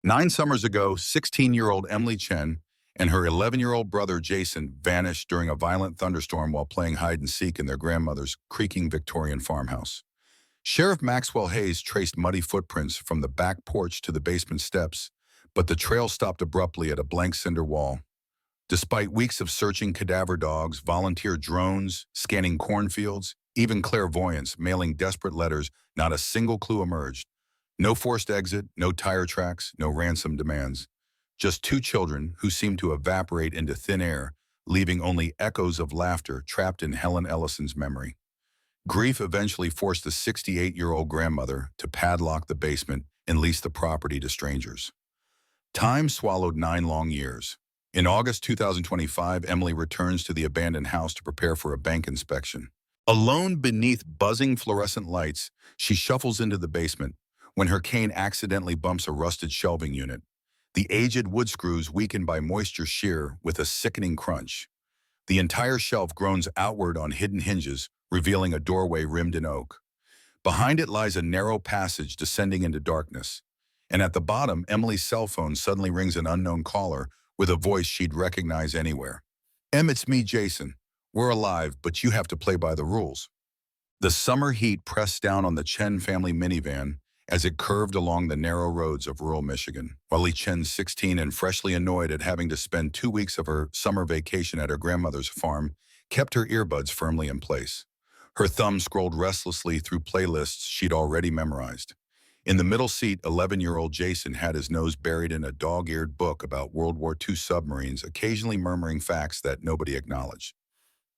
9 summers ago, 16-year-old Emily Chen and her 11-year-old brother Jason vanished during a violent thunderstorm while playing hide-and-seek in their grandmother's creaking Victorian farmhouse. Sheriff Maxwell Hayes traced muddy footprints from the back porch to the basement steps, but the trail stopped abruptly at a blank cinder wall. Despite weeks of searching cadaver dogs, volunteer drones, scanning cornfields, even clairvoyants mailing desperate letters, not a single clue emerged. No forced exit, no tire tracks, no ransom demands. Just two children who seemed to evaporate into thin air, leaving only echoes of laughter trapped in Helen Ellison's memory. Grief eventually forced the 68-year-old grandmother to padlock the basement and lease the property to strangers. Time swallowed 9 long years. In August 2025, Emily returns to the abandoned house to prepare for a bank inspection. Alone beneath buzzing fluorescent lights, she shuffles into the basement when her cane accidentally bumps a rusted shelving unit. The aged wood screws weakened by moisture shear with a sickening crunch. The entire shelf groans outward on hidden hinges, revealing a doorway rimmed in oak. Behind it lies a narrow passage descending into darkness. And at the bottom, Emily's cell phone suddenly rings an unknown caller with a voice she'd recognize anywhere. "Em, it's me, Jason. We're alive, but you have to play by the rules." The summer heat pressed down on the Chen family minivan as it curved along the narrow roads of rural Michigan. Wally Chen, 16 and freshly annoyed at having to spend 2 weeks of her summer vacation at her grandmother's farm, kept her earbuds firmly in place. Her thumb scrolled restlessly through playlists she'd already memorized. In the middle seat, 11-year-old Jason had his nose buried in a dog-eared book about World War II submarines, occasionally murmuring facts that nobody acknowledged.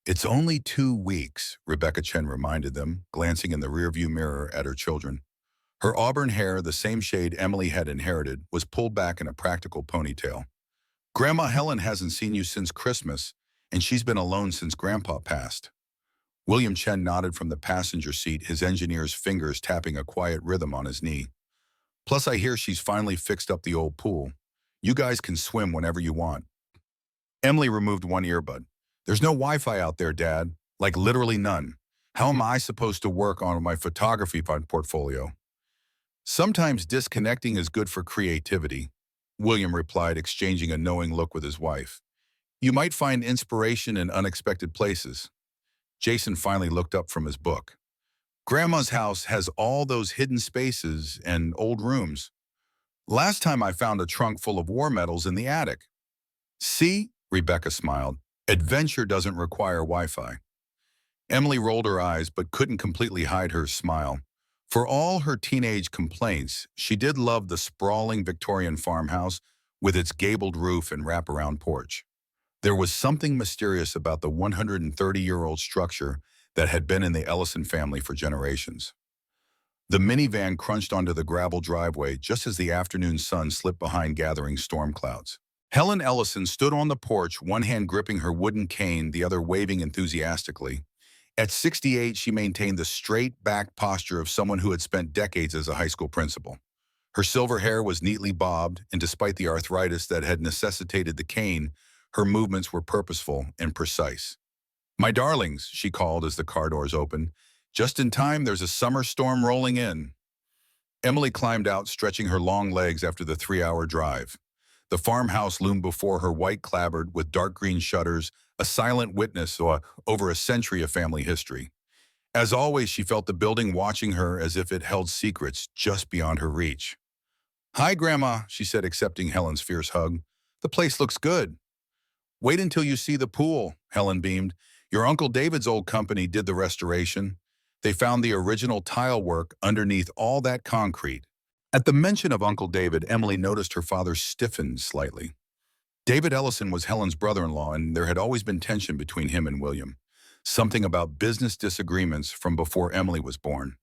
"It's only 2 weeks," Rebecca Chen reminded them, glancing in the rearview mirror at her children. Her auburn hair, the same shade Emily had inherited, was pulled back in a practical ponytail. "Grandma Helen hasn't seen you since Christmas, and she's been alone since Grandpa passed." William Chen nodded from the passenger seat, his engineer's fingers tapping a quiet rhythm on his knee. "Plus, I hear she's finally fixed up the old pool. You guys can swim whenever you want." Emily removed one earbud. "There's no Wi-Fi out there, Dad. Like literally none. How am I supposed to work on my photography portfolio?" "Sometimes disconnecting is good for creativity," William replied, exchanging a knowing look with his wife. "You might find inspiration in unexpected places." Jason finally looked up from his book. "Grandma's house has all those hidden spaces and old rooms. Last time I found a trunk full of war medals in the attic." "See?" Rebecca smiled. "Adventure doesn't require Wi-Fi." Emily rolled her eyes but couldn't completely hide her smile. For all her teenage complaints, she did love the sprawling Victorian farmhouse with its gabled roof and wraparound porch. There was something mysterious about the 130-year-old structure that had been in the Ellison family for generations. The minivan crunched onto the gravel driveway just as the afternoon sun slipped behind gathering storm clouds. Helen Ellison stood on the porch, one hand gripping her wooden cane, the other waving enthusiastically. At 68, she maintained the straight-back posture of someone who had spent decades as a high school principal. Her silver hair was neatly bobbed, and despite the arthritis that had necessitated the cane, her movements were purposeful and precise. "My darlings," she called as the car doors opened. "Just in time, there's a summer storm rolling in." Emily climbed out, stretching her long legs after the 3-hour drive. The farmhouse loomed before her, white-clabbered with dark green shutters, a silent witness over a century of family history. As always, she felt the building watching her as if it held secrets just beyond her reach. "Hi, Grandma," she said, accepting Helen's fierce hug. "The place looks good." "Wait until you see the pool," Helen beamed. "Your Uncle David's old company did the restoration. They found the original tile work underneath all that concrete." At the mention of Uncle David, Emily noticed her father stiffened slightly. David Ellison was Helen's brother-in-law, and there had always been tension between him and William. Something about business disagreements from before Emily was born.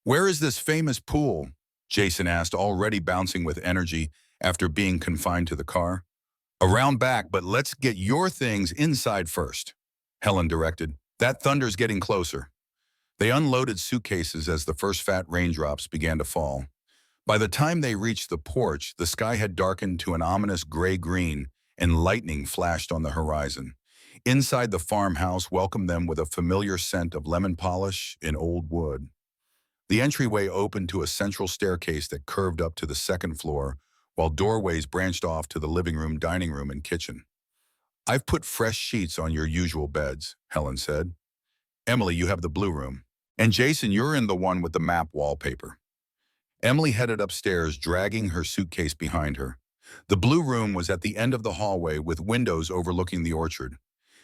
"Where is this famous pool?" Jason asked, already bouncing with energy after being confined to the car. "Around back, but let's get your things inside first," Helen directed. "That thunder's getting closer." They unloaded suitcases as the first fat raindrops began to fall. By the time they reached the porch, the sky had darkened to an ominous gray-green, and lightning flashed on the horizon. Inside, the farmhouse welcomed them with a familiar scent of lemon polish and old wood. The entryway opened to a central staircase that curved up to the second floor, while doorways branched off to the living room, dining room, and kitchen. "I've put fresh sheets on your usual beds," Helen said. "Emily, you have the blue room. And Jason, you're in the one with the map wallpaper." Emily headed upstairs, dragging her suitcase behind her. The blue room was at the end of the hallway with windows overlooking the orchard.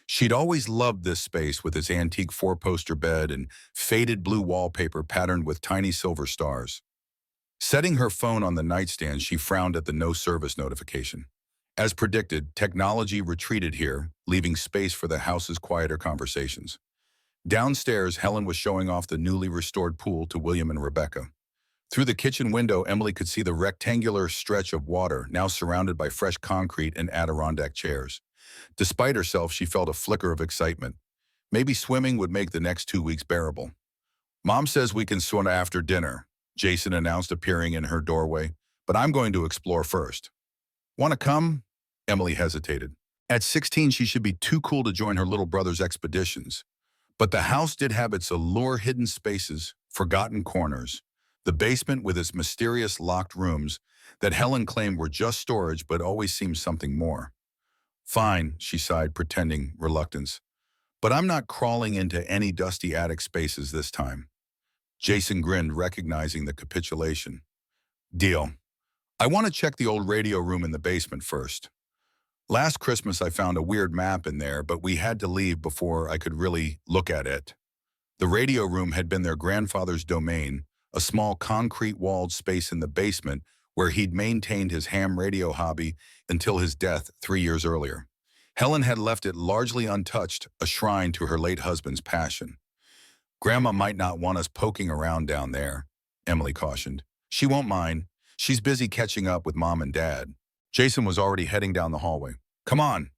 She'd always loved this space with its antique four-poster bed and faded blue wallpaper patterned with tiny silver stars. Setting her phone on the nightstand, she frowned at the no service notification. As predicted, technology retreated here, leaving space for the house's quieter conversations. Downstairs, Helen was showing off the newly restored pool to William and Rebecca. Through the kitchen window, Emily could see the rectangular stretch of water, now surrounded by fresh concrete and Adirondack chairs. Despite herself, she felt a flicker of excitement. Maybe swimming would make the next 2 weeks bearable. "Mom says we can swim after dinner," Jason announced, appearing in her doorway, "but I'm going to explore first." "Want to come?" Emily hesitated. At 16, she should be too cool to join her little brother's expeditions. But the house did have its allure: hidden spaces, forgotten corners. The basement with its mysterious locked rooms that Helen claimed were just storage but always seemed something more. "Fine," she sighed, pretending reluctance. "But I'm not crawling into any dusty attic spaces this time." Jason grinned, recognizing the capitulation. "Deal. I want to check the old radio room in the basement first. Last Christmas I found a weird map in there, but we had to leave before I could really look at it." The radio room had been their grandfather's domain, a small concrete-walled space in the basement where he'd maintained his ham radio hobby until his death 3 years earlier. Helen had left it largely untouched, a shrine to her late husband's passion. "Grandma might not want us poking around down there," Emily cautioned. "She won't mind. She's busy catching up with Mom and Dad." Jason was already heading down the hallway. "Come on."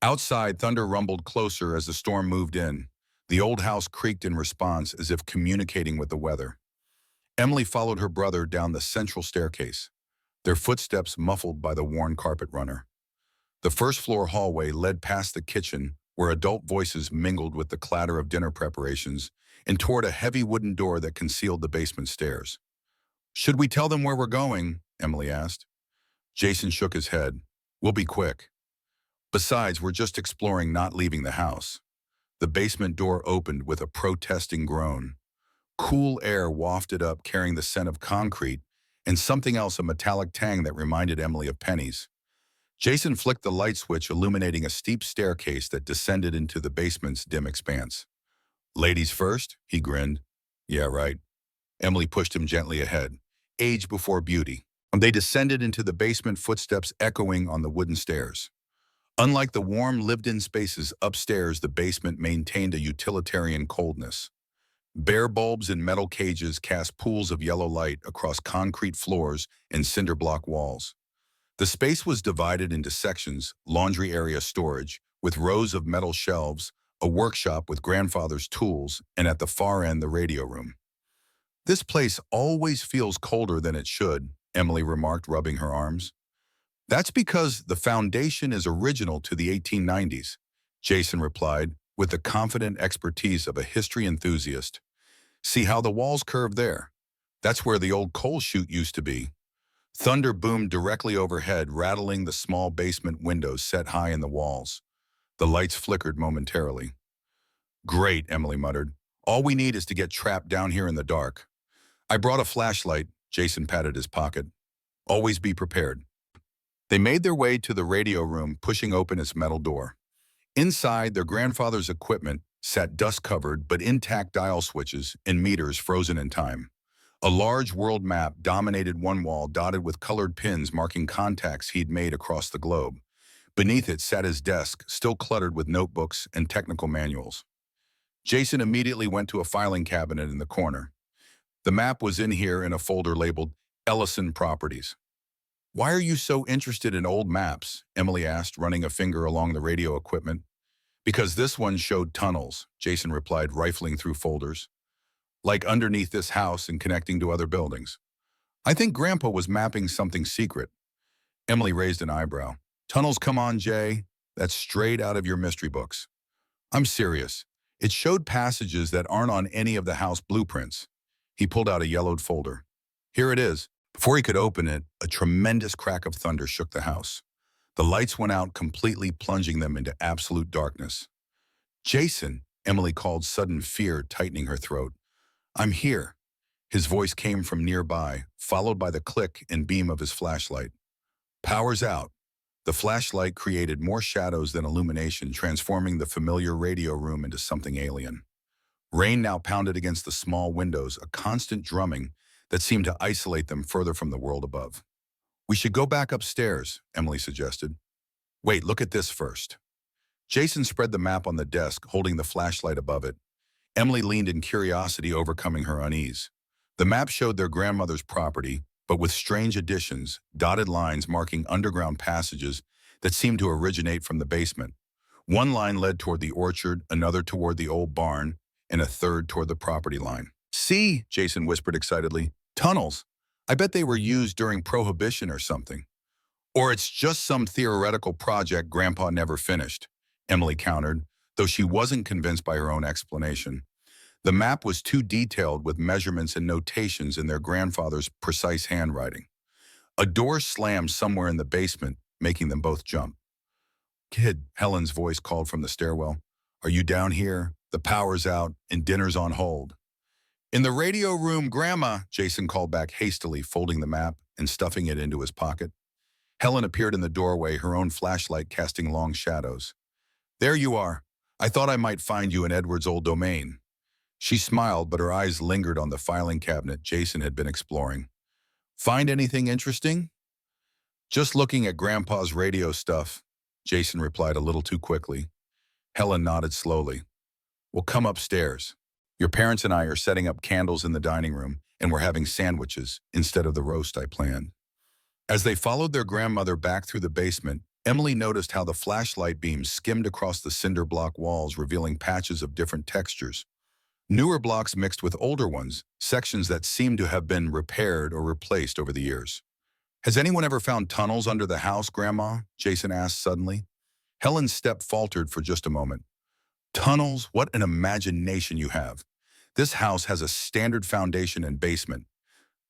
Outside, thunder rumbled closer as the storm moved in. The old house creaked in response, as if communicating with the weather. Emily followed her brother down the central staircase, their footsteps muffled by the worn carpet runner. The first-floor hallway led past the kitchen, where adult voices mingled with the clatter of dinner preparations, and toward a heavy wooden door that concealed the basement stairs. "Should we tell them where we're going?" Emily asked. Jason shook his head. "We'll be quick. Besides, we're just exploring, not leaving the house." The basement door opened with a protesting groan. Cool air wafted up, carrying the scent of concrete and something else, a metallic tang that reminded Emily of pennies. Jason flicked the light switch, illuminating a steep staircase that descended into the basement's dim expanse. "Ladies first?" he grinned. "Yeah, right." Emily pushed him gently ahead. "Age before beauty." They descended into the basement, footsteps echoing on the wooden stairs. Unlike the warm, lived-in spaces upstairs, the basement maintained a utilitarian coldness. Bare bulbs in metal cages cast pools of yellow light across concrete floors and cinder block walls. The space was divided into sections: laundry area, storage, with rows of metal shelves, a workshop with grandfather's tools, and at the far end, the radio room. "This place always feels colder than it should," Emily remarked, rubbing her arms. "That's because the foundation is original to the 1890s, Jason replied, with the confident expertise of a history enthusiast. "See how the walls curve there? That's where the old coal chute used to be." Thunder boomed directly overhead, rattling the small basement windows set high in the walls. The lights flickered momentarily. "Great," Emily muttered. "All we need is to get trapped down here in the dark." "I brought a flashlight," Jason patted his pocket. "Always be prepared." They made their way to the radio room, pushing open its metal door. Inside, their grandfather's equipment sat dust-covered but intact dial switches and meters frozen in time. A large world map dominated one wall, dotted with colored pins marking contacts he'd made across the globe. Beneath it sat his desk, still cluttered with notebooks and technical manuals. Jason immediately went to a filing cabinet in the corner. The map was in here in a folder labeled Ellison Properties. "Why are you so interested in old maps?" Emily asked, running a finger along the radio equipment. "Because this one showed tunnels," Jason replied, rifling through folders. "Like underneath this house and connecting to other buildings. I think Grandpa was mapping something secret." Emily raised an eyebrow. "Tunnels, come on, Jay. That's straight out of your mystery books." "I'm serious. It showed passages that aren't on any of the house blueprints." He pulled out a yellowed folder. "Here it is." Before he could open it, a tremendous crack of thunder shook the house. The lights went out, completely plunging them into absolute darkness. "Jason," Emily called, sudden fear tightening her throat. "I'm here." His voice came from nearby, followed by the click and beam of his flashlight. "Power's out." The flashlight created more shadows than illumination, transforming the familiar radio room into something alien. Rain now pounded against the small windows, a constant drumming that seemed to isolate them further from the world above. "We should go back upstairs," Emily suggested. "Wait, look at this first." Jason spread the map on the desk, holding the flashlight above it. Emily leaned in curiosity, overcoming her unease. The map showed their grandmother's property, but with strange additions, dotted lines marking underground passages that seemed to originate from the basement. One line led toward the orchard, another toward the old barn, and a third toward the property line. "See," Jason whispered excitedly, "tunnels. I bet they were used during Prohibition or something." "Or it's just some theoretical project Grandpa never finished," Emily countered, though she wasn't convinced by her own explanation. The map was too detailed, with measurements and notations in their grandfather's precise handwriting. A door slammed somewhere in the basement, making them both jump. "Kid," Helen's voice called from the stairwell, "are you down here? The power's out and dinner's on hold." "In the radio room, Grandma," Jason called back hastily, folding the map and stuffing it into his pocket. Helen appeared in the doorway, her own flashlight casting long shadows. "There you are. I thought I might find you in Edward's old domain." She smiled, but her eyes lingered on the filing cabinet Jason had been exploring. "Find anything interesting?" "Just looking at Grandpa's radio stuff," Jason replied a little too quickly. Helen nodded slowly. "We'll come upstairs. Your parents and I are setting up candles in the dining room, and we're having sandwiches instead of the roast I planned." As they followed their grandmother back through the basement, Emily noticed how the flashlight beams skimmed across the cinder block walls, revealing patches of different textures. Newer blocks mixed with older ones, sections that seemed to have been repaired or replaced over the years. "Has anyone ever found tunnels under the house, Grandma?" Jason asked suddenly. Helen's step faltered for just a moment. "Tunnels? What an imagination you have. This house has a standard foundation and basement.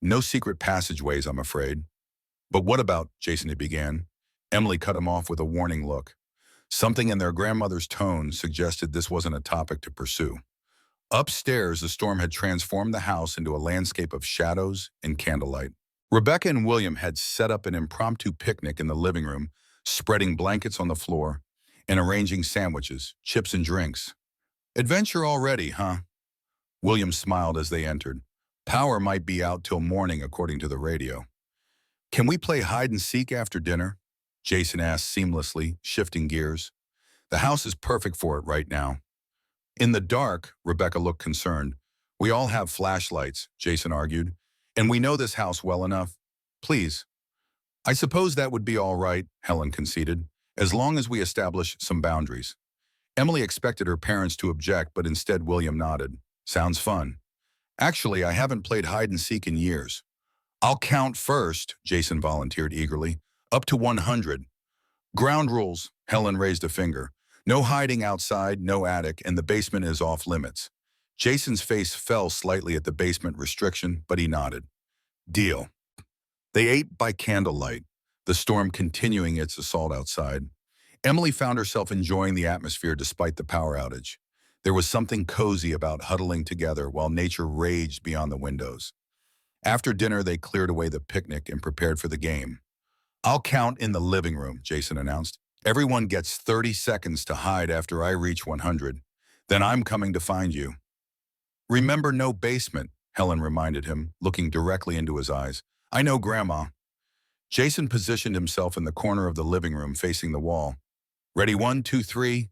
No secret passageways, I'm afraid." "But what about," Jason had began. Emily cut him off with a warning look. Something in their grandmother's tone suggested this wasn't a topic to pursue. Upstairs, the storm had transformed the house into a landscape of shadows and candlelight. Rebecca and William had set up an impromptu picnic in the living room, spreading blankets on the floor and arranging sandwiches, chips, and drinks. "Adventure already, huh?" William smiled as they entered. "Power might be out till morning, according to the radio." "Can we play hide and seek after dinner?" Jason asked seamlessly, shifting gears. "The house is perfect for it right now." "In the dark," Rebecca looked concerned. "We all have flashlights," Jason argued, "and we know this house well enough. Please." "I suppose that would be all right," Helen conceded, "as long as we establish some boundaries." Emily expected her parents to object, but instead William nodded. "Sounds fun. Actually, I haven't played hide and seek in years." "I'll count first," Jason volunteered eagerly. "Up to 100. "Ground rules," Helen raised a finger. "No hiding outside, no attic, and the basement is off limits." Jason's face fell slightly at the basement restriction, but he nodded. "Deal." They ate by candlelight, the storm continuing its assault outside. Emily found herself enjoying the atmosphere despite the power outage. There was something cozy about huddling together while nature raged beyond the windows. After dinner, they cleared away the picnic and prepared for the game. "I'll count in the living room," Jason announced. "Everyone gets 30 seconds to hide after I reach 100. Then I'm coming to find you." "Remember, no basement," Helen reminded him, looking directly into his eyes. "I know, Grandma." Jason positioned himself in the corner of the living room facing the wall. "Ready, 1, 2, 3.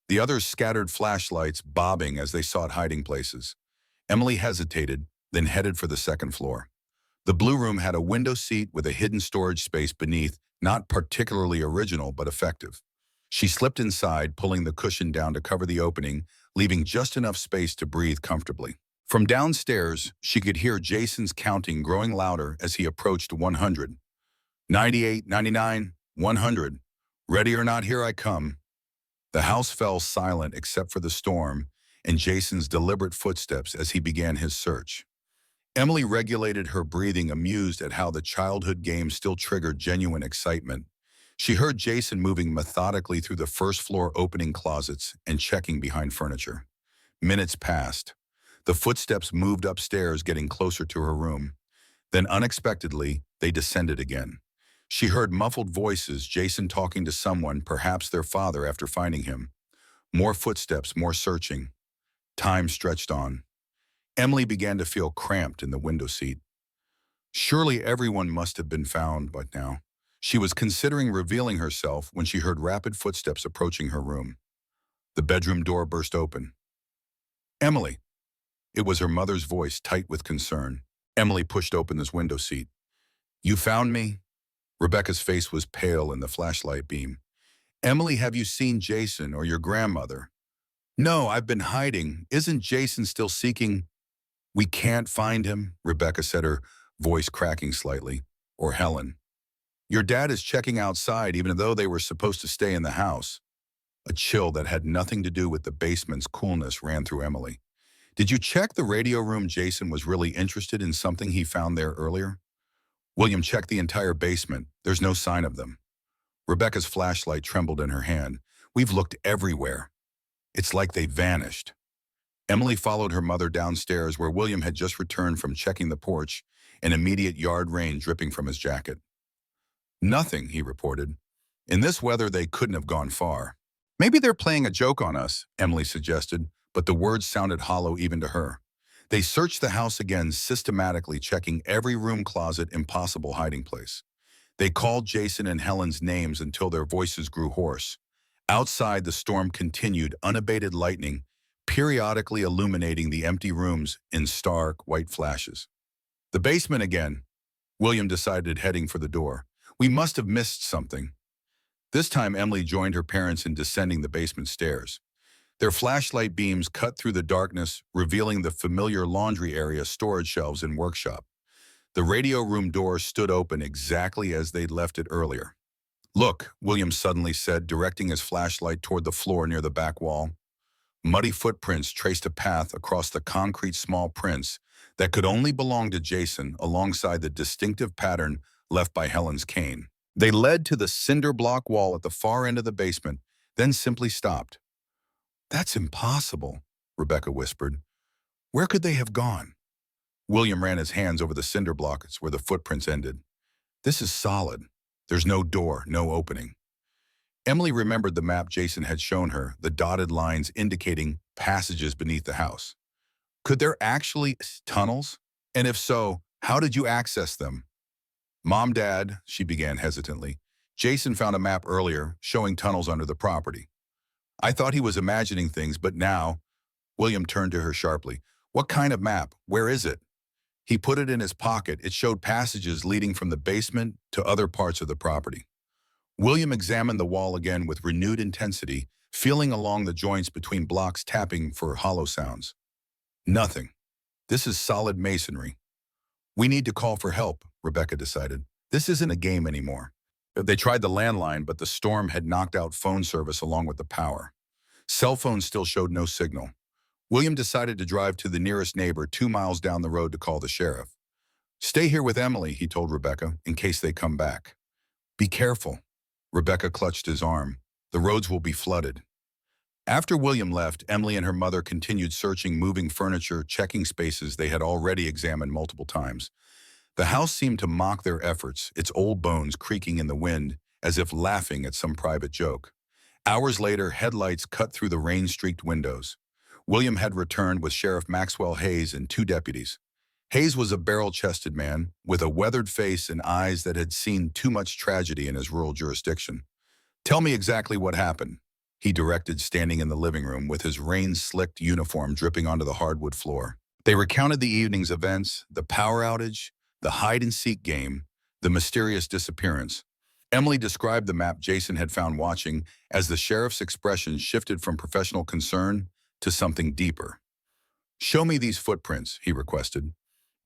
The others scattered flashlights, bobbing as they sought hiding places. Emily hesitated, then headed for the second floor. The blue room had a window seat with a hidden storage space beneath, not particularly original but effective. She slipped inside, pulling the cushion down to cover the opening, leaving just enough space to breathe comfortably. From downstairs, she could hear Jason's counting growing louder as he approached 100. 98, 99, 100. "Ready or not, here I come." The house fell silent except for the storm and Jason's deliberate footsteps as he began his search. Emily regulated her breathing, amused at how the childhood game still triggered genuine excitement. She heard Jason moving methodically through the first floor, opening closets and checking behind furniture. Minutes passed. The footsteps moved upstairs, getting closer to her room. Then unexpectedly, they descended again. She heard muffled voices, Jason talking to someone, perhaps their father, after finding him. More footsteps, more searching. Time stretched on. Emily began to feel cramped in the window seat. Surely everyone must have been found by now. She was considering revealing herself when she heard rapid footsteps approaching her room. The bedroom door burst open. Emily! It was her mother's voice, tight with concern. Emily pushed open this window seat. You found me? Rebecca's face was pale in the flashlight beam. Emily, have you seen Jason or your grandmother? No, I've been hiding. Isn't Jason still seeking? We can't find him, Rebecca said, her voice cracking slightly. Or Helen. Your dad is checking outside even though they were supposed to stay in the house. A chill that had nothing to do with the basement's coolness ran through Emily. Did you check the radio room? Jason was really interested in something he found there earlier. William checked the entire basement. There's no sign of them. Rebecca's flashlight trembled in her hand. We've looked everywhere. It's like they vanished. Emily followed her mother downstairs where William had just returned from checking the porch, an immediate yard rain dripping from his jacket. Nothing, he reported. In this weather, they couldn't have gone far. Maybe they're playing a joke on us, Emily suggested, but the words sounded hollow even to her. They searched the house again, systematically checking every room, closet, impossible hiding place. They called Jason and Helen's names until their voices grew hoarse. Outside, the storm continued, unabated lightning, periodically illuminating the empty rooms in stark, white flashes. The basement again. William decided, heading for the door. We must have missed something. This time, Emily joined her parents in descending the basement stairs. Their flashlight beams cut through the darkness, revealing the familiar laundry area, storage shelves, and workshop. The radio room door stood open exactly as they'd left it earlier. Look, William suddenly said, directing his flashlight toward the floor near the back wall. Muddy footprints traced a path across the concrete, small prints that could only belong to Jason, alongside the distinctive pattern left by Helen's cane. They led to the cinder block wall at the far end of the basement, then simply stopped. That's impossible, Rebecca whispered. Where could they have gone? William ran his hands over the cinder blocks where the footprints ended. This is solid. There's no door, no opening. Emily remembered the map Jason had shown her, the dotted lines indicating passages beneath the house. Could there actually be tunnels? And if so, how did you access them? Mom, Dad, she began hesitantly. Jason found a map earlier showing tunnels under the property. I thought he was imagining things, but now... William turned to her sharply. What kind of map? Where is it? He put it in his pocket. It showed passages leading from the basement to other parts of the property. William examined the wall again with renewed intensity, feeling along the joints between blocks, tapping for hollow sounds. Nothing. This is solid masonry. We need to call for help, Rebecca decided. This isn't a game anymore. They tried the landline, but the storm had knocked out phone service along with the power. Cell phones still showed no signal. William decided to drive to the nearest neighbor 2 miles down the road to call the sheriff. Stay here with Emily, he told Rebecca, in case they come back. Be careful. Rebecca clutched his arm. The roads will be flooded. After William left, Emily and her mother continued searching, moving furniture, checking spaces they had already examined multiple times. The house seemed to mock their efforts, its old bones creaking in the wind, as if laughing at some private joke. Hours later, headlights cut through the rain-streaked windows. William had returned with Sheriff Maxwell Hayes and 2 deputies. Hayes was a barrel-chested man with a weathered face and eyes that had seen too much tragedy in his rural jurisdiction. Tell me exactly what happened, he directed, standing in the living room with his rain-slicked uniform dripping onto the hardwood floor. They recounted the evening's events, the power outage, the hide-and-seek game, the mysterious disappearance. Emily described the map Jason had found watching as the sheriff's expression shifted from professional concern to something deeper. Show me these footprints, he requested.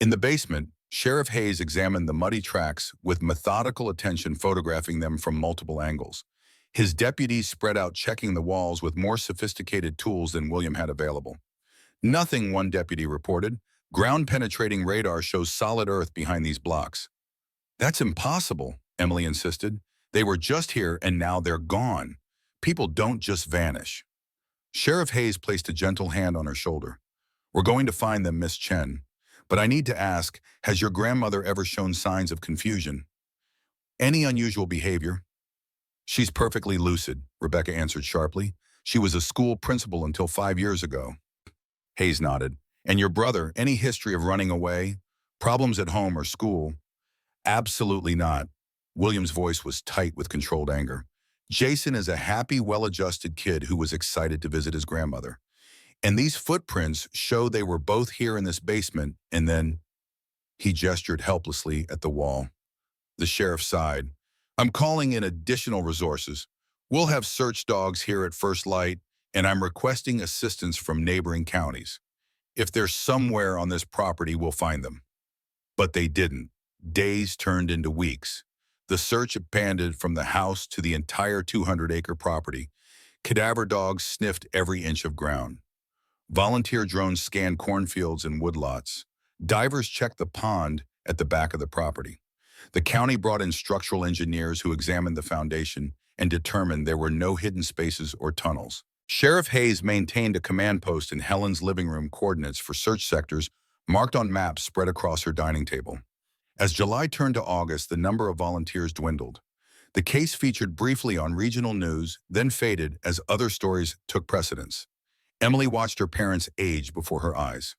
In the basement, Sheriff Hayes examined the muddy tracks with methodical attention, photographing them from multiple angles. His deputies spread out, checking the walls with more sophisticated tools than William had available. Nothing, one deputy reported. Ground-penetrating radar shows solid earth behind these blocks. That's impossible, Emily insisted. They were just here and now they're gone. People don't just vanish. Sheriff Hayes placed a gentle hand on her shoulder. We're going to find them, Miss Chen. But I need to ask, has your grandmother ever shown signs of confusion? Any unusual behavior? She's perfectly lucid, Rebecca answered sharply. She was a school principal until 5 years ago. Hayes nodded. And your brother, any history of running away? Problems at home or school? Absolutely not. William's voice was tight with controlled anger. Jason is a happy, well-adjusted kid who was excited to visit his grandmother. And these footprints show they were both here in this basement, and then he gestured helplessly at the wall. The sheriff sighed. I'm calling in additional resources. We'll have search dogs here at First Light, and I'm requesting assistance from neighboring counties. If they're somewhere on this property, we'll find them. But they didn't. Days turned into weeks. The search expanded from the house to the entire 200-acre property. Cadaver dogs sniffed every inch of ground. Volunteer drones scanned cornfields and woodlots. Divers checked the pond at the back of the property. The county brought in structural engineers who examined the foundation and determined there were no hidden spaces or tunnels. Sheriff Hayes maintained a command post in Helen's living room coordinates for search sectors marked on maps spread across her dining table. As July turned to August, the number of volunteers dwindled. The case featured briefly on regional news, then faded as other stories took precedence. Emily watched her parents age before her eyes.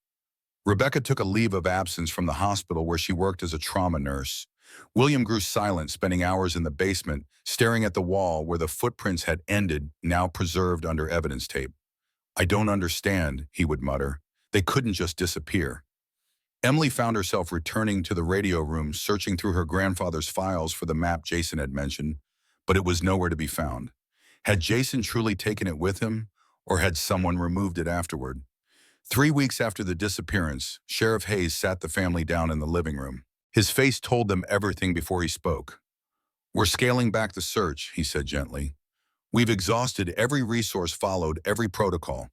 Rebecca took a leave of absence from the hospital where she worked as a trauma nurse. William grew silent, spending hours in the basement, staring at the wall where the footprints had ended, now preserved under evidence tape. I don't understand, he would mutter. They couldn't just disappear. Emily found herself returning to the radio room, searching through her grandfather's files for the map Jason had mentioned, but it was nowhere to be found. Had Jason truly taken it with him, or had someone removed it afterward? 3 weeks after the disappearance, Sheriff Hayes sat the family down in the living room. His face told them everything before he spoke. We're scaling back the search, he said gently. We've exhausted every resource, followed every protocol.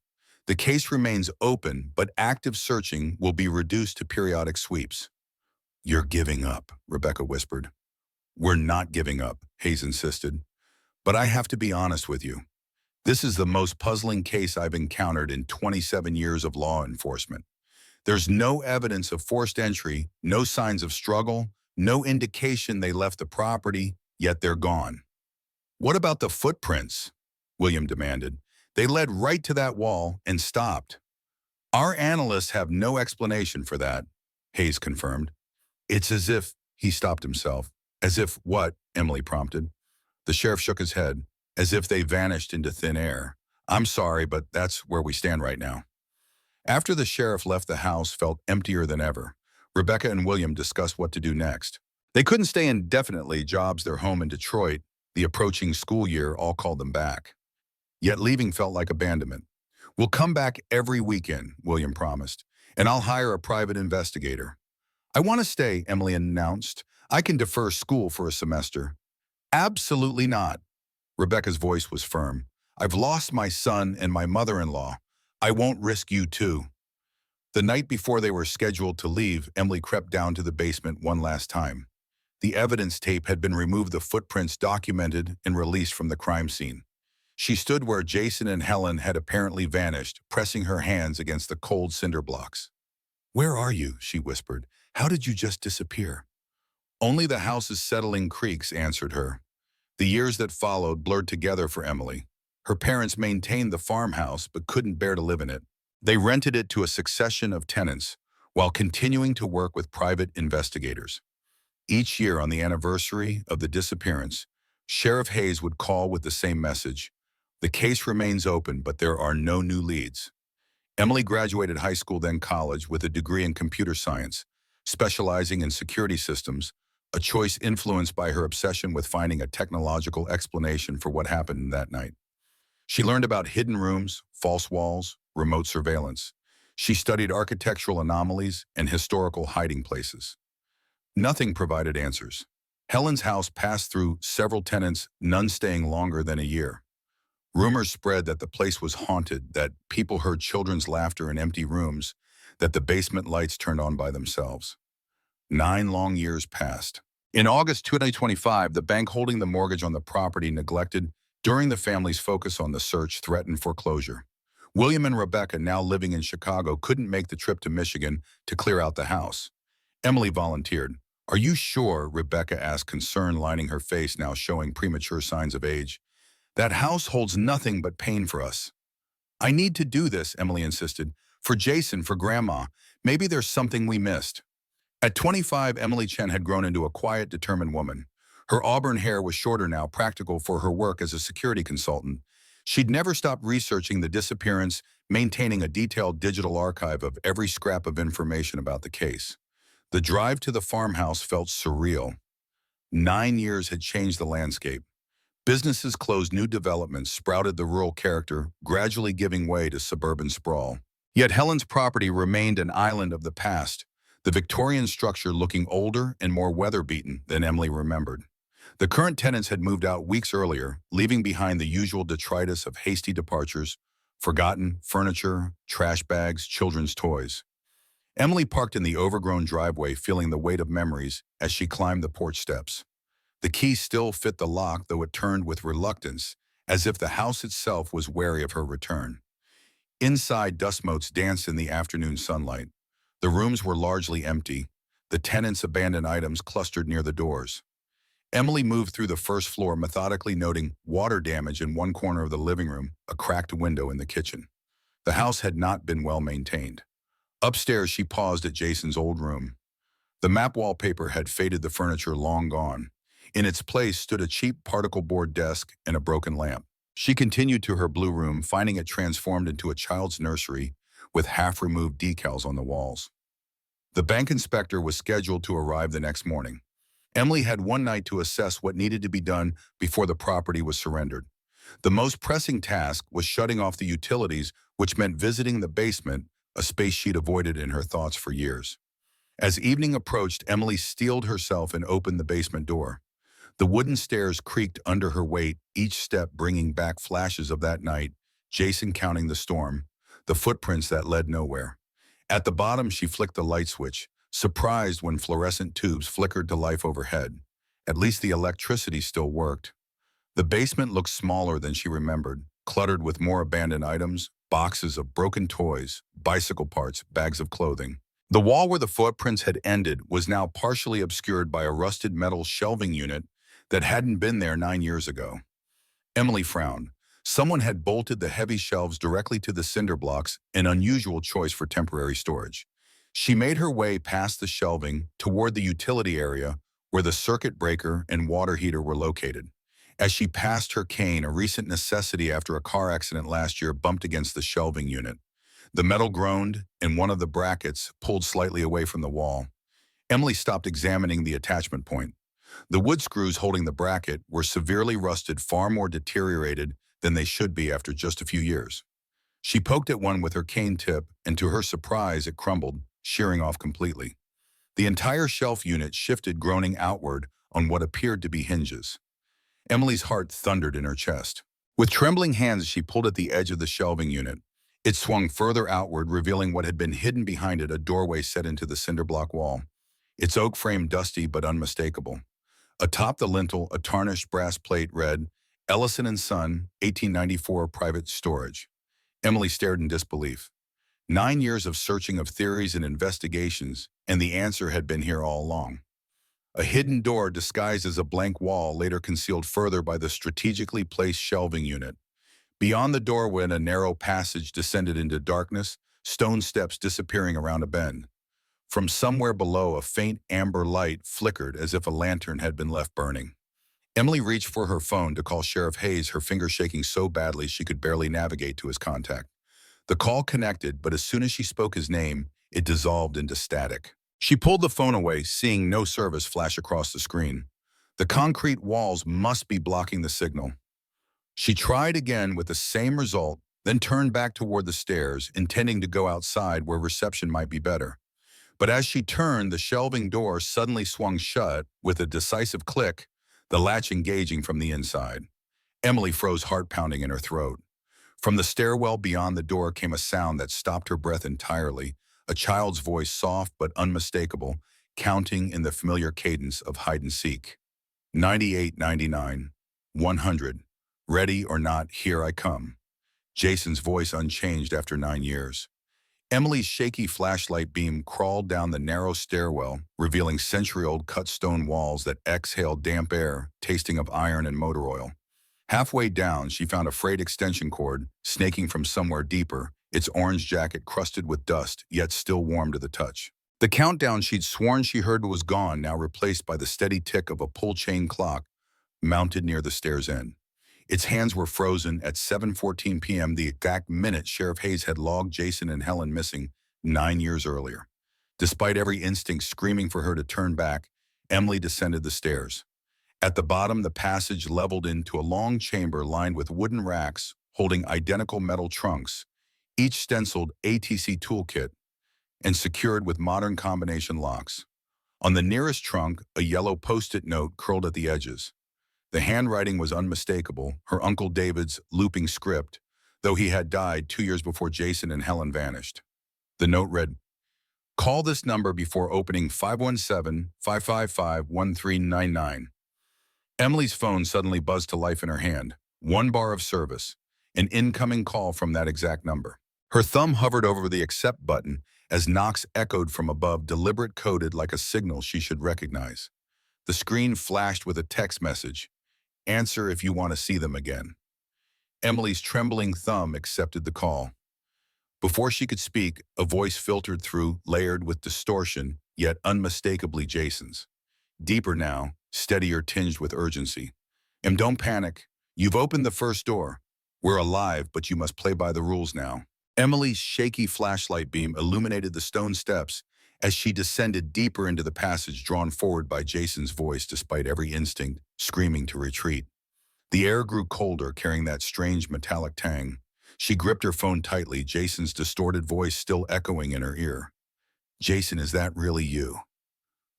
The case remains open, but active searching will be reduced to periodic sweeps. You're giving up, Rebecca whispered. We're not giving up, Hayes insisted. But I have to be honest with you. This is the most puzzling case I've encountered in 27 years of law enforcement. There's no evidence of forced entry, no signs of struggle, no indication they left the property, yet they're gone. What about the footprints? William demanded. They led right to that wall and stopped. Our analysts have no explanation for that, Hayes confirmed. It's as if, he stopped himself. As if what? Emily prompted. The sheriff shook his head, as if they vanished into thin air. I'm sorry, but that's where we stand right now. After the sheriff left, the house felt emptier than ever. Rebecca and William discussed what to do next. They couldn't stay indefinitely. Jobs, their home in Detroit, the approaching school year all called them back. Yet leaving felt like abandonment. We'll come back every weekend, William promised, and I'll hire a private investigator. I want to stay, Emily announced. I can defer school for a semester. Absolutely not. Rebecca's voice was firm. I've lost my son and my mother-in-law. I won't risk you too. The night before they were scheduled to leave, Emily crept down to the basement one last time. The evidence tape had been removed, the footprints documented and released from the crime scene. She stood where Jason and Helen had apparently vanished, pressing her hands against the cold cinder blocks. Where are you? She whispered. How did you just disappear? Only the house's settling creaks answered her. The years that followed blurred together for Emily. Her parents maintained the farmhouse but couldn't bear to live in it. They rented it to a succession of tenants while continuing to work with private investigators. Each year on the anniversary of the disappearance, Sheriff Hayes would call with the same message. The case remains open, but there are no new leads. Emily graduated high school, then college, with a degree in computer science, specializing in security systems, a choice influenced by her obsession with finding a technological explanation for what happened that night. She learned about hidden rooms, false walls, remote surveillance. She studied architectural anomalies and historical hiding places. Nothing provided answers. Helen's house passed through several tenants, none staying longer than a year. Rumors spread that the place was haunted, that people heard children's laughter in empty rooms, that the basement lights turned on by themselves. 9 long years passed. In August 2025, the bank holding the mortgage on the property neglected during the family's focus on the search threatened foreclosure. William and Rebecca, now living in Chicago, couldn't make the trip to Michigan to clear out the house. Emily volunteered. "Are you sure?" Rebecca asked, concern lining her face, now showing premature signs of age. "That house holds nothing but pain for us." "I need to do this," Emily insisted. "For Jason, for Grandma. Maybe there's something we missed." At 25, Emily Chen had grown into a quiet, determined woman. Her auburn hair was shorter now, practical for her work as a security consultant. She'd never stopped researching the disappearance, maintaining a detailed digital archive of every scrap of information about the case. The drive to the farmhouse felt surreal. 9 years had changed the landscape. Businesses closed, new developments sprouted, the rural character gradually giving way to suburban sprawl. Yet Helen's property remained an island of the past, the Victorian structure looking older and more weather-beaten than Emily remembered. The current tenants had moved out weeks earlier, leaving behind the usual detritus of hasty departures, forgotten furniture, trash bags, children's toys. Emily parked in the overgrown driveway, feeling the weight of memories as she climbed the porch steps. The key still fit the lock, though it turned with reluctance, as if the house itself was wary of her return. Inside, dust motes danced in the afternoon sunlight. The rooms were largely empty, the tenants' abandoned items clustered near the doors. Emily moved through the first floor, methodically noting water damage in one corner of the living room, a cracked window in the kitchen. The house had not been well maintained. Upstairs, she paused at Jason's old room. The map wallpaper had faded, the furniture long gone. In its place stood a cheap particle board desk and a broken lamp. She continued to her blue room, finding it transformed into a child's nursery with half-removed decals on the walls. The bank inspector was scheduled to arrive the next morning. Emily had one night to assess what needed to be done before the property was surrendered. The most pressing task was shutting off the utilities, which meant visiting the basement, a space she'd avoided in her thoughts for years. As evening approached, Emily steeled herself and opened the basement door. The wooden stairs creaked under her weight, each step bringing back flashes of that night, Jason counting the storm, the footprints that led nowhere. At the bottom, she flicked the light switch, surprised when fluorescent tubes flickered to life overhead. At least the electricity still worked. The basement looked smaller than she remembered, cluttered with more abandoned items, boxes of broken toys, bicycle parts, bags of clothing. The wall where the footprints had ended was now partially obscured by a rusted metal shelving unit that hadn't been there 9 years ago. Emily frowned. Someone had bolted the heavy shelves directly to the cinder blocks, an unusual choice for temporary storage. She made her way past the shelving toward the utility area where the circuit breaker and water heater were located. As she passed her cane, a recent necessity after a car accident last year bumped against the shelving unit. The metal groaned, and one of the brackets pulled slightly away from the wall. Emily stopped, examining the attachment point. The wood screws holding the bracket were severely rusted, far more deteriorated than they should be after just a few years. She poked at one with her cane tip, and to her surprise, it crumbled, shearing off completely. The entire shelf unit shifted, groaning outward on what appeared to be hinges. Emily's heart thundered in her chest. With trembling hands, she pulled at the edge of the shelving unit. It swung further outward, revealing what had been hidden behind it, a doorway set into the cinder block wall. Its oak frame dusty but unmistakable. Atop the lintel, a tarnished brass plate read, "Ellison & Son, 1894 Private Storage." Emily stared in disbelief. 9 years of searching, of theories and investigations, and the answer had been here all along. A hidden door disguised as a blank wall, later concealed further by the strategically placed shelving unit. Beyond the doorway, a narrow passage descended into darkness, stone steps disappearing around a bend. From somewhere below, a faint amber light flickered as if a lantern had been left burning. Emily reached for her phone to call Sheriff Hayes, her fingers shaking so badly she could barely navigate to his contact. The call connected, but as soon as she spoke his name, it dissolved into static. She pulled the phone away, seeing no service flash across the screen. The concrete walls must be blocking the signal. She tried again with the same result, then turned back toward the stairs, intending to go outside where reception might be better. But as she turned, the shelving door suddenly swung shut with a decisive click, the latch engaging from the inside. Emily froze, heart pounding in her throat. From the stairwell beyond the door came a sound that stopped her breath entirely, a child's voice soft but unmistakable, counting in the familiar cadence of hide and seek. 98, 99, 100. Ready or not, here I come. Jason's voice unchanged after 9 years. Emily's shaky flashlight beam crawled down the narrow stairwell, revealing century-old cut stone walls that exhaled damp air, tasting of iron and motor oil. Halfway down, she found a frayed extension cord, snaking from somewhere deeper, its orange jacket crusted with dust, yet still warm to the touch. The countdown she'd sworn she heard was gone, now replaced by the steady tick of a pull-chain clock mounted near the stairs end. Its hands were frozen at 7:14 p.m., the exact minute Sheriff Hayes had logged Jason and Helen missing 9 years earlier. Despite every instinct screaming for her to turn back, Emily descended the stairs. At the bottom, the passage leveled into a long chamber lined with wooden racks holding identical metal trunks, each stenciled ATC toolkit and secured with modern combination locks. On the nearest trunk, a yellow post-it note curled at the edges. The handwriting was unmistakable, her Uncle David's looping script, though he had died 2 years before Jason and Helen vanished. The note read, "Call this number before opening 517-555-1399. Emily's phone suddenly buzzed to life in her hand. 1 bar of service. An incoming call from that exact number. Her thumb hovered over the accept button as knocks echoed from above, deliberate coded like a signal she should recognize. The screen flashed with a text message. Answer if you want to see them again. Emily's trembling thumb accepted the call. Before she could speak, a voice filtered through, layered with distortion, yet unmistakably Jason's. Deeper now, steadier tinged with urgency. Don't panic. You've opened the first door. We're alive, but you must play by the rules now." Emily's shaky flashlight beam illuminated the stone steps as she descended deeper into the passage drawn forward by Jason's voice despite every instinct screaming to retreat. The air grew colder, carrying that strange metallic tang. She gripped her phone tightly, Jason's distorted voice still echoing in her ear. "Jason, is that really you?"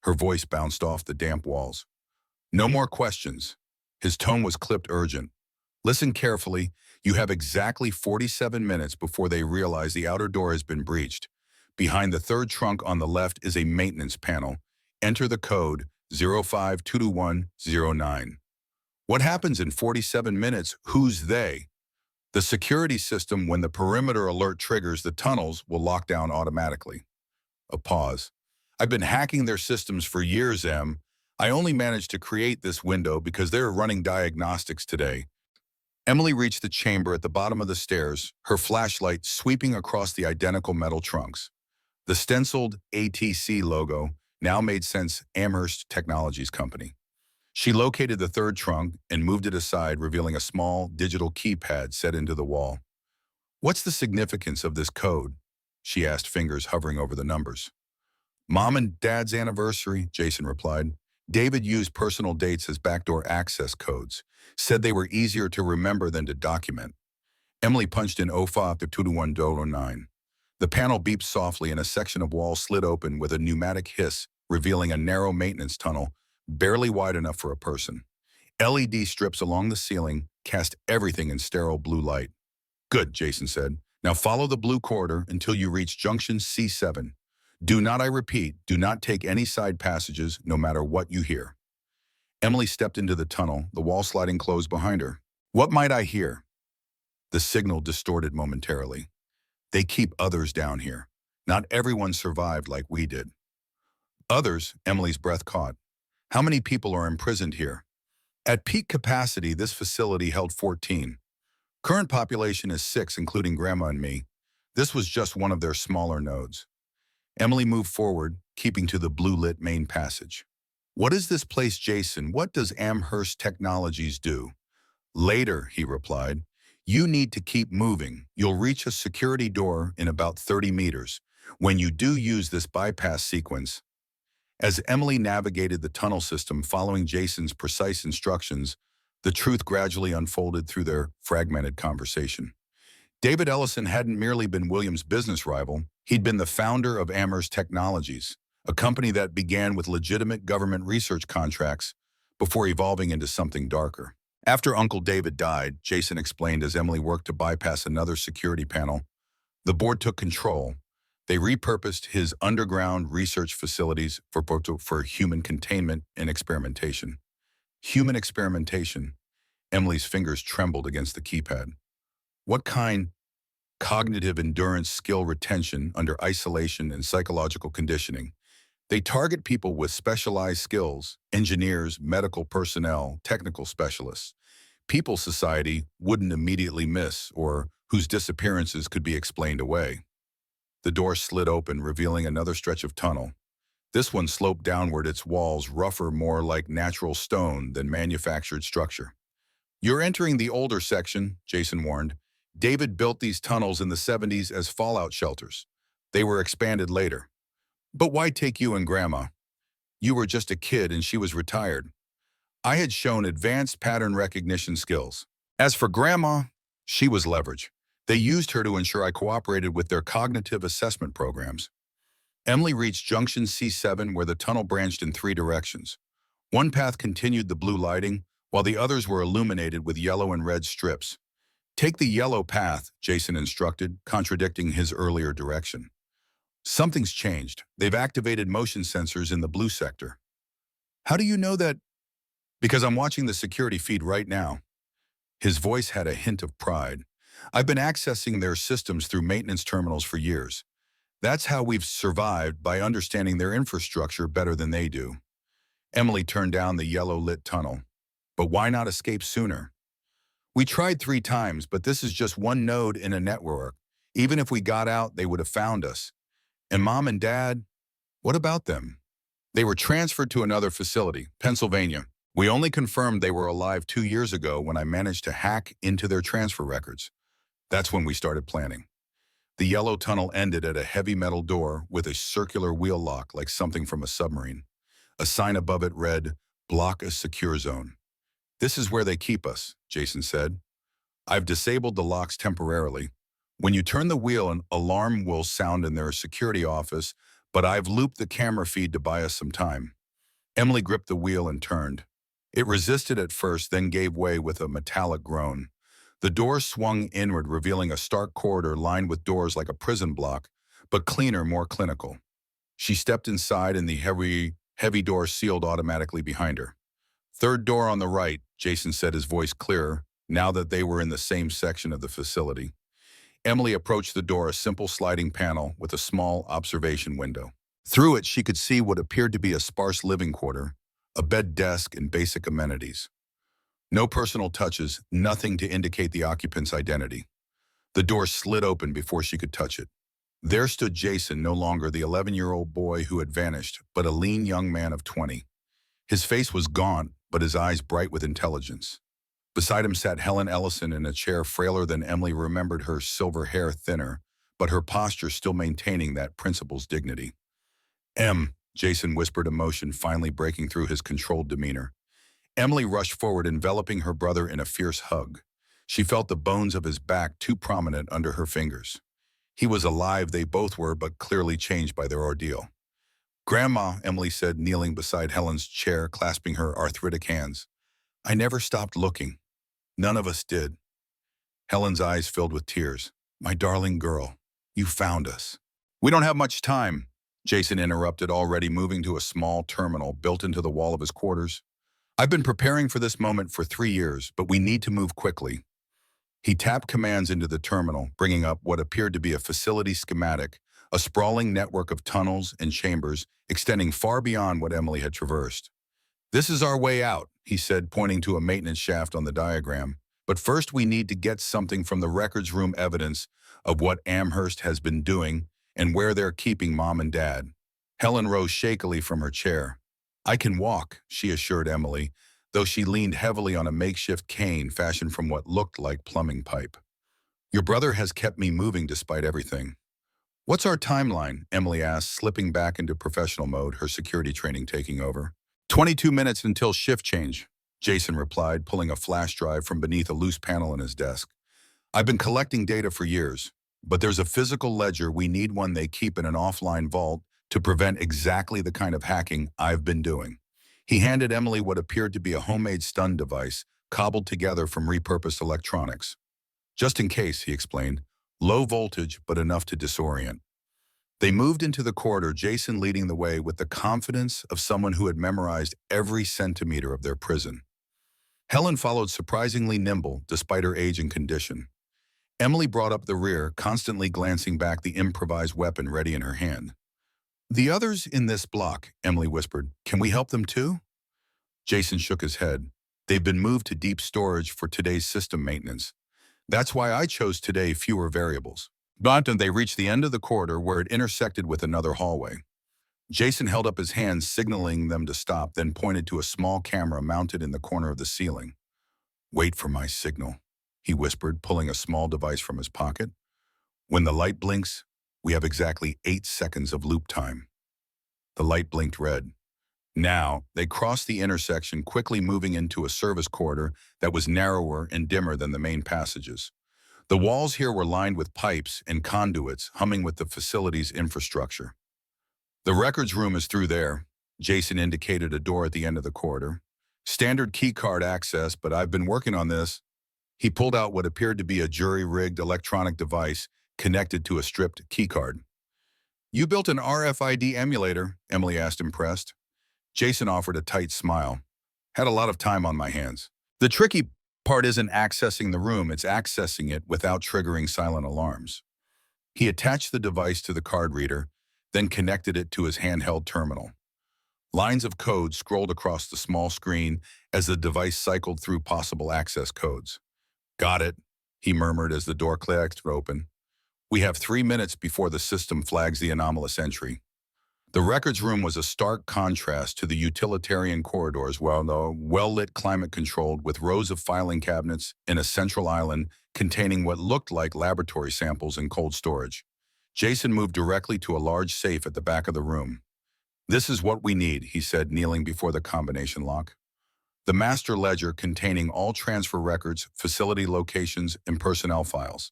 Her voice bounced off the damp walls. "No more questions." His tone was clipped urgent. "Listen carefully. You have exactly 47 minutes before they realize the outer door has been breached. Behind the third trunk on the left is a maintenance panel. Enter the code 0522109. What happens in 47 minutes? Who's they? The security system, when the perimeter alert triggers, the tunnels will lock down automatically." A pause. "I've been hacking their systems for years, Em. I only managed to create this window because they're running diagnostics today." Emily reached the chamber at the bottom of the stairs, her flashlight sweeping across the identical metal trunks. The stenciled ATC logo now made sense. Amherst Technologies Company. She located the third trunk and moved it aside, revealing a small digital keypad set into the wall. "What's the significance of this code?" she asked, fingers hovering over the numbers. "Mom and Dad's anniversary," Jason replied. "David used personal dates as backdoor access codes, said they were easier to remember than to document." Emily punched in 05-22109. The panel beeped softly and a section of wall slid open with a pneumatic hiss, revealing a narrow maintenance tunnel, barely wide enough for a person. LED strips along the ceiling cast everything in sterile blue light. "Good," Jason said. "Now follow the blue corridor until you reach junction C7. Do not, I repeat, do not take any side passages, no matter what you hear." Emily stepped into the tunnel, the wall sliding closed behind her. "What might I hear?" The signal distorted momentarily. "They keep others down here. Not everyone survived like we did." "Others?" Emily's breath caught. "How many people are imprisoned here?" At peak capacity, this facility held 14. Current population is 6, including Grandma and me. This was just one of their smaller nodes. Emily moved forward, keeping to the blue-lit main passage. "What is this place, Jason? What does Amherst Technologies do?" "Later," he replied. "You need to keep moving. You'll reach a security door in about 30 meters. When you do, use this bypass sequence." As Emily navigated the tunnel system following Jason's precise instructions, the truth gradually unfolded through their fragmented conversation. David Ellison hadn't merely been William's business rival, he'd been the founder of Amherst Technologies, a company that began with legitimate government research contracts before evolving into something darker. After Uncle David died, Jason explained as Emily worked to bypass another security panel, the board took control. They repurposed his underground research facilities for human containment and experimentation. Human experimentation. Emily's fingers trembled against the keypad. What kind? Cognitive endurance skill retention under isolation and psychological conditioning. They target people with specialized skills, engineers, medical personnel, technical specialists, people society wouldn't immediately miss or whose disappearances could be explained away. The door slid open, revealing another stretch of tunnel. This one sloped downward, its walls rougher, more like natural stone than manufactured structure. "You're entering the older section," Jason warned. "David built these tunnels in the 70s as fallout shelters. They were expanded later." "But why take you and Grandma? You were just a kid and she was retired." I had shown advanced pattern recognition skills. As for Grandma, she was leverage. They used her to ensure I cooperated with their cognitive assessment programs. Emily reached junction C7 where the tunnel branched in three directions. One path continued the blue lighting, while the others were illuminated with yellow and red strips. "Take the yellow path," Jason instructed, contradicting his earlier direction. "Something's changed. They've activated motion sensors in the blue sector." "How do you know that?" "Because I'm watching the security feed right now." His voice had a hint of pride. "I've been accessing their systems through maintenance terminals for years. That's how we've survived, by understanding their infrastructure better than they do." Emily turned down the yellow-lit tunnel. "But why not escape sooner?" "We tried 3 times, but this is just one node in a network. Even if we got out, they would have found us. And Mom and Dad, what about them?" "They were transferred to another facility, Pennsylvania. We only confirmed they were alive 2 years ago when I managed to hack into their transfer records. That's when we started planning." The yellow tunnel ended at a heavy metal door with a circular wheel lock like something from a submarine. A sign above it read, "Block a secure zone." "This is where they keep us," Jason said. "I've disabled the locks temporarily. When you turn the wheel, an alarm will sound in their security office, but I've looped the camera feed to buy us some time." Emily gripped the wheel and turned. It resisted at first, then gave way with a metallic groan. The door swung inward, revealing a stark corridor lined with doors like a prison block, but cleaner, more clinical. She stepped inside and the heavy door sealed automatically behind her. "Third door on the right," Jason said, his voice clearer, now that they were in the same section of the facility. Emily approached the door, a simple sliding panel with a small observation window. Through it, she could see what appeared to be a sparse living quarter, a bed, desk, and basic amenities. No personal touches, nothing to indicate the occupant's identity. The door slid open before she could touch it. There stood Jason, no longer the 11-year-old boy who had vanished, but a lean young man of 20. His face was gaunt, but his eyes bright with intelligence. Beside him sat Helen Ellison in a chair frailer than Emily remembered, her silver hair thinner, but her posture still maintaining that principal's dignity. Jason whispered, emotion finally breaking through his controlled demeanor. Emily rushed forward, enveloping her brother in a fierce hug. She felt the bones of his back too prominent under her fingers. He was alive, they both were, but clearly changed by their ordeal. "Grandma," Emily said, kneeling beside Helen's chair, clasping her arthritic hands. "I never stopped looking. None of us did." Helen's eyes filled with tears. "My darling girl, you found us." "We don't have much time," Jason interrupted, already moving to a small terminal built into the wall of his quarters. "I've been preparing for this moment for 3 years, but we need to move quickly." He tapped commands into the terminal, bringing up what appeared to be a facility schematic, a sprawling network of tunnels and chambers extending far beyond what Emily had traversed. "This is our way out," he said, pointing to a maintenance shaft on the diagram. "But first we need to get something from the records room, evidence of what Amherst has been doing and where they're keeping Mom and Dad." Helen rose shakily from her chair. "I can walk," she assured Emily, though she leaned heavily on a makeshift cane fashioned from what looked like plumbing pipe. "Your brother has kept me moving despite everything." "What's our timeline?" Emily asked, slipping back into professional mode, her security training taking over. 22 minutes until shift change," Jason replied, pulling a flash drive from beneath a loose panel in his desk. "I've been collecting data for years, but there's a physical ledger. We need one they keep in an offline vault to prevent exactly the kind of hacking I've been doing." He handed Emily what appeared to be a homemade stun device, cobbled together from repurposed electronics. "Just in case," he explained. "Low voltage, but enough to disorient." They moved into the corridor, Jason leading the way with the confidence of someone who had memorized every centimeter of their prison. Helen followed, surprisingly nimble despite her age and condition. Emily brought up the rear, constantly glancing back, the improvised weapon ready in her hand. "The others in this block," Emily whispered. "Can we help them too?" Jason shook his head. "They've been moved to deep storage for today's system maintenance. That's why I chose today fewer variables." But they reached the end of the corridor where it intersected with another hallway. Jason held up his hand, signaling them to stop, then pointed to a small camera mounted in the corner of the ceiling. "Wait for my signal," he whispered, pulling a small device from his pocket. "When the light blinks, we have exactly 8 seconds of loop time." The light blinked red. Now, they crossed the intersection, quickly moving into a service corridor that was narrower and dimmer than the main passages. The walls here were lined with pipes and conduits, humming with the facility's infrastructure. "The records room is through there," Jason indicated a door at the end of the corridor. "Standard keycard access, but I've been working on this." He pulled out what appeared to be a jury-rigged electronic device connected to a stripped keycard. "You built an RFID emulator?" Emily asked, impressed. Jason offered a tight smile. "Had a lot of time on my hands. The tricky part isn't accessing the room, it's accessing it without triggering silent alarms." He attached the device to the card reader, then connected it to his handheld terminal. Lines of code scrolled across the small screen as the device cycled through possible access codes. "Got it," he murmured as the door clicked open. "We have 3 minutes before the system flags the anomalous entry." The records room was a stark contrast to the utilitarian corridors, well-lit, climate-controlled, with rows of filing cabinets in a central island containing what looked like laboratory samples and cold storage. Jason moved directly to a large safe at the back of the room. "This is what we need," he said, kneeling before the combination lock. "The master ledger containing all transfer records, facility locations, and personnel files.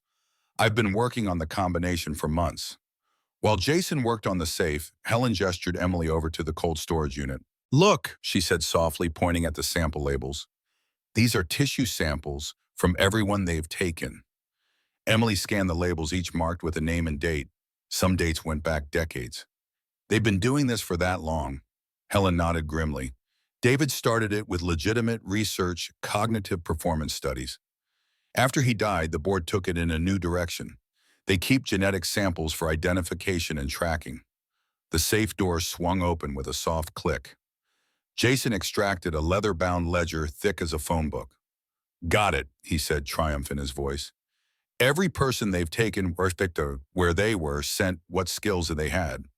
I've been working on the combination for months." While Jason worked on the safe, Helen gestured Emily over to the cold storage unit. "Look," she said softly, pointing at the sample labels. "These are tissue samples from everyone they've taken." Emily scanned the labels, each marked with a name and date. Some dates went back decades. "They've been doing this for that long." Helen nodded grimly. "David started it with legitimate research, cognitive performance studies. After he died, the board took it in a new direction. They keep genetic samples for identification and tracking." The safe door swung open with a soft click. Jason extracted a leather-bound ledger thick as a phone book. "Got it," he said, triumph in his voice. "Every person they've taken, where they were, sent what skills they had."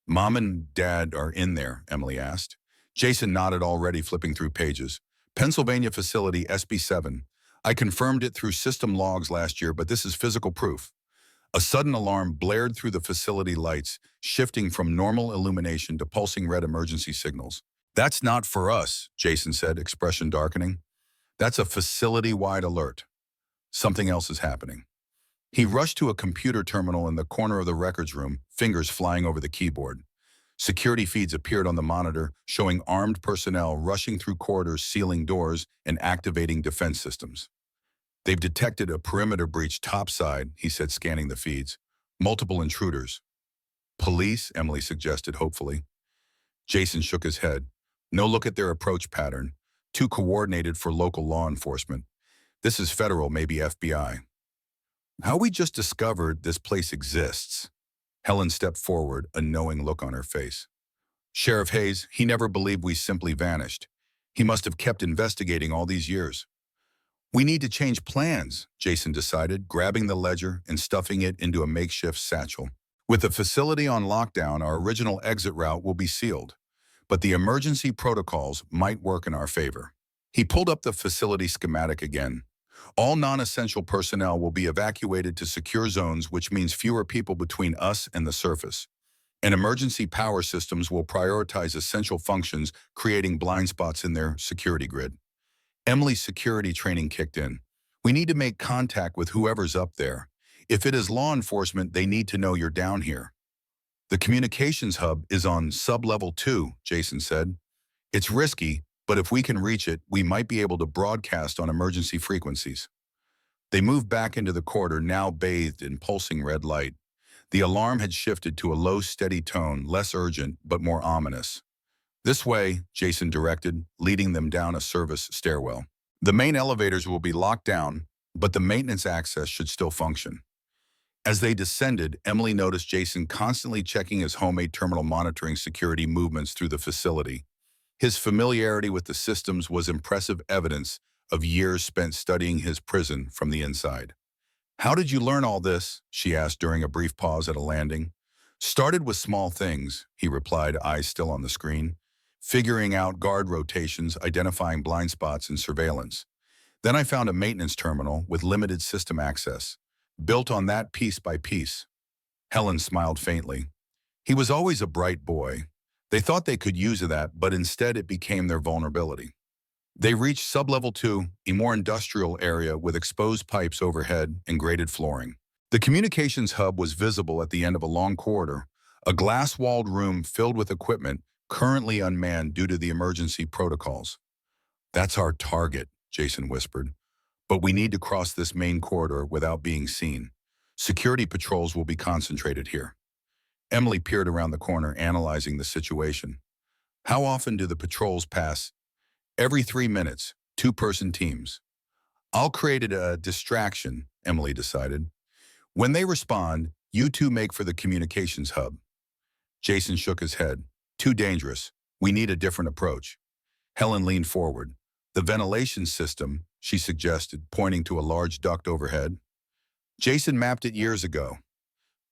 "Mom and Dad are in there?" Emily asked. Jason nodded, already flipping through pages. "Pennsylvania facility SB7. I confirmed it through system logs last year, but this is physical proof." A sudden alarm blared through the facility lights, shifting from normal illumination to pulsing red emergency signals. "That's not for us," Jason said, expression darkening. "That's a facility-wide alert. Something else is happening." He rushed to a computer terminal in the corner of the records room, fingers flying over the keyboard. Security feeds appeared on the monitor, showing armed personnel rushing through corridors, sealing doors, and activating defense systems. "They've detected a perimeter breach topside," he said, scanning the feeds. "Multiple intruders." "Police?" Emily suggested hopefully. Jason shook his head. "No, look at their approach pattern. Too coordinated for local law enforcement. This is federal, maybe FBI." "How we just discovered this place exists." Helen stepped forward, a knowing look on her face. "Sheriff Hayes, he never believed we simply vanished. He must have kept investigating all these years." "We need to change plans," Jason decided, grabbing the ledger and stuffing it into a makeshift satchel. "With the facility on lockdown, our original exit route will be sealed, but the emergency protocols might work in our favor." He pulled up the facility schematic again. "All non-essential personnel will be evacuated to secure zones, which means fewer people between us and the surface. And emergency power systems will prioritize essential functions, creating blind spots in their security grid." Emily's security training kicked in. "We need to make contact with whoever's up there. If it is law enforcement, they need to know you're down here." "The communications hub is on sub-level 2, Jason said. "It's risky, but if we can reach it, we might be able to broadcast on emergency frequencies." They moved back into the corridor, now bathed in pulsing red light. The alarm had shifted to a low, steady tone, less urgent, but more ominous. "This way," Jason directed, leading them down a service stairwell. "The main elevators will be locked down, but the maintenance access should still function." As they descended, Emily noticed Jason constantly checking his homemade terminal, monitoring security movements through the facility. His familiarity with the systems was impressive evidence of years spent studying his prison from the inside. "How did you learn all this?" she asked during a brief pause at a landing. "Started with small things," he replied, eyes still on the screen. "Figuring out guard rotations, identifying blind spots, and surveillance. Then I found a maintenance terminal with limited system access. Built on that piece by piece." Helen smiled faintly. He was always a bright boy. They thought they could use that, but instead it became their vulnerability. They reached sub-level 2, a more industrial area with exposed pipes overhead and graded flooring. The communications hub was visible at the end of a long corridor, a glass-walled room filled with equipment currently unmanned due to the emergency protocols. "That's our target," Jason whispered. "But we need to cross this main corridor without being seen. Security patrols will be concentrated here." Emily peered around the corner, analyzing the situation. "How often do the patrols pass?" "Every 3 minutes, two-person teams." "I'll create a distraction," Emily decided. "When they respond, you two make for the communications hub." Jason shook his head. "Too dangerous. We need a different approach." Helen leaned forward. "The ventilation system," she suggested, pointing to a large duct overhead. "Jason mapped it years ago."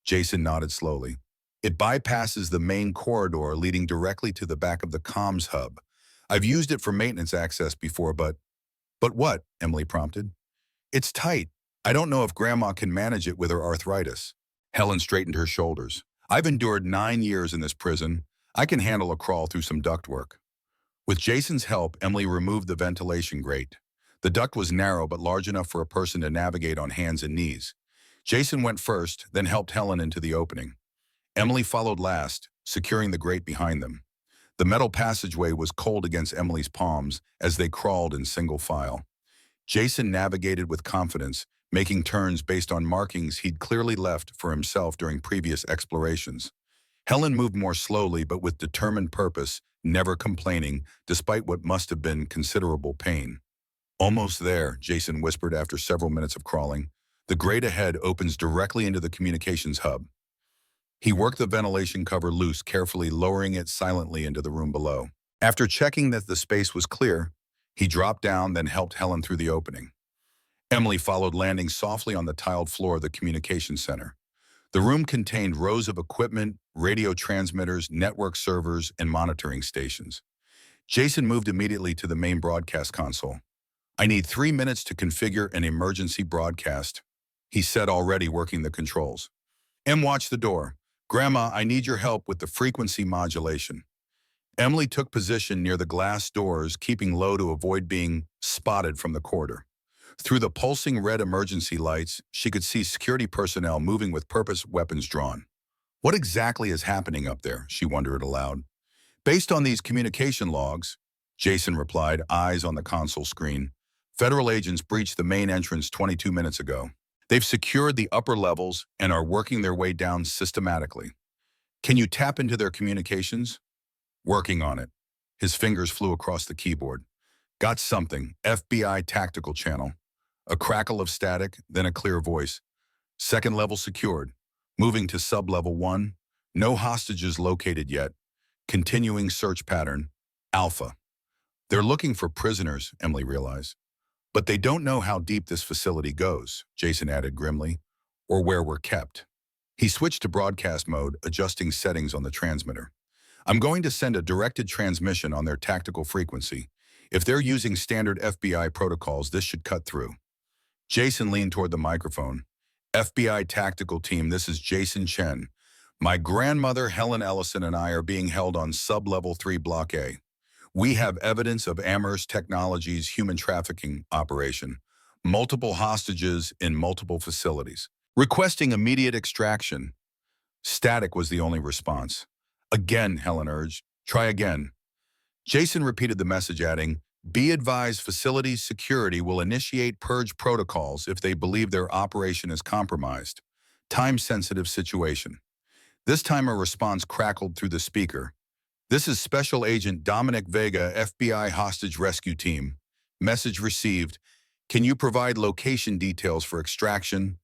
Jason nodded slowly. "It bypasses the main corridor leading directly to the back of the comms hub. I've used it for maintenance access before, but..." "But what?" Emily prompted. "It's tight. I don't know if Grandma can manage it with her arthritis." Helen straightened her shoulders. "I've endured 9 years in this prison. I can handle a crawl through some ductwork." With Jason's help, Emily removed the ventilation grate. The duct was narrow but large enough for a person to navigate on hands and knees. Jason went first, then helped Helen into the opening. Emily followed last, securing the grate behind them. The metal passageway was cold against Emily's palms as they crawled in single file. Jason navigated with confidence, making turns based on markings he'd clearly left for himself during previous explorations. Helen moved more slowly but with determined purpose, never complaining, despite what must have been considerable pain. "Almost there," Jason whispered after several minutes of crawling. "The grate ahead opens directly into the communications hub." He worked the ventilation cover loose, carefully lowering it silently into the room below. After checking that the space was clear, he dropped down, then helped Helen through the opening. Emily followed, landing softly on the tiled floor of the communications center. The room contained rows of equipment, radio transmitters, network servers, and monitoring stations. Jason moved immediately to the main broadcast console. "I need 3 minutes to configure an emergency broadcast," he said, already working the controls. "Watch the door. Grandma, I need your help with the frequency modulation." Emily took position near the glass doors, keeping low to avoid being spotted from the corridor. Through the pulsing red emergency lights, she could see security personnel moving with purpose, weapons drawn. "What exactly is happening up there?" she wondered aloud. "Based on these communication logs," Jason replied, eyes on the console screen, "Federal agents breached the main entrance 22 minutes ago. They've secured the upper levels and are working their way down systematically. Can you tap into their communications?" "Working on it." His fingers flew across the keyboard. "Got something. FBI tactical channel." A crackle of static, then a clear voice. "Second level secured. Moving to sub-level 1. No hostages located yet. Continuing search pattern. Alpha." "They're looking for prisoners," Emily realized. "But they don't know how deep this facility goes," Jason added grimly, "or where we're kept." He switched to broadcast mode, adjusting settings on the transmitter. "I'm going to send a directed transmission on their tactical frequency. If they're using standard FBI protocols, this should cut through." Jason leaned toward the microphone. "FBI tactical team, this is Jason Chen. My grandmother, Helen Ellison, and I are being held on sub-level 3 Block A. We have evidence of Amherst Technologies' human trafficking operation. Multiple hostages in multiple facilities. Requesting immediate extraction." Static was the only response. "Again," Helen urged. "Try again." Jason repeated the message, adding, "Be advised, facilities security will initiate purge protocols if they believe their operation is compromised." Time-sensitive situation. This time a response crackled through the speaker. This is Special Agent Dominic Vega, FBI Hostage Rescue Team. Message received. Can you provide location details for extraction?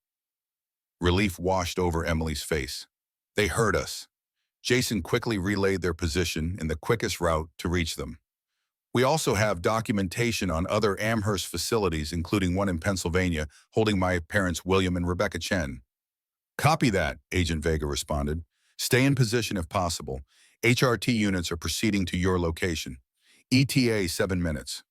Relief washed over Emily's face. They heard us. Jason quickly relayed their position and the quickest route to reach them. We also have documentation on other Amherst facilities, including one in Pennsylvania, holding my parents William and Rebecca Chen. Copy that, Agent Vega responded. Stay in position if possible. HRT units are proceeding to your location. ETA 7 minutes.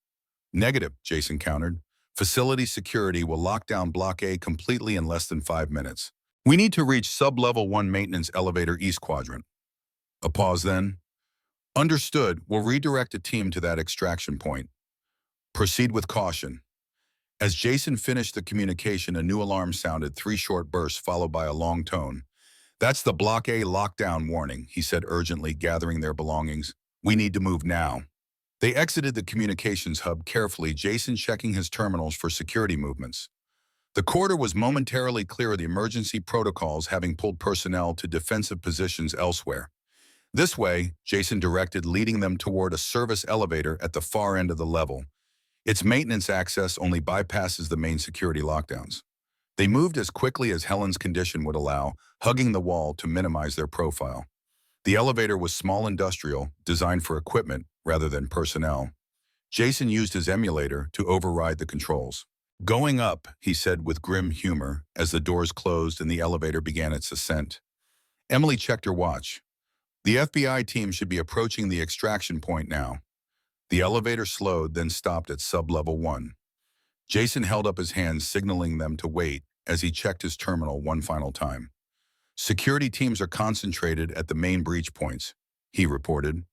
Negative, Jason countered. Facility security will lock down Block A completely in less than 5 minutes. We need to reach sub-level 1 maintenance elevator East Quadrant. A pause then. Understood, we'll redirect a team to that extraction point. Proceed with caution. As Jason finished the communication, a new alarm sounded, 3 short bursts followed by a long tone. That's the Block A lockdown warning, he said urgently, gathering their belongings. We need to move now. They exited the communications hub carefully, Jason checking his terminals for security movements. The corridor was momentarily clear of the emergency protocols, having pulled personnel to defensive positions elsewhere. This way, Jason directed, leading them toward a service elevator at the far end of the level. Its maintenance access only bypasses the main security lockdowns. They moved as quickly as Helen's condition would allow, hugging the wall to minimize their profile. The elevator was small industrial, designed for equipment rather than personnel. Jason used his emulator to override the controls. Going up, he said with grim humor, as the doors closed and the elevator began its ascent. Emily checked her watch. The FBI team should be approaching the extraction point now. The elevator slowed, then stopped at sub-level 1. Jason held up his hands, signaling them to wait as he checked his terminal one final time. Security teams are concentrated at the main breach points, he reported.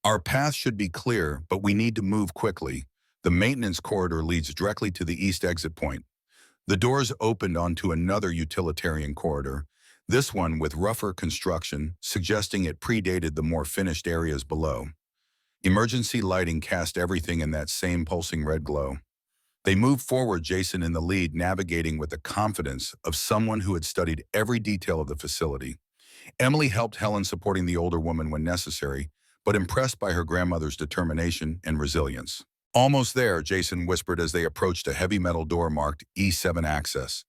Our path should be clear, but we need to move quickly. The maintenance corridor leads directly to the east exit point. The doors opened onto another utilitarian corridor, this one with rougher construction, suggesting it predated the more finished areas below. Emergency lighting cast everything in that same pulsing red glow. They moved forward, Jason in the lead, navigating with the confidence of someone who had studied every detail of the facility. Emily helped Helen, supporting the older woman when necessary, but impressed by her grandmother's determination and resilience. Almost there, Jason whispered as they approached a heavy metal door marked E7 access.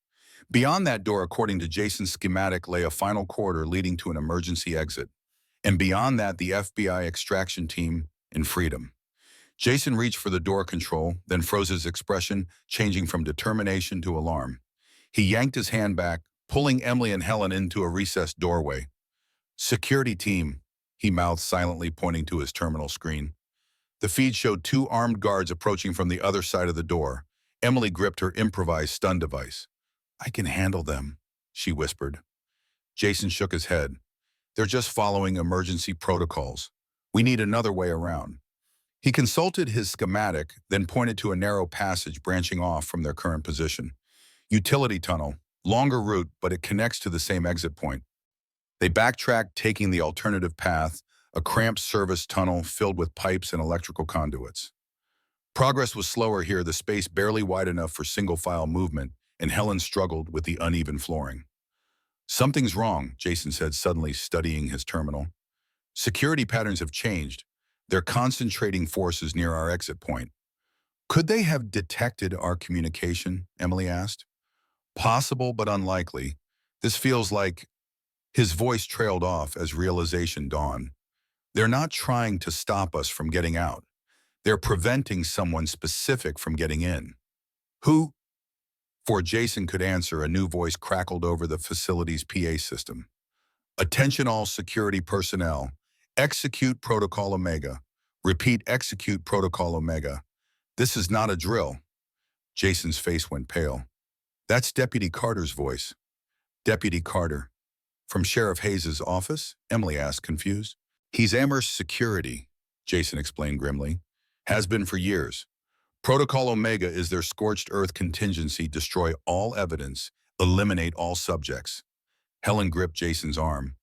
Beyond that door, according to Jason's schematic, lay a final corridor leading to an emergency exit. And beyond that, the FBI extraction team in freedom. Jason reached for the door control, then froze, his expression changing from determination to alarm. He yanked his hand back, pulling Emily and Helen into a recessed doorway. Security team, he mouthed silently, pointing to his terminal screen. The feed showed 2 armed guards approaching from the other side of the door. Emily gripped her improvised stun device. I can handle them, she whispered. Jason shook his head. They're just following emergency protocols. We need another way around. He consulted his schematic, then pointed to a narrow passage branching off from their current position. Utility tunnel, longer route, but it connects to the same exit point. They backtracked, taking the alternative path, a cramped service tunnel filled with pipes and electrical conduits. Progress was slower here, the space barely wide enough for single-file movement, and Helen struggled with the uneven flooring. Something's wrong, Jason said, suddenly studying his terminal. Security patterns have changed. They're concentrating forces near our exit point. Could they have detected our communication? Emily asked. Possible, but unlikely. This feels like... His voice trailed off as realization dawned. They're not trying to stop us from getting out. They're preventing someone specific from getting in. Who? Before Jason could answer, a new voice crackled over the facility's PA system. Attention all security personnel. Execute Protocol Omega. Repeat, execute Protocol Omega. This is not a drill. Jason's face went pale. That's Deputy Carter's voice. Deputy Carter. From Sheriff Hayes' office? Emily asked, confused. He's Amherst Security, Jason explained grimly. Has been for years. Protocol Omega is their scorched earth contingency. Destroy all evidence. Eliminate all subjects. Helen gripped Jason's arm.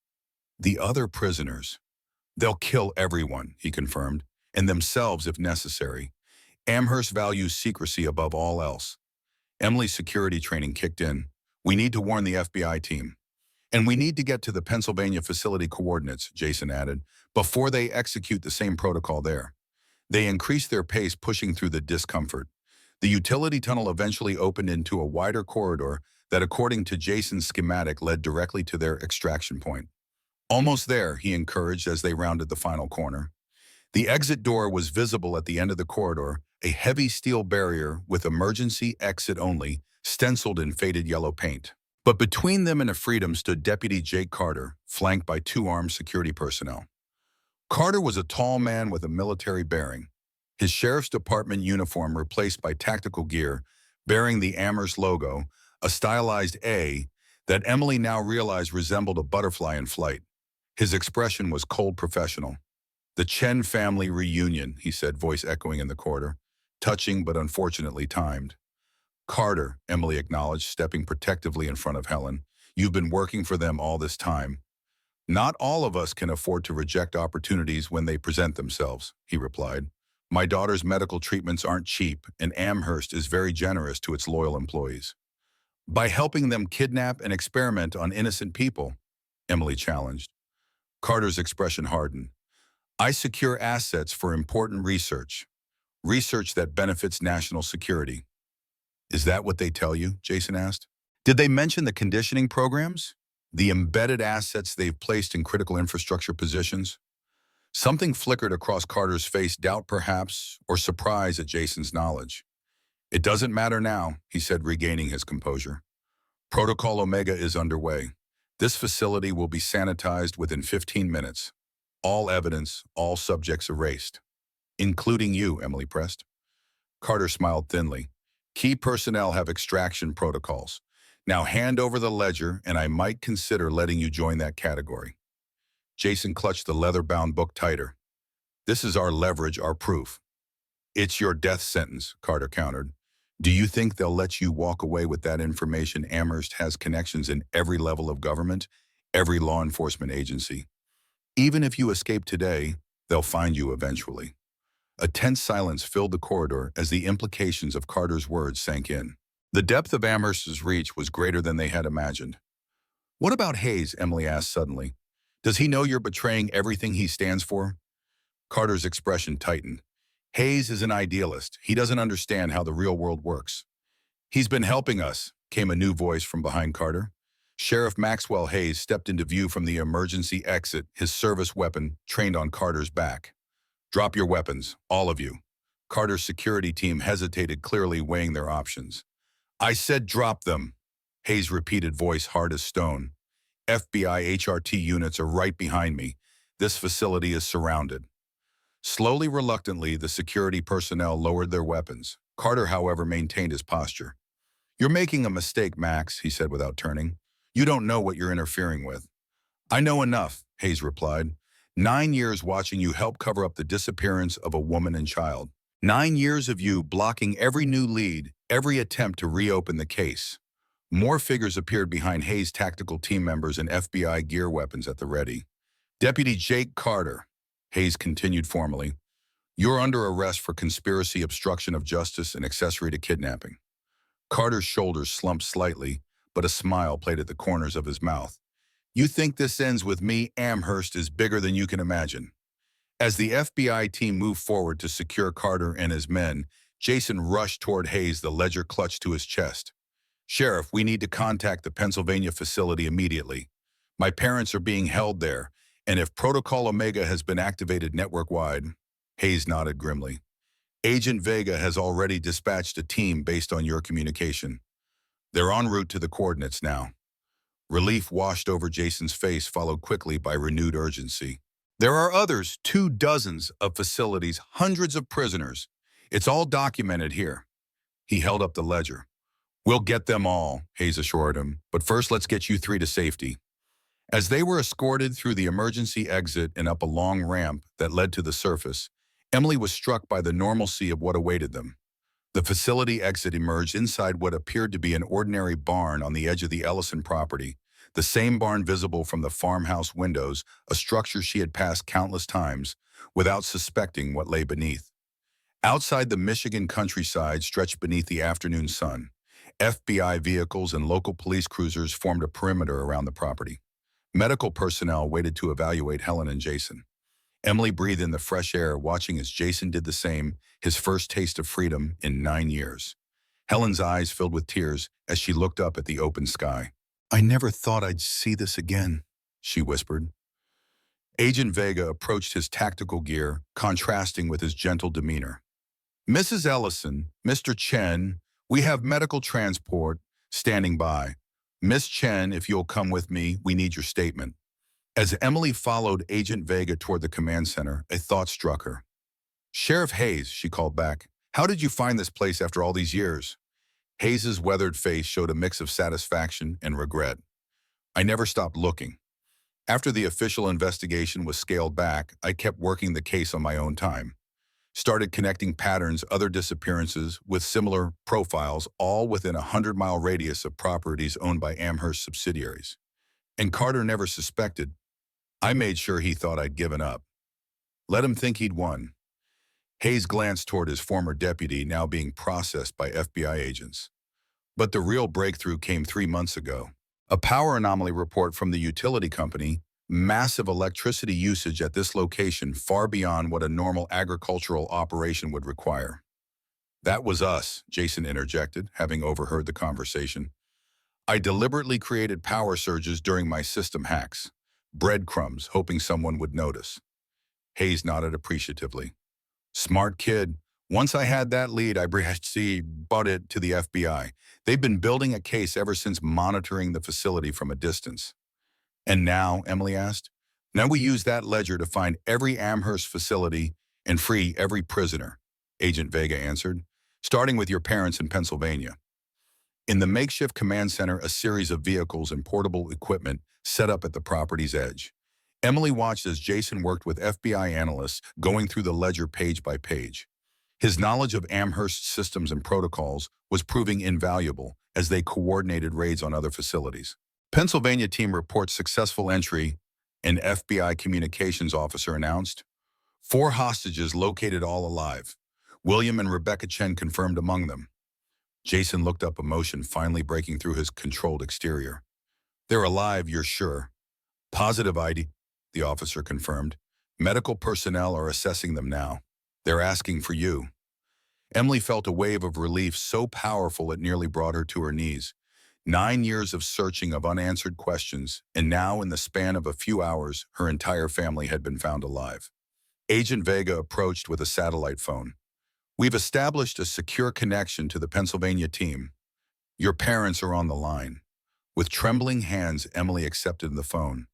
The other prisoners. They'll kill everyone, he confirmed, and themselves if necessary. Amherst values secrecy above all else. Emily's security training kicked in. We need to warn the FBI team. And we need to get to the Pennsylvania facility coordinates, Jason added, before they execute the same protocol there. They increased their pace, pushing through the discomfort. The utility tunnel eventually opened into a wider corridor that, according to Jason's schematic, led directly to their extraction point. Almost there, he encouraged as they rounded the final corner. The exit door was visible at the end of the corridor, a heavy steel barrier with emergency exit only, stenciled in faded yellow paint. But between them and a freedom stood Deputy Jake Carter, flanked by two armed security personnel. Carter was a tall man with a military bearing, his sheriff's department uniform replaced by tactical gear bearing the Amherst logo, a stylized A that Emily now realized resembled a butterfly in flight. His expression was cold professional. "The Chen family reunion," he said, voice echoing in the corridor. "Touching but unfortunately timed." "Carter," Emily acknowledged, stepping protectively in front of Helen. "You've been working for them all this time." "Not all of us can afford to reject opportunities when they present themselves," he replied. "My daughter's medical treatments aren't cheap, and Amherst is very generous to its loyal employees." "By helping them kidnap and experiment on innocent people," Emily challenged. Carter's expression hardened. "I secure assets for important research that benefits national security." "Is that what they tell you?" Jason asked. "Did they mention the conditioning programs? The embedded assets they've placed in critical infrastructure positions?" Something flickered across Carter's face, doubt perhaps, or surprise at Jason's knowledge. "It doesn't matter now," he said, regaining his composure. "Protocol Omega is underway. This facility will be sanitized within 15 minutes. All evidence, all subjects erased." "Including you," Emily pressed. Carter smiled thinly. "Key personnel have extraction protocols. Now hand over the ledger, and I might consider letting you join that category." Jason clutched the leather-bound book tighter. "This is our leverage, our proof." "It's your death sentence," Carter countered. "Do you think they'll let you walk away with that information? Amherst has connections in every level of government, every law enforcement agency. Even if you escape today, they'll find you eventually." A tense silence filled the corridor as the implications of Carter's words sank in. The depth of Amherst's reach was greater than they had imagined. "What about Hayes?" Emily asked suddenly. "Does he know you're betraying everything he stands for?" Carter's expression tightened. "Hayes is an idealist. He doesn't understand how the real world works." "He's been helping us," came a new voice from behind Carter. Sheriff Maxwell Hayes stepped into view from the emergency exit, his service weapon trained on Carter's back. "Drop your weapons, all of you." Carter's security team hesitated, clearly weighing their options. "I said drop them," Hayes' repeated, voice hard as stone. "FBI HRT units are right behind me. This facility is surrounded." Slowly, reluctantly, the security personnel lowered their weapons. Carter, however, maintained his posture. "You're making a mistake, Max," he said without turning. "You don't know what you're interfering with." "I know enough," Hayes replied. 9 years watching you help cover up the disappearance of a woman and child. 9 years of you blocking every new lead, every attempt to reopen the case." More figures appeared behind Hayes' tactical team members and FBI gear, weapons at the ready. "Deputy Jake Carter," Hayes continued formally, "you're under arrest for conspiracy, obstruction of justice, and accessory to kidnapping." Carter's shoulders slumped slightly, but a smile played at the corners of his mouth. "You think this ends with me? Amherst is bigger than you can imagine." As the FBI team moved forward to secure Carter and his men, Jason rushed toward Hayes, the ledger clutched to his chest. "Sheriff, we need to contact the Pennsylvania facility immediately. My parents are being held there, and if Protocol Omega has been activated network-wide." Hayes nodded grimly. "Agent Vega has already dispatched a team based on your communication. They're en route to the coordinates now." Relief washed over Jason's face, followed quickly by renewed urgency. "There are others, 24 of facilities, hundreds of prisoners. It's all documented here." He held up the ledger. "We'll get them all," Hayes assured him, "but first let's get you three to safety." As they were escorted through the emergency exit and up a long ramp that led to the surface, Emily was struck by the normalcy of what awaited them. The facility exit emerged inside what appeared to be an ordinary barn on the edge of the Ellison property, the same barn visible from the farmhouse windows, a structure she had passed countless times without suspecting what lay beneath. Outside, the Michigan countryside stretched beneath the afternoon sun. FBI vehicles and local police cruisers formed a perimeter around the property. Medical personnel waited to evaluate Helen and Jason. Emily breathed in the fresh air, watching as Jason did the same, his first taste of freedom in 9 years. Helen's eyes filled with tears as she looked up at the open sky. "I never thought I'd see this again," she whispered. Agent Vega approached his tactical gear, contrasting with his gentle demeanor. "Mrs. Ellison, Mr. Chen, we have medical transport standing by. Miss Chen, if you'll come with me, we need your statement." As Emily followed Agent Vega toward the command center, a thought struck her. "Sheriff Hayes," she called back, "how did you find this place after all these years?" Hayes's weathered face showed a mix of satisfaction and regret. "I never stopped looking. After the official investigation was scaled back, I kept working the case on my own time. Started connecting patterns, other disappearances with similar profiles, all within a 100-mile radius of properties owned by Amherst subsidiaries. And Carter never suspected. I made sure he thought I'd given up. Let him think he'd won." Hayes glanced toward his former deputy, now being processed by FBI agents. But the real breakthrough came 3 months ago. A power anomaly report from the utility company, massive electricity usage at this location far beyond what a normal agricultural operation would require. "That was us," Jason interjected, having overheard the conversation. "I deliberately created power surges during my system hacks. Breadcrumbs, hoping someone would notice." Hayes nodded appreciatively. "Smart kid. Once I had that lead, I brought it to the FBI. They've been building a case ever since, monitoring the facility from a distance." "And now," Emily asked, "now we use that ledger to find every Amherst facility and free every prisoner," Agent Vega answered, "starting with your parents in Pennsylvania." In the makeshift command center, a series of vehicles and portable equipment set up at the property's edge. Emily watched as Jason worked with FBI analysts, going through the ledger page by page. His knowledge of Amherst systems and protocols was proving invaluable as they coordinated raids on other facilities. Pennsylvania team reports successful entry, an FBI communications officer announced. 4 hostages located, all alive. William and Rebecca Chen confirmed among them. Jason looked up, emotion finally breaking through his controlled exterior. "They're alive, you're sure?" "Positive ID," the officer confirmed. "Medical personnel are assessing them now. They're asking for you." Emily felt a wave of relief so powerful it nearly brought her to her knees. 9 years of searching, of unanswered questions, and now in the span of a few hours, her entire family had been found alive. Agent Vega approached with a satellite phone. "We've established a secure connection to the Pennsylvania team. Your parents are on the line." With trembling hands, Emily accepted the phone.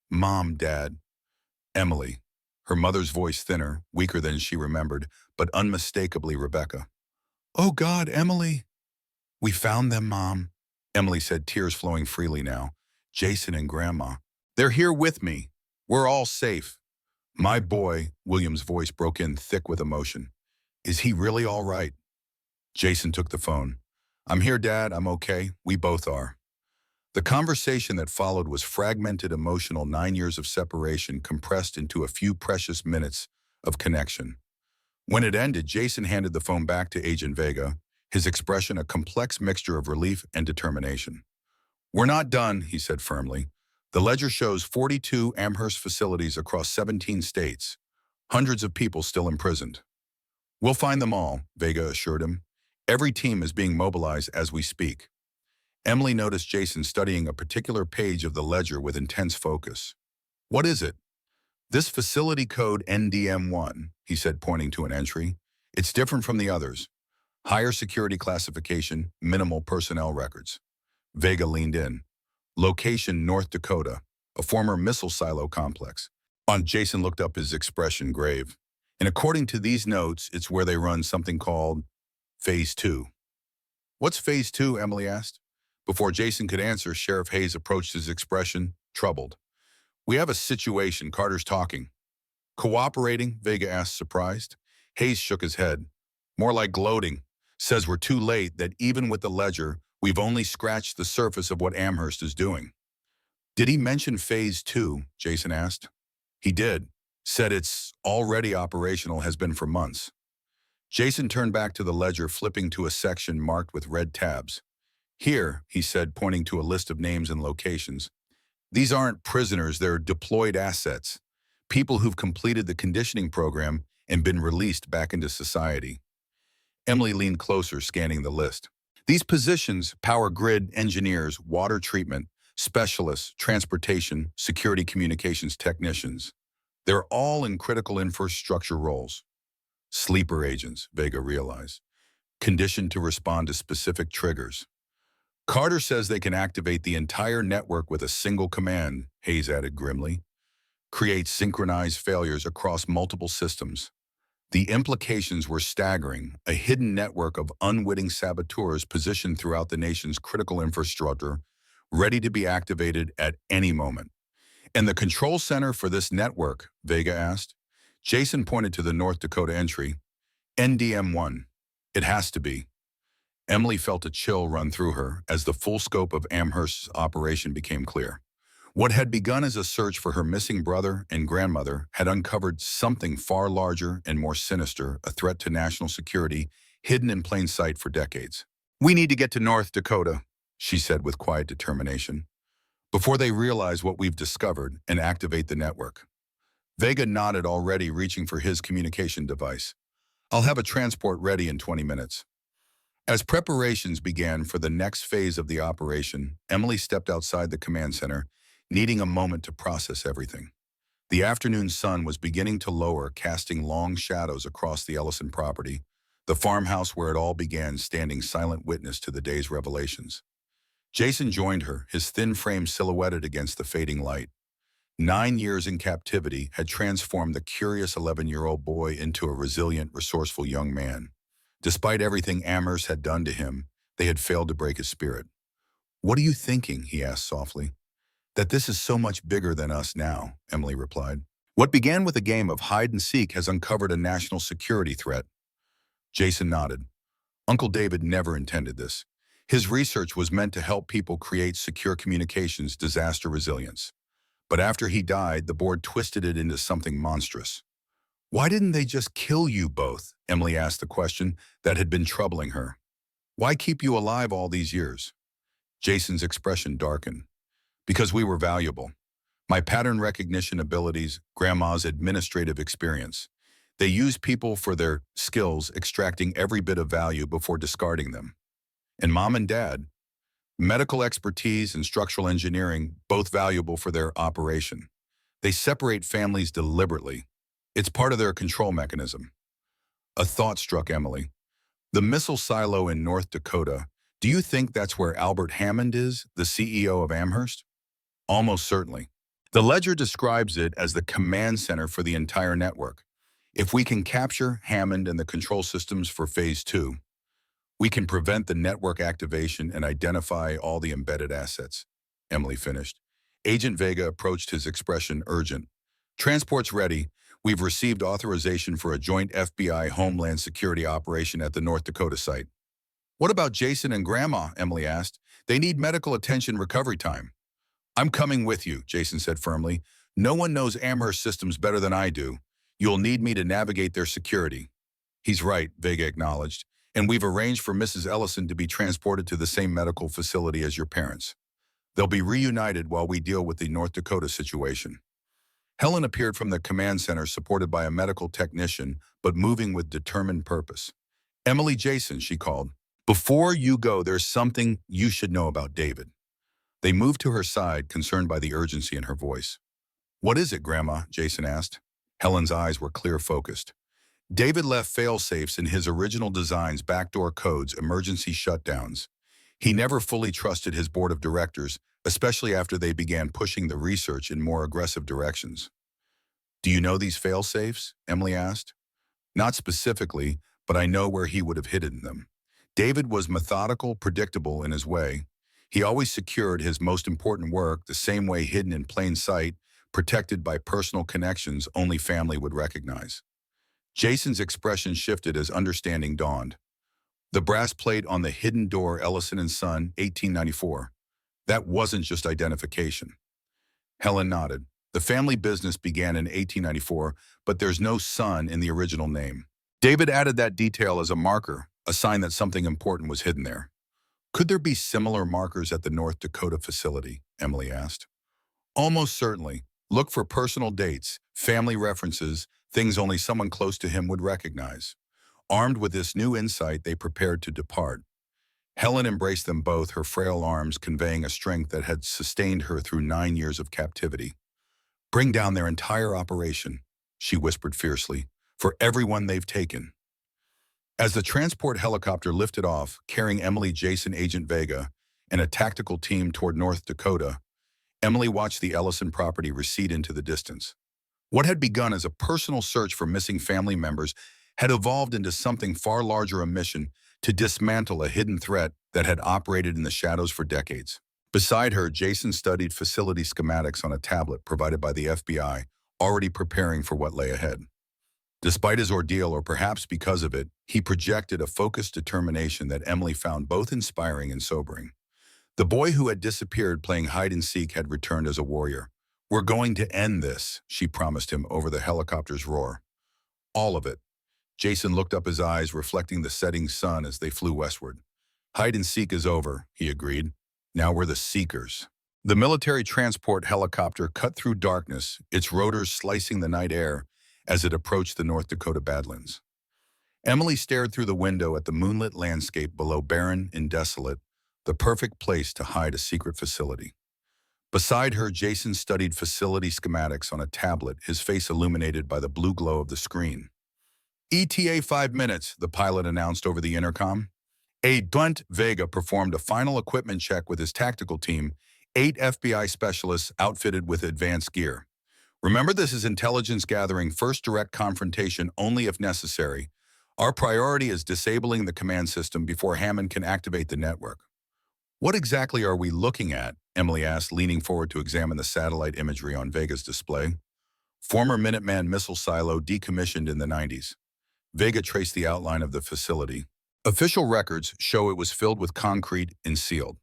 "Mom, Dad." Emily, her mother's voice thinner, weaker than she remembered, but unmistakably Rebecca. "Oh God, Emily." "We found them, Mom," Emily said, tears flowing freely now. "Jason and Grandma. They're here with me. We're all safe." "My boy," William's voice broke in thick with emotion. "Is he really all right?" Jason took the phone. "I'm here, Dad. I'm okay. We both are." The conversation that followed was fragmented, emotional, 9 years of separation compressed into a few precious minutes of connection. When it ended, Jason handed the phone back to Agent Vega, his expression a complex mixture of relief and determination. "We're not done," he said firmly. "The ledger shows 42 Amherst facilities across 17 states, hundreds of people still imprisoned." "We'll find them all," Vega assured him. "Every team is being mobilized as we speak." Emily noticed Jason studying a particular page of the ledger with intense focus. "What is it?" "This facility code NDM1, he said, pointing to an entry. "It's different from the others. Higher security classification, minimal personnel records." Vega leaned in. "Location, North Dakota, a former missile silo complex." Jason looked up, his expression grave. "And according to these notes, it's where they run something called Phase 2. "What's Phase 2, Emily asked. Before Jason could answer, Sheriff Hayes approached, his expression troubled. "We have a situation. Carter's talking." "Cooperating?" Vega asked, surprised. Hayes shook his head. "More like gloating. Says we're too late, that even with the ledger, we've only scratched the surface of what Amherst is doing." "Did he mention Phase 2? Jason asked. "He did. Said it's already operational, has been for months." Jason turned back to the ledger, flipping to a section marked with red tabs. Here, he said, pointing to a list of names and locations, these aren't prisoners, they're deployed assets. People who've completed the conditioning program and been released back into society. Emily leaned closer, scanning the list. These positions, power grid engineers, water treatment, specialists, transportation, security communications technicians. They're all in critical infrastructure roles. Sleeper agents, Vega realized, conditioned to respond to specific triggers. Carter says they can activate the entire network with a single command, Hayes added grimly. Create synchronized failures across multiple systems. The implications were staggering, a hidden network of unwitting saboteurs positioned throughout the nation's critical infrastructure, ready to be activated at any moment. And the control center for this network, Vega asked. Jason pointed to the North Dakota entry. NDM-1. It has to be. Emily felt a chill run through her as the full scope of Amherst's operation became clear. What had begun as a search for her missing brother and grandmother had uncovered something far larger and more sinister, a threat to national security, hidden in plain sight for decades. We need to get to North Dakota, she said with quiet determination, before they realize what we've discovered and activate the network. Vega nodded, already reaching for his communication device. I'll have a transport ready in 20 minutes. As preparations began for the next phase of the operation, Emily stepped outside the command center, needing a moment to process everything. The afternoon sun was beginning to lower, casting long shadows across the Ellison property, the farmhouse where it all began standing silent witness to the day's revelations. Jason joined her, his thin frame silhouetted against the fading light. 9 years in captivity had transformed the curious 11-year-old boy into a resilient, resourceful young man. Despite everything Amherst had done to him, they had failed to break his spirit. What are you thinking? He asked softly. That this is so much bigger than us now, Emily replied. What began with a game of hide and seek has uncovered a national security threat. Jason nodded. Uncle David never intended this. His research was meant to help people create secure communications, disaster resilience. But after he died, the board twisted it into something monstrous. Why didn't they just kill you both? Emily asked the question that had been troubling her. Why keep you alive all these years? Jason's expression darkened. Because we were valuable. My pattern recognition abilities, Grandma's administrative experience. They use people for their skills, extracting every bit of value before discarding them. And Mom and Dad, medical expertise and structural engineering, both valuable for their operation. They separate families deliberately. It's part of their control mechanism. A thought struck Emily. The missile silo in North Dakota, do you think that's where Albert Hammond is, the CEO of Amherst? Almost certainly. The ledger describes it as the command center for the entire network. If we can capture Hammond and the control systems for Phase 2, we can prevent the network activation and identify all the embedded assets, Emily finished. Agent Vega approached, his expression urgent. Transport's ready. We've received authorization for a joint FBI Homeland Security operation at the North Dakota site. What about Jason and Grandma? Emily asked. They need medical attention recovery time. I'm coming with you, Jason said firmly. No one knows Amherst systems better than I do. You'll need me to navigate their security. He's right, Vega acknowledged, and we've arranged for Mrs. Ellison to be transported to the same medical facility as your parents. They'll be reunited while we deal with the North Dakota situation. Helen appeared from the command center, supported by a medical technician, but moving with determined purpose. Emily, Jason, she called. Before you go, there's something you should know about David. They moved to her side, concerned by the urgency in her voice. What is it, Grandma? Jason asked. Helen's eyes were clear focused. David left fail-safes in his original designs, backdoor codes, emergency shutdowns. He never fully trusted his board of directors, especially after they began pushing the research in more aggressive directions. Do you know these fail-safes? Emily asked. Not specifically, but I know where he would have hidden them. David was methodical, predictable in his way. He always secured his most important work the same way, hidden in plain sight, protected by personal connections only family would recognize. Jason's expression shifted as understanding dawned. The brass plate on the hidden door, Ellison and Son, 1894. That wasn't just identification. Helen nodded. The family business began in 1894, but there's no son in the original name. David added that detail as a marker, a sign that something important was hidden there. Could there be similar markers at the North Dakota facility? Emily asked. Almost certainly. Look for personal dates, family references, things only someone close to him would recognize. Armed with this new insight, they prepared to depart. Helen embraced them both, her frail arms conveying a strength that had sustained her through 9 years of captivity. Bring down their entire operation, she whispered fiercely, for everyone they've taken. As the transport helicopter lifted off, carrying Emily, Jason, Agent Vega, and a tactical team toward North Dakota, Emily watched the Ellison property recede into the distance. What had begun as a personal search for missing family members had evolved into something far larger, a mission to dismantle a hidden threat that had operated in the shadows for decades. Beside her, Jason studied facility schematics on a tablet provided by the FBI, already preparing for what lay ahead. Despite his ordeal, or perhaps because of it, he projected a focused determination that Emily found both inspiring and sobering. The boy who had disappeared playing hide-and-seek had returned as a warrior. "We're going to end this," she promised him over the helicopter's roar. "All of it." Jason looked up, his eyes reflecting the setting sun as they flew westward. "Hide-and-seek is over," he agreed. "Now we're the seekers." The military transport helicopter cut through darkness, its rotors slicing the night air as it approached the North Dakota Badlands. Emily stared through the window at the moonlit landscape below, barren and desolate, the perfect place to hide a secret facility. Beside her, Jason studied facility schematics on a tablet, his face illuminated by the blue glow of the screen. "ETA 5 minutes, the pilot announced over the intercom. Agent Vega performed a final equipment check with his tactical team, 8 FBI specialists outfitted with advanced gear. "Remember, this is intelligence gathering, first direct confrontation only if necessary. Our priority is disabling the command system before Hammond can activate the network." "What exactly are we looking at?" Emily asked, leaning forward to examine the satellite imagery on Vega's display. "Former Minuteman missile silo decommissioned in the 90s. Vega traced the outline of the facility. "Official records show it was filled with concrete and sealed.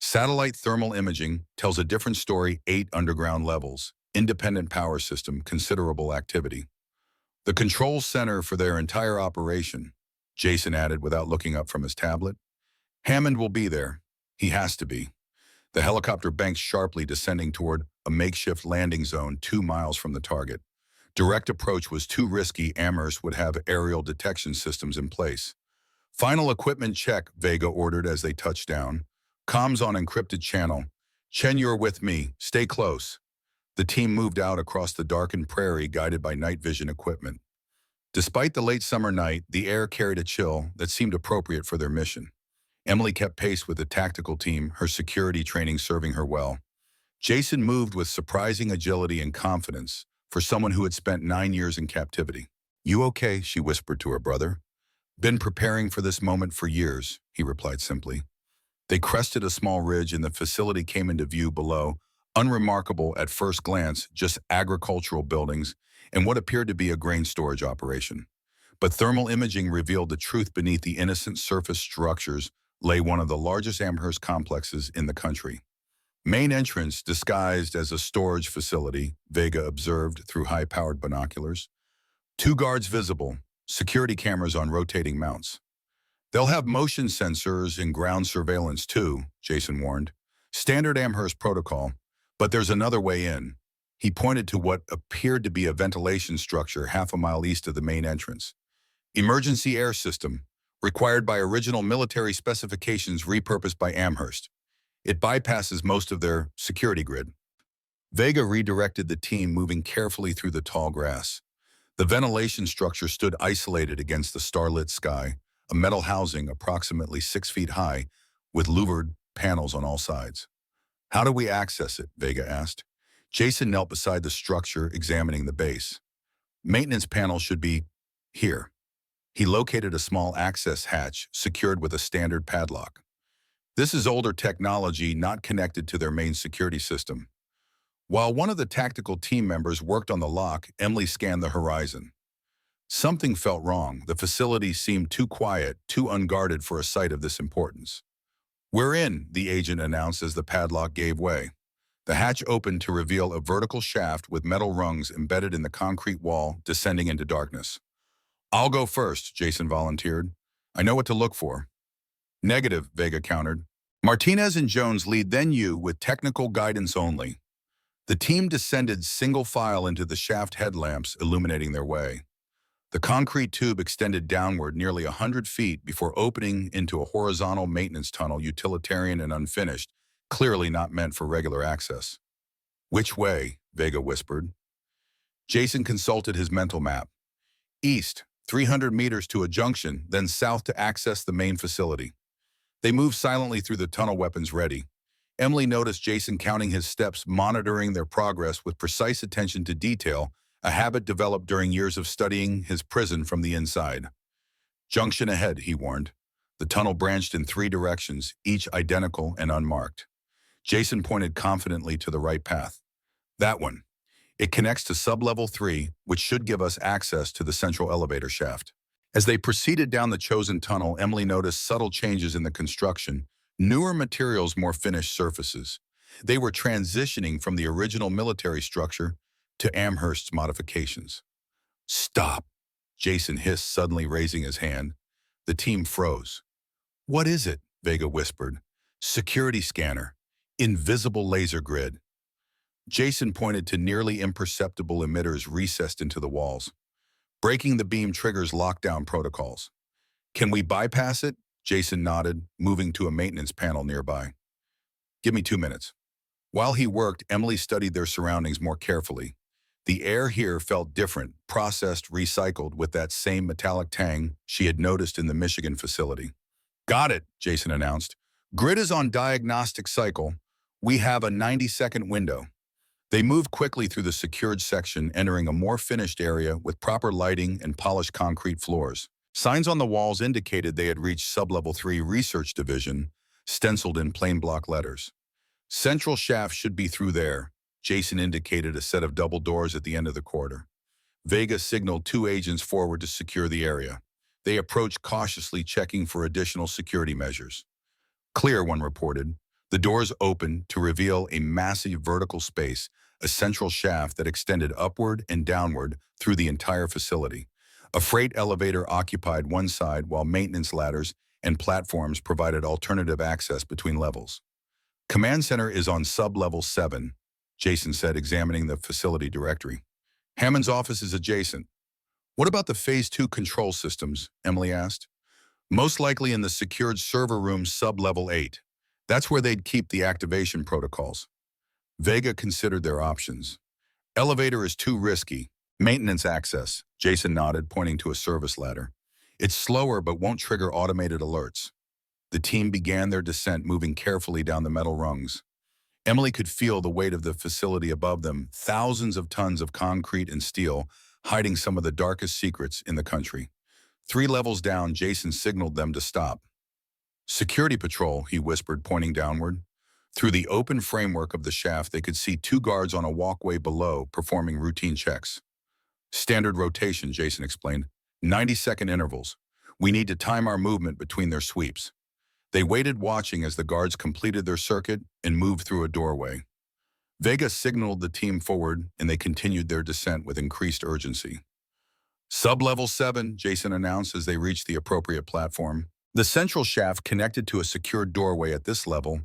Satellite thermal imaging tells a different story, 8 underground levels. Independent power system, considerable activity. The control center for their entire operation," Jason added without looking up from his tablet. "Hammond will be there. He has to be." The helicopter banked sharply, descending toward a makeshift landing zone 2 miles from the target. Direct approach was too risky. Amherst would have aerial detection systems in place. "Final equipment check," Vega ordered as they touched down. "Comms on encrypted channel. Chen, you're with me. Stay close." The team moved out across the darkened prairie, guided by night vision equipment. Despite the late summer night, the air carried a chill that seemed appropriate for their mission. Emily kept pace with the tactical team, her security training serving her well. Jason moved with surprising agility and confidence for someone who had spent 9 years in captivity. "You okay?" she whispered to her brother. "Been preparing for this moment for years," he replied simply. They crested a small ridge and the facility came into view below, unremarkable at first glance, just agricultural buildings and what appeared to be a grain storage operation. But thermal imaging revealed the truth. Beneath the innocent surface structures lay one of the largest Amherst complexes in the country. "Main entrance disguised as a storage facility," Vega observed through high-powered binoculars. "2 guards visible, security cameras on rotating mounts." "They'll have motion sensors and ground surveillance too," Jason warned. "Standard Amherst protocol, but there's another way in." He pointed to what appeared to be a ventilation structure half a mile east of the main entrance. "Emergency air system, required by original military specifications, repurposed by Amherst. It bypasses most of their security grid." Vega redirected the team, moving carefully through the tall grass. The ventilation structure stood isolated against the starlit sky, a metal housing approximately 6 feet high, with louvered panels on all sides. "How do we access it?" Vega asked. Jason knelt beside the structure, examining the base. "Maintenance panel should be here." He located a small access hatch, secured with a standard padlock. "This is older technology, not connected to their main security system." While one of the tactical team members worked on the lock, Emily scanned the horizon. Something felt wrong. The facility seemed too quiet, too unguarded for a site of this importance. "We're in," the agent announced as the padlock gave way. The hatch opened to reveal a vertical shaft with metal rungs embedded in the concrete wall, descending into darkness. "I'll go first," Jason volunteered. "I know what to look for." Negative, Vega countered. Martinez and Jones lead then you with technical guidance only. The team descended single file into the shaft headlamps, illuminating their way. The concrete tube extended downward nearly 100 feet before opening into a horizontal maintenance tunnel, utilitarian and unfinished, clearly not meant for regular access. Which way? Vega whispered. Jason consulted his mental map. East, 300 meters to a junction, then south to access the main facility. They moved silently through the tunnel, weapons ready. Emily noticed Jason counting his steps, monitoring their progress with precise attention to detail, a habit developed during years of studying his prison from the inside. Junction ahead, he warned. The tunnel branched in 3 directions, each identical and unmarked. Jason pointed confidently to the right path. That one. It connects to sublevel 3, which should give us access to the central elevator shaft. As they proceeded down the chosen tunnel, Emily noticed subtle changes in the construction, newer materials, more finished surfaces. They were transitioning from the original military structure to Amherst's modifications. Stop, Jason hissed, suddenly raising his hand. The team froze. What is it? Vega whispered. Security scanner. Invisible laser grid. Jason pointed to nearly imperceptible emitters recessed into the walls. Breaking the beam triggers lockdown protocols. Can we bypass it? Jason nodded, moving to a maintenance panel nearby. Give me 2 minutes. While he worked, Emily studied their surroundings more carefully. The air here felt different, processed, recycled with that same metallic tang she had noticed in the Michigan facility. Got it, Jason announced. Grid is on diagnostic cycle. We have a 90-second window. They moved quickly through the secured section, entering a more finished area with proper lighting and polished concrete floors. Signs on the walls indicated they had reached Sublevel 3 Research Division, stenciled in plain block letters. Central shaft should be through there. Jason indicated a set of double doors at the end of the corridor. Vega signaled 2 agents forward to secure the area. They approached cautiously, checking for additional security measures. Clear, one reported. The doors opened to reveal a massive vertical space, a central shaft that extended upward and downward through the entire facility. A freight elevator occupied one side, while maintenance ladders and platforms provided alternative access between levels. Command center is on sub-level 7, Jason said, examining the facility directory. Hammond's office is adjacent. What about the Phase 2 control systems? Emily asked. Most likely in the secured server room sub-level 8. That's where they'd keep the activation protocols. Vega considered their options. Elevator is too risky. Maintenance access, Jason nodded, pointing to a service ladder. It's slower but won't trigger automated alerts. The team began their descent, moving carefully down the metal rungs. Emily could feel the weight of the facility above them, thousands of tons of concrete and steel, hiding some of the darkest secrets in the country. 3 levels down, Jason signaled them to stop. Security patrol, he whispered, pointing downward. Through the open framework of the shaft, they could see 2 guards on a walkway below, performing routine checks. Standard rotation, Jason explained. 90-second intervals. We need to time our movement between their sweeps. They waited, watching as the guards completed their circuit and moved through a doorway. Vega signaled the team forward, and they continued their descent with increased urgency. Sub-level 7, Jason announced as they reached the appropriate platform. The central shaft connected to a secured doorway at this level,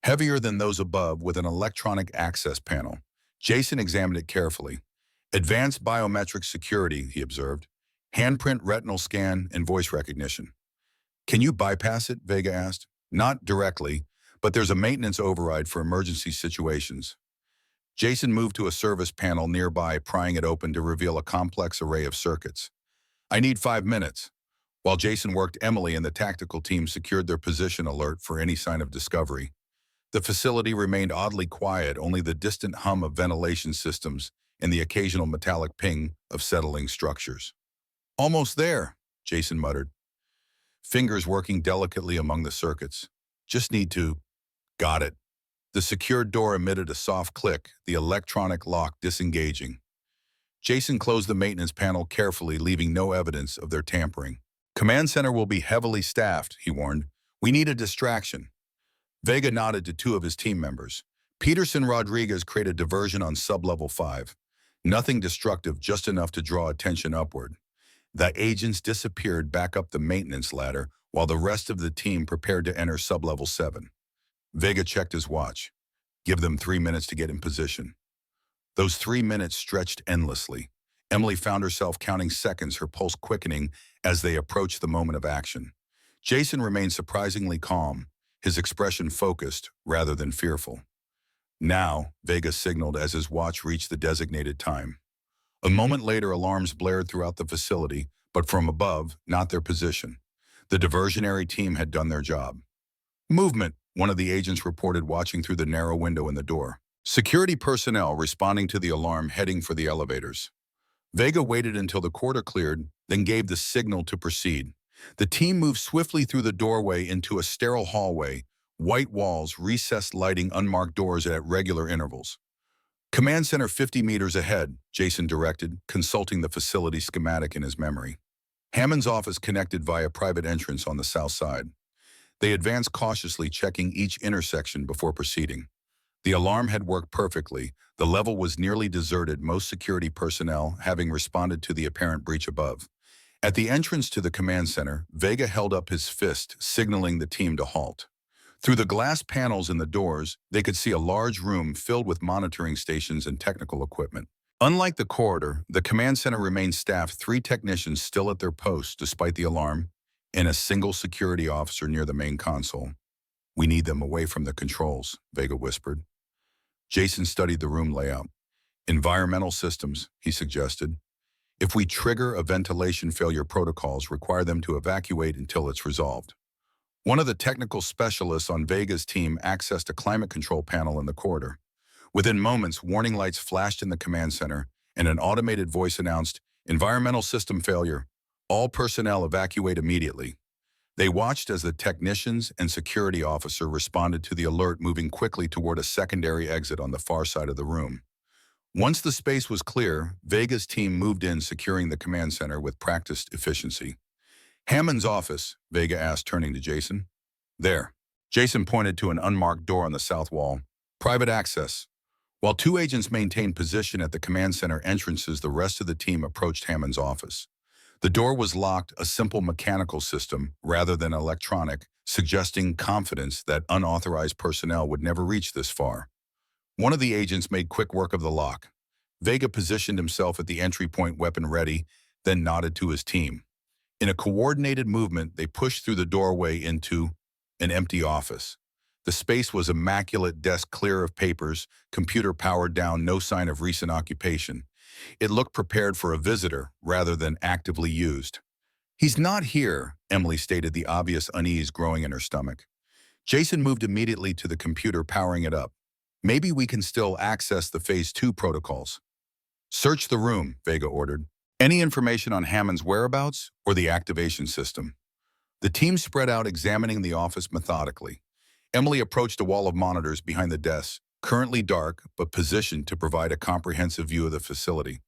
heavier than those above, with an electronic access panel. Jason examined it carefully. Advanced biometric security, he observed. Handprint, retinal scan, and voice recognition. Can you bypass it? Vega asked. Not directly, but there's a maintenance override for emergency situations. Jason moved to a service panel nearby, prying it open to reveal a complex array of circuits. I need 5 minutes. While Jason worked, Emily and the tactical team secured their position alert for any sign of discovery. The facility remained oddly quiet, only the distant hum of ventilation systems and the occasional metallic ping of settling structures. Almost there, Jason muttered, fingers working delicately among the circuits. Just need to... Got it. The secured door emitted a soft click, the electronic lock disengaging. Jason closed the maintenance panel carefully, leaving no evidence of their tampering. Command center will be heavily staffed, he warned. We need a distraction. Vega nodded to 2 of his team members. Peterson Rodriguez created diversion on sub-level 5. Nothing destructive, just enough to draw attention upward. The agents disappeared back up the maintenance ladder while the rest of the team prepared to enter sublevel 7. Vega checked his watch. Give them 3 minutes to get in position. Those 3 minutes stretched endlessly. Emily found herself counting seconds, her pulse quickening as they approached the moment of action. Jason remained surprisingly calm, his expression focused rather than fearful. Now, Vega signaled as his watch reached the designated time. A moment later, alarms blared throughout the facility, but from above, not their position. The diversionary team had done their job. Movement, one of the agents reported, watching through the narrow window in the door. Security personnel responding to the alarm, heading for the elevators. Vega waited until the corridor cleared, then gave the signal to proceed. The team moved swiftly through the doorway into a sterile hallway, white walls, recessed lighting, unmarked doors at regular intervals. Command center 50 meters ahead, Jason directed, consulting the facility schematic in his memory. Hammond's office connected via private entrance on the south side. They advanced cautiously, checking each intersection before proceeding. The alarm had worked perfectly. The level was nearly deserted, most security personnel having responded to the apparent breach above. At the entrance to the command center, Vega held up his fist, signaling the team to halt. Through the glass panels in the doors, they could see a large room filled with monitoring stations and technical equipment. Unlike the corridor, the command center remained staffed, 3 technicians still at their posts despite the alarm, and a single security officer near the main console. "We need them away from the controls," Vega whispered. Jason studied the room layout. "Environmental systems," he suggested. "If we trigger a ventilation failure, protocols require them to evacuate until it's resolved." One of the technical specialists on Vega's team accessed a climate control panel in the corridor. Within moments, warning lights flashed in the command center, and an automated voice announced, "Environmental system failure. All personnel evacuate immediately." They watched as the technicians and security officer responded to the alert, moving quickly toward a secondary exit on the far side of the room. Once the space was clear, Vega's team moved in, securing the command center with practiced efficiency. "Hammond's office?" Vega asked, turning to Jason. "There." Jason pointed to an unmarked door on the south wall. "Private access." While 2 agents maintained position at the command center entrances, the rest of the team approached Hammond's office. The door was locked, a simple mechanical system rather than electronic, suggesting confidence that unauthorized personnel would never reach this far. One of the agents made quick work of the lock. Vega positioned himself at the entry point, weapon ready, then nodded to his team. In a coordinated movement, they pushed through the doorway into an empty office. The space was immaculate, desk clear of papers, computer powered down, no sign of recent occupation. It looked prepared for a visitor rather than actively used. "He's not here," Emily stated, the obvious unease growing in her stomach. Jason moved immediately to the computer, powering it up. "Maybe we can still access the Phase 2 protocols." "Search the room," Vega ordered. "Any information on Hammond's whereabouts or the activation system?" The team spread out, examining the office methodically. Emily approached a wall of monitors behind the desk, currently dark but positioned to provide a comprehensive view of the facility.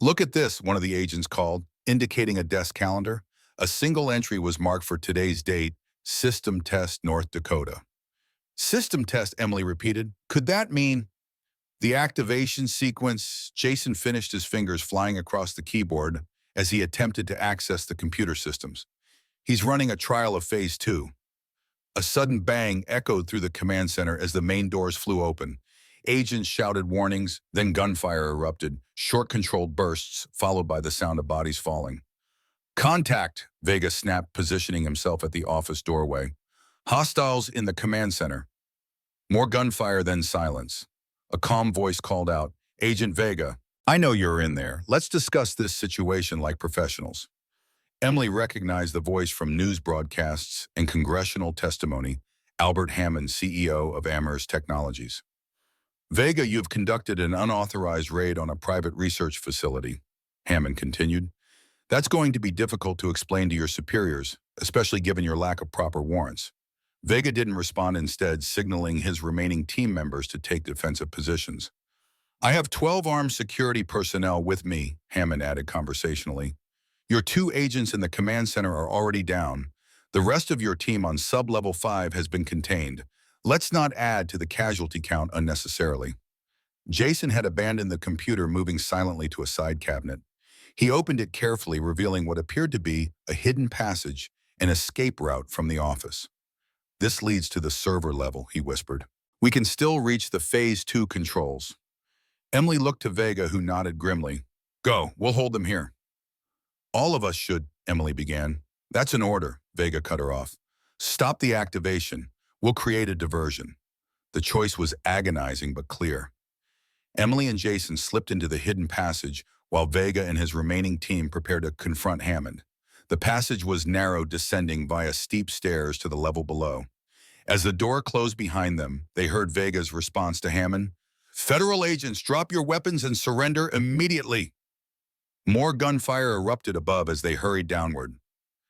"Look at this," one of the agents called, indicating a desk calendar. A single entry was marked for today's date: System Test, North Dakota. "System Test," Emily repeated. "Could that mean—" "The activation sequence," Jason finished, his fingers flying across the keyboard as he attempted to access the computer systems. "He's running a trial of Phase 2. A sudden bang echoed through the command center as the main doors flew open. Agents shouted warnings, then gunfire erupted, short controlled bursts followed by the sound of bodies falling. "Contact," Vega snapped, positioning himself at the office doorway. "Hostiles in the command center." More gunfire, then silence. A calm voice called out, "Agent Vega, I know you're in there. Let's discuss this situation like professionals." Emily recognized the voice from news broadcasts and congressional testimony, Albert Hammond, CEO of Amherst Technologies. "Vega, you've conducted an unauthorized raid on a private research facility," Hammond continued. "That's going to be difficult to explain to your superiors, especially given your lack of proper warrants." Vega didn't respond, instead signaling his remaining team members to take defensive positions. "I have 12 armed security personnel with me," Hammond added conversationally. "Your 2 agents in the command center are already down. The rest of your team on sub-level 5 has been contained. Let's not add to the casualty count unnecessarily." Jason had abandoned the computer, moving silently to a side cabinet. He opened it carefully, revealing what appeared to be a hidden passage, an escape route from the office. "This leads to the server level," he whispered. "We can still reach the Phase 2 controls." Emily looked to Vega, who nodded grimly. "Go, we'll hold them here." "All of us should," Emily began. "That's an order," Vega cut her off. "Stop the activation. We'll create a diversion." The choice was agonizing but clear. Emily and Jason slipped into the hidden passage while Vega and his remaining team prepared to confront Hammond. The passage was narrow, descending via steep stairs to the level below. As the door closed behind them, they heard Vega's response to Hammond. "Federal agents, drop your weapons and surrender immediately." More gunfire erupted above as they hurried downward.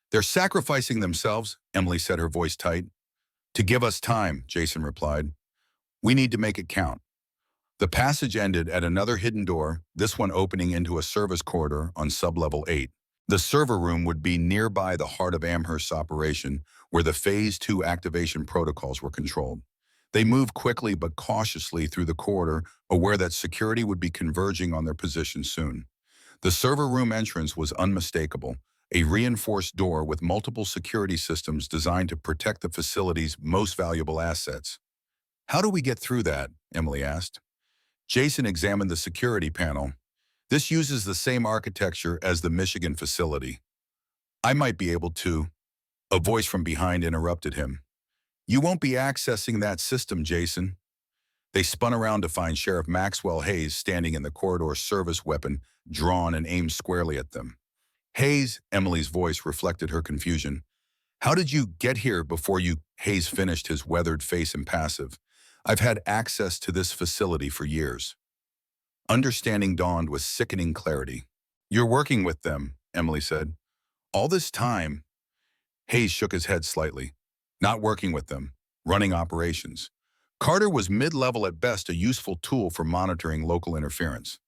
"They're sacrificing themselves," Emily said, her voice tight. "To give us time," Jason replied. "We need to make it count." The passage ended at another hidden door, this one opening into a service corridor on sublevel 8. The server room would be nearby the heart of Amherst's operation, where the Phase 2 activation protocols were controlled. They moved quickly but cautiously through the corridor, aware that security would be converging on their position soon. The server room entrance was unmistakable, a reinforced door with multiple security systems designed to protect the facility's most valuable assets. "How do we get through that?" Emily asked. Jason examined the security panel. "This uses the same architecture as the Michigan facility." "I might be able to." A voice from behind interrupted him. "You won't be accessing that system, Jason." They spun around to find Sheriff Maxwell Hayes standing in the corridor, service weapon drawn and aimed squarely at them. "Hayes," Emily's voice reflected her confusion. "How did you get here before you—" Hayes finished, his weathered face impassive. "I've had access to this facility for years." Understanding dawned with sickening clarity. "You're working with them," Emily said. "All this time?" Hayes shook his head slightly. "Not working with them. Running operations. Carter was mid-level at best, a useful tool for monitoring local interference."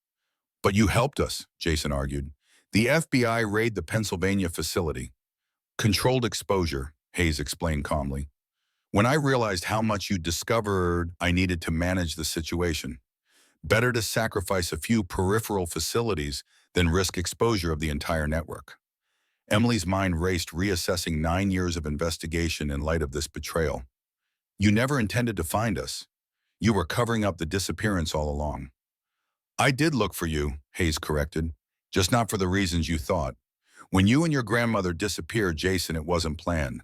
"But you helped us," Jason argued. "The FBI raided the Pennsylvania facility." "Controlled exposure," Hayes explained calmly. "When I realized how much you discovered, I needed to manage the situation. Better to sacrifice a few peripheral facilities than risk exposure of the entire network." Emily's mind raced, reassessing 9 years of investigation in light of this betrayal. "You never intended to find us. You were covering up the disappearance all along." "I did look for you," Hayes corrected, "just not for the reasons you thought. When you and your grandmother disappeared, Jason, it wasn't planned.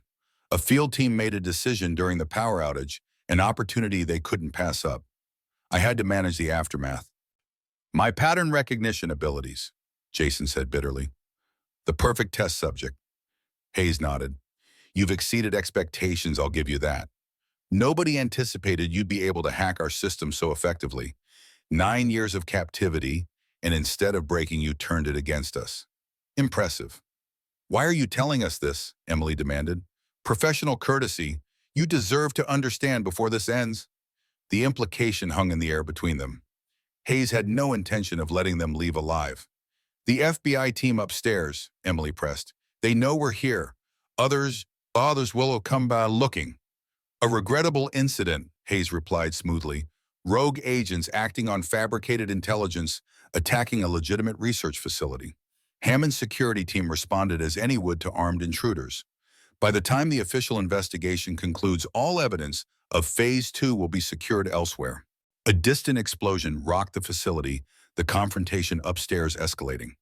A field team made a decision during the power outage, an opportunity they couldn't pass up. I had to manage the aftermath." "My pattern recognition abilities," Jason said bitterly. "The perfect test subject." Hayes nodded. "You've exceeded expectations, I'll give you that. Nobody anticipated you'd be able to hack our system so effectively. 9 years of captivity, and instead of breaking, you turned it against us. Impressive." "Why are you telling us this?" Emily demanded. "Professional courtesy. You deserve to understand before this ends." The implication hung in the air between them. Hayes had no intention of letting them leave alive. "The FBI team upstairs," Emily pressed. "They know we're here. Others will come by looking." "A regrettable incident," Hayes replied smoothly. "Rogue agents acting on fabricated intelligence, attacking a legitimate research facility. Hammond's security team responded as any would to armed intruders. By the time the official investigation concludes, all evidence of Phase 2 will be secured elsewhere." A distant explosion rocked the facility, the confrontation upstairs escalating.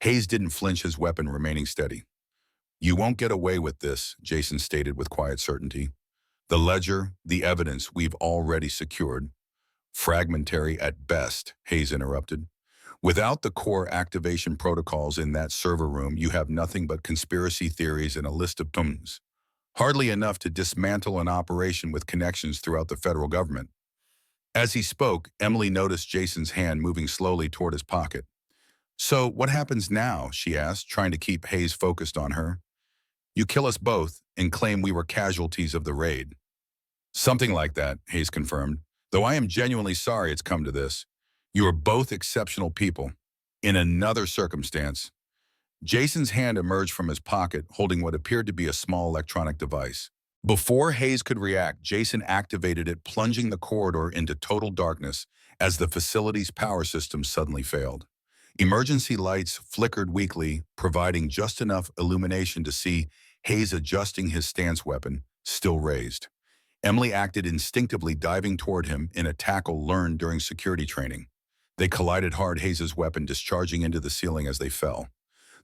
Hayes didn't flinch, his weapon remaining steady. "You won't get away with this," Jason stated with quiet certainty. "The ledger, the evidence we've already secured." "Fragmentary at best," Hayes interrupted. "Without the core activation protocols in that server room, you have nothing but conspiracy theories and a list of terms. Hardly enough to dismantle an operation with connections throughout the federal government." As he spoke, Emily noticed Jason's hand moving slowly toward his pocket. "So what happens now?" she asked, trying to keep Hayes focused on her. "You kill us both and claim we were casualties of the raid." "Something like that," Hayes confirmed, "though I am genuinely sorry it's come to this. You are both exceptional people. In another circumstance." Jason's hand emerged from his pocket, holding what appeared to be a small electronic device. Before Hayes could react, Jason activated it, plunging the corridor into total darkness as the facility's power system suddenly failed. Emergency lights flickered weakly, providing just enough illumination to see Hayes adjusting his stance weapon, still raised. Emily acted instinctively, diving toward him in a tackle learned during security training. They collided hard, Hayes' weapon discharging into the ceiling as they fell.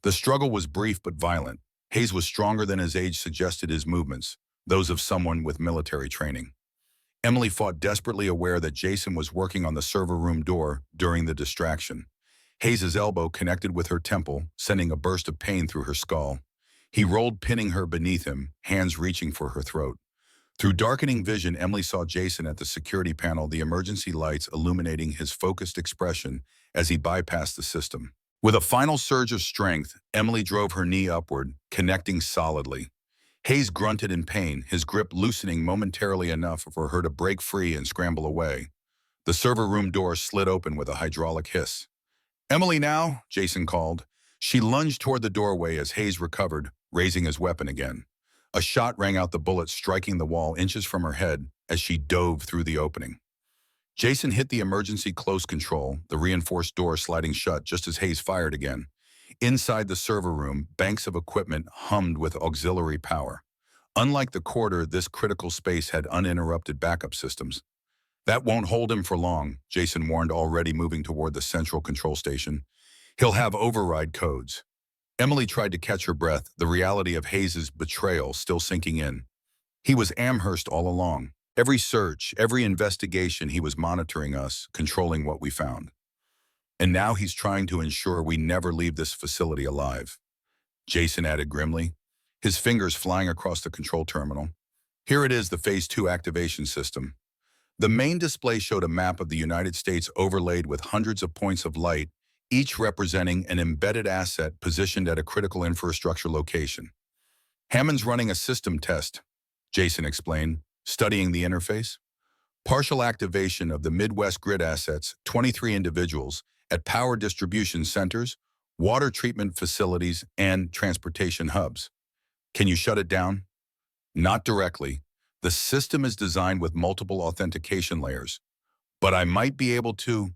The struggle was brief but violent. Hayes was stronger than his age suggested his movements, those of someone with military training. Emily fought desperately, aware that Jason was working on the server room door during the distraction. Hayes' elbow connected with her temple, sending a burst of pain through her skull. He rolled, pinning her beneath him, hands reaching for her throat. Through darkening vision, Emily saw Jason at the security panel, the emergency lights illuminating his focused expression as he bypassed the system. With a final surge of strength, Emily drove her knee upward, connecting solidly. Hayes grunted in pain, his grip loosening momentarily enough for her to break free and scramble away. The server room door slid open with a hydraulic hiss. "Emily now," Jason called. She lunged toward the doorway as Hayes recovered, raising his weapon again. A shot rang out, the bullet striking the wall inches from her head as she dove through the opening. Jason hit the emergency close control, the reinforced door sliding shut just as Hayes fired again. Inside the server room, banks of equipment hummed with auxiliary power. Unlike the corridor, this critical space had uninterrupted backup systems. "That won't hold him for long," Jason warned, already moving toward the central control station. "He'll have override codes." Emily tried to catch her breath, the reality of Hayes' betrayal still sinking in. He was Amherst all along. Every search, every investigation, he was monitoring us, controlling what we found. And now he's trying to ensure we never leave this facility alive. Jason added grimly, his fingers flying across the control terminal. Here it is, the Phase 2 activation system. The main display showed a map of the United States overlaid with hundreds of points of light, each representing an embedded asset positioned at a critical infrastructure location. "Hammond's running a system test," Jason explained, studying the interface. "Partial activation of the Midwest grid assets, 23 individuals, at power distribution centers, water treatment facilities, and transportation hubs. Can you shut it down?" "Not directly. The system is designed with multiple authentication layers. But I might be able to."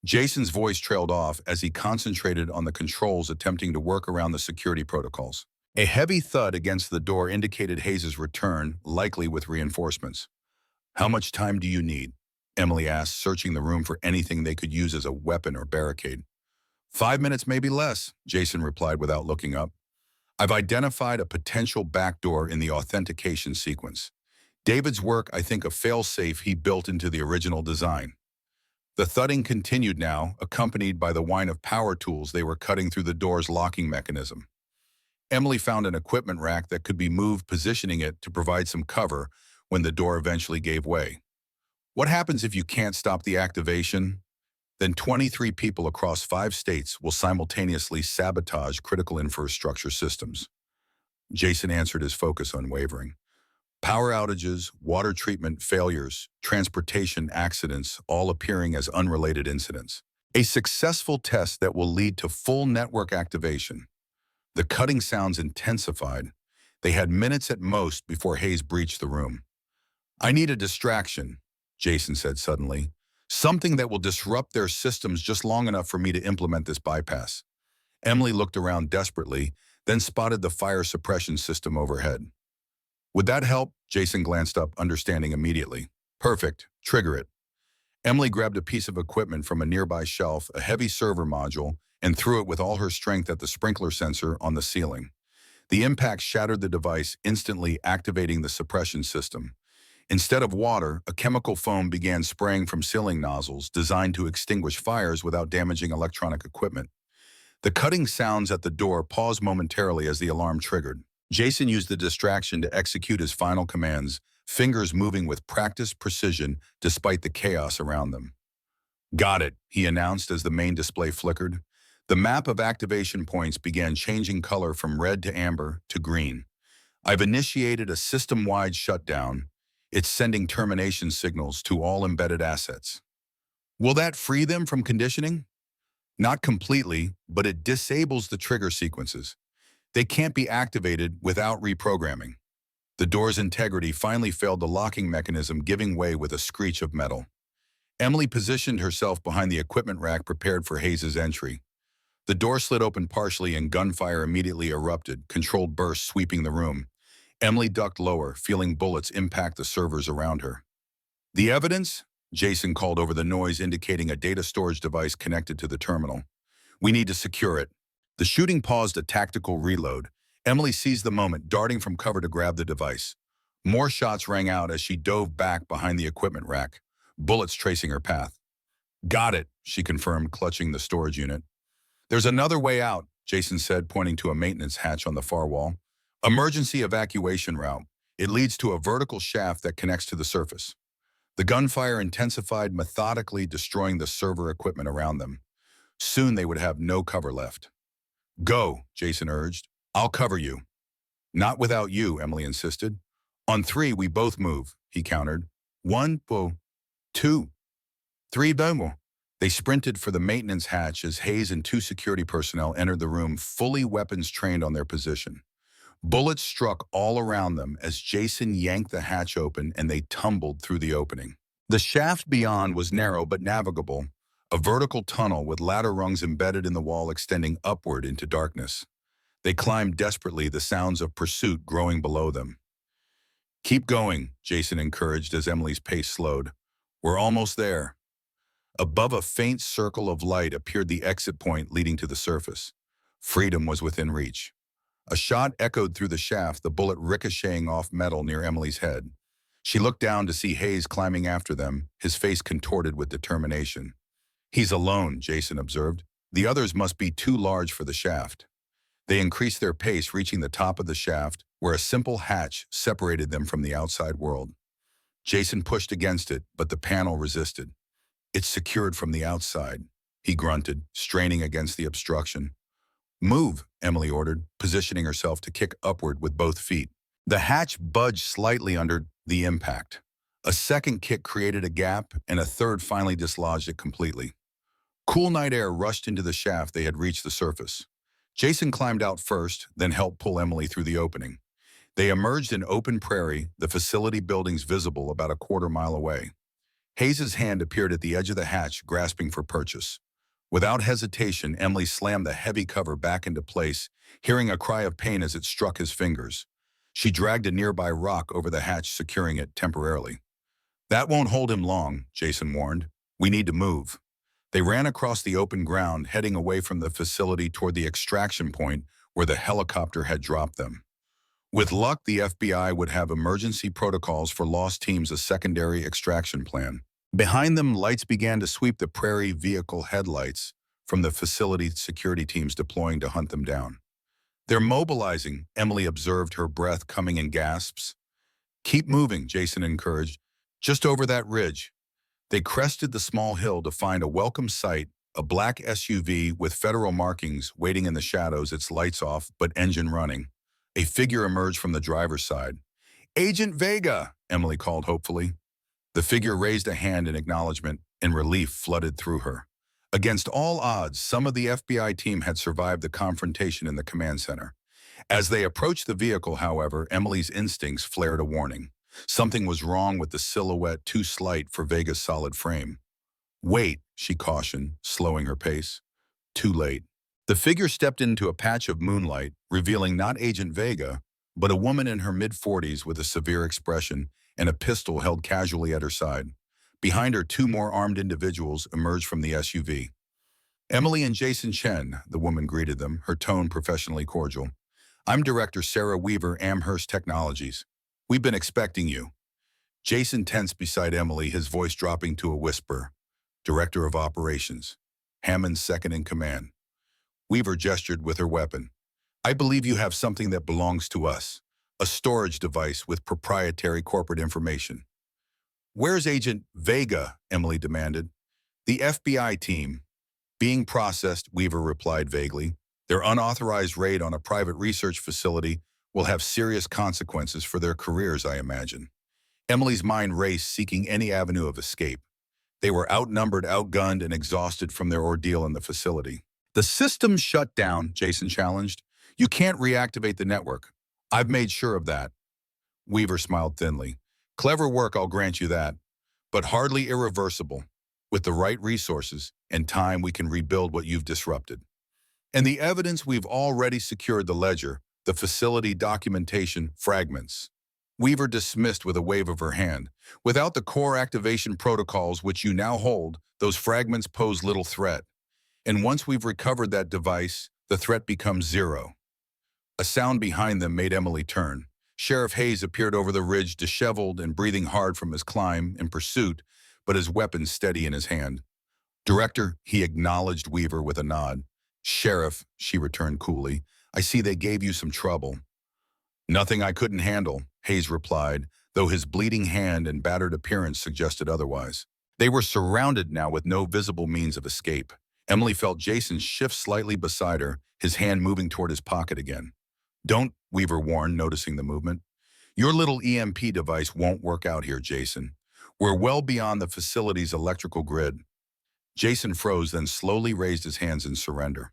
Jason's voice trailed off as he concentrated on the controls, attempting to work around the security protocols. A heavy thud against the door indicated Hayes' return, likely with reinforcements. "How much time do you need?" Emily asked, searching the room for anything they could use as a weapon or barricade. 5 minutes, maybe less," Jason replied without looking up. "I've identified a potential backdoor in the authentication sequence. David's work, I think, a failsafe he built into the original design." The thudding continued now, accompanied by the whine of power tools they were cutting through the door's locking mechanism. Emily found an equipment rack that could be moved, positioning it to provide some cover when the door eventually gave way. "What happens if you can't stop the activation?" "Then 23 people across 5 states will simultaneously sabotage critical infrastructure systems." Jason answered, his focus unwavering. "Power outages, water treatment failures, transportation accidents, all appearing as unrelated incidents. A successful test that will lead to full network activation." The cutting sounds intensified. They had minutes at most before Hayes breached the room. "I need a distraction," Jason said suddenly. "Something that will disrupt their systems just long enough for me to implement this bypass." Emily looked around desperately, then spotted the fire suppression system overhead. "Would that help?" Jason glanced up, understanding immediately. "Perfect. Trigger it." Emily grabbed a piece of equipment from a nearby shelf, a heavy server module, and threw it with all her strength at the sprinkler sensor on the ceiling. The impact shattered the device, instantly activating the suppression system. Instead of water, a chemical foam began spraying from ceiling nozzles designed to extinguish fires without damaging electronic equipment. The cutting sounds at the door paused momentarily as the alarm triggered. Jason used the distraction to execute his final commands, fingers moving with practiced precision despite the chaos around them. "Got it," he announced as the main display flickered. The map of activation points began changing color from red to amber to green. "I've initiated a system-wide shutdown. It's sending termination signals to all embedded assets." "Will that free them from conditioning?" "Not completely, but it disables the trigger sequences. They can't be activated without reprogramming." The door's integrity finally failed, the locking mechanism giving way with a screech of metal. Emily positioned herself behind the equipment rack, prepared for Hayes' entry. The door slid open partially and gunfire immediately erupted, controlled bursts sweeping the room. Emily ducked lower, feeling bullets impact the servers around her. The evidence? Jason called over the noise indicating a data storage device connected to the terminal. We need to secure it. The shooting paused a tactical reload. Emily seized the moment, darting from cover to grab the device. More shots rang out as she dove back behind the equipment rack, bullets tracing her path. Got it, she confirmed, clutching the storage unit. There's another way out, Jason said, pointing to a maintenance hatch on the far wall. Emergency evacuation route. It leads to a vertical shaft that connects to the surface. The gunfire intensified, methodically destroying the server equipment around them. Soon they would have no cover left. Go, Jason urged. I'll cover you. Not without you, Emily insisted. On three, we both move, he countered. One, two, three, boom. They sprinted for the maintenance hatch as Hayes and two security personnel entered the room, fully weapons trained on their position. Bullets struck all around them as Jason yanked the hatch open and they tumbled through the opening. The shaft beyond was narrow but navigable, a vertical tunnel with ladder rungs embedded in the wall extending upward into darkness. They climbed desperately, the sounds of pursuit growing below them. Keep going, Jason encouraged as Emily's pace slowed. We're almost there. Above a faint circle of light appeared the exit point leading to the surface. Freedom was within reach. A shot echoed through the shaft, the bullet ricocheting off metal near Emily's head. She looked down to see Hayes climbing after them, his face contorted with determination. He's alone, Jason observed. The others must be too large for the shaft. They increased their pace, reaching the top of the shaft, where a simple hatch separated them from the outside world. Jason pushed against it, but the panel resisted. It's secured from the outside, he grunted, straining against the obstruction. Move, Emily ordered, positioning herself to kick upward with both feet. The hatch budged slightly under the impact. A second kick created a gap, and a third finally dislodged it completely. Cool night air rushed into the shaft. They had reached the surface. Jason climbed out first, then helped pull Emily through the opening. They emerged in open prairie, the facility buildings visible about a quarter-mile away. Hayes' hand appeared at the edge of the hatch, grasping for purchase. Without hesitation, Emily slammed the heavy cover back into place, hearing a cry of pain as it struck his fingers. She dragged a nearby rock over the hatch, securing it temporarily. That won't hold him long, Jason warned. We need to move. They ran across the open ground, heading away from the facility toward the extraction point where the helicopter had dropped them. With luck, the FBI would have emergency protocols for lost teams, a secondary extraction plan. Behind them, lights began to sweep the prairie, vehicle headlights from the facility security teams deploying to hunt them down. They're mobilizing, Emily observed, her breath coming in gasps. Keep moving, Jason encouraged. Just over that ridge. They crested the small hill to find a welcome sight, a black SUV with federal markings waiting in the shadows, its lights off but engine running. A figure emerged from the driver's side. Agent Vega, Emily called hopefully. The figure raised a hand in acknowledgement, and relief flooded through her. Against all odds, some of the FBI team had survived the confrontation in the command center. As they approached the vehicle, however, Emily's instincts flared a warning. Something was wrong with the silhouette, too slight for Vega's solid frame. Wait, she cautioned, slowing her pace. Too late. The figure stepped into a patch of moonlight, revealing not Agent Vega, but a woman in her mid-40s with a severe expression and a pistol held casually at her side. Behind her, two more armed individuals emerged from the SUV. Emily and Jason Chen, the woman greeted them, her tone professionally cordial. I'm Director Sarah Weaver, Amherst Technologies. We've been expecting you. Jason tensed beside Emily, his voice dropping to a whisper. Director of Operations. Hammond's second in command. Weaver gestured with her weapon. I believe you have something that belongs to us. A storage device with proprietary corporate information. Where's Agent Vega? Emily demanded. The FBI team. Being processed, Weaver replied vaguely. Their unauthorized raid on a private research facility will have serious consequences for their careers, I imagine. Emily's mind raced, seeking any avenue of escape. They were outnumbered, outgunned, and exhausted from their ordeal in the facility. The system's shut down, Jason challenged. You can't reactivate the network. I've made sure of that. Weaver smiled thinly. Clever work, I'll grant you that, but hardly irreversible. With the right resources and time, we can rebuild what you've disrupted. And the evidence we've already secured the ledger, the facility documentation fragments. Weaver dismissed with a wave of her hand. Without the core activation protocols which you now hold, those fragments pose little threat. And once we've recovered that device, the threat becomes zero. A sound behind them made Emily turn. Sheriff Hayes appeared over the ridge, disheveled and breathing hard from his climb in pursuit, but his weapon steady in his hand. Director, he acknowledged Weaver with a nod. Sheriff, she returned coolly, I see they gave you some trouble. Nothing I couldn't handle, Hayes replied, though his bleeding hand and battered appearance suggested otherwise. They were surrounded now with no visible means of escape. Emily felt Jason shift slightly beside her, his hand moving toward his pocket again. Don't, Weaver warned, noticing the movement. Your little EMP device won't work out here, Jason. We're well beyond the facility's electrical grid. Jason froze, then slowly raised his hands in surrender.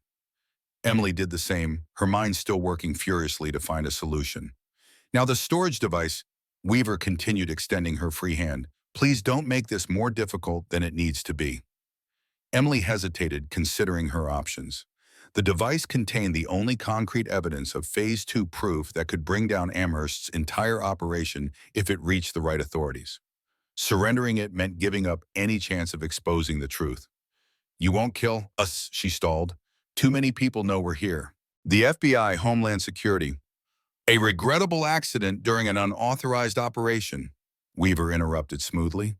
Emily did the same, her mind still working furiously to find a solution. Now the storage device, Weaver continued, extending her free hand. Please don't make this more difficult than it needs to be. Emily hesitated, considering her options. The device contained the only concrete evidence of Phase 2 proof that could bring down Amherst's entire operation if it reached the right authorities. Surrendering it meant giving up any chance of exposing the truth. You won't kill us, she stalled. Too many people know we're here. The FBI, Homeland Security. A regrettable accident during an unauthorized operation, Weaver interrupted smoothly.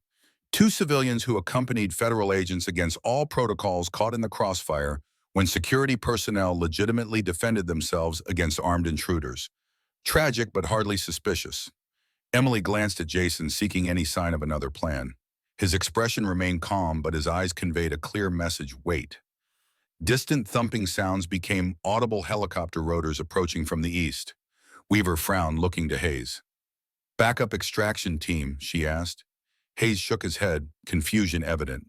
Two civilians who accompanied federal agents against all protocols caught in the crossfire when security personnel legitimately defended themselves against armed intruders. Tragic, but hardly suspicious. Emily glanced at Jason, seeking any sign of another plan. His expression remained calm, but his eyes conveyed a clear message: wait. Distant thumping sounds became audible, helicopter rotors approaching from the east. Weaver frowned, looking to Hayes. Backup extraction team, she asked. Hayes shook his head, confusion evident.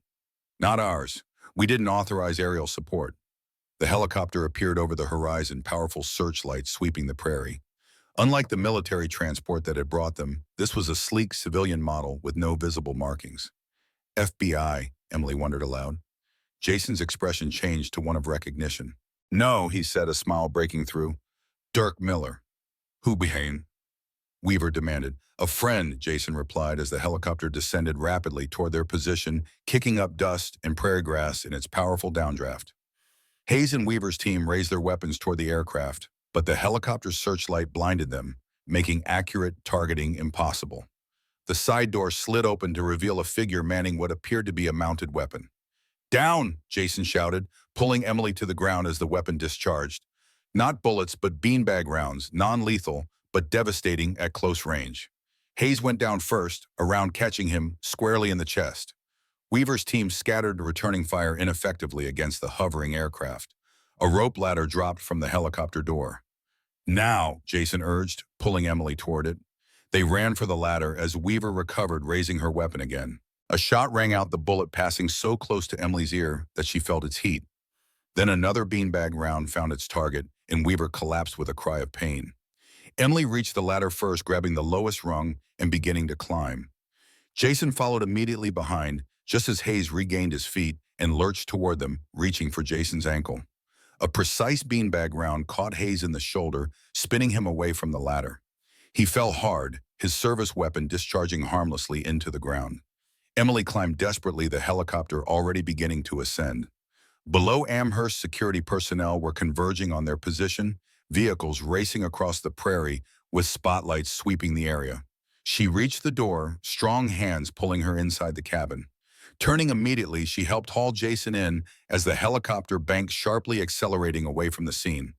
Not ours. We didn't authorize aerial support. The helicopter appeared over the horizon, powerful searchlights sweeping the prairie. Unlike the military transport that had brought them, this was a sleek civilian model with no visible markings. FBI, Emily wondered aloud. Jason's expression changed to one of recognition. No, he said, a smile breaking through. Dirk Miller. Who behind? Weaver demanded. A friend, Jason replied as the helicopter descended rapidly toward their position, kicking up dust and prairie grass in its powerful downdraft. Hayes and Weaver's team raised their weapons toward the aircraft, but the helicopter's searchlight blinded them, making accurate targeting impossible. The side door slid open to reveal a figure manning what appeared to be a mounted weapon. Down, Jason shouted, pulling Emily to the ground as the weapon discharged. Not bullets, but beanbag rounds, non-lethal, but devastating at close range. Hayes went down first, a round catching him squarely in the chest. Weaver's team scattered, returning fire ineffectively against the hovering aircraft. A rope ladder dropped from the helicopter door. Now, Jason urged, pulling Emily toward it. They ran for the ladder as Weaver recovered, raising her weapon again. A shot rang out, the bullet passing so close to Emily's ear that she felt its heat. Then another beanbag round found its target, and Weaver collapsed with a cry of pain. Emily reached the ladder first, grabbing the lowest rung and beginning to climb. Jason followed immediately behind, just as Hayes regained his feet and lurched toward them, reaching for Jason's ankle. A precise beanbag round caught Hayes in the shoulder, spinning him away from the ladder. He fell hard, his service weapon discharging harmlessly into the ground. Emily climbed desperately, the helicopter already beginning to ascend. Below, Amherst security personnel were converging on their position, vehicles racing across the prairie with spotlights sweeping the area. She reached the door, strong hands pulling her inside the cabin. Turning immediately, she helped haul Jason in as the helicopter banked sharply, accelerating away from the scene.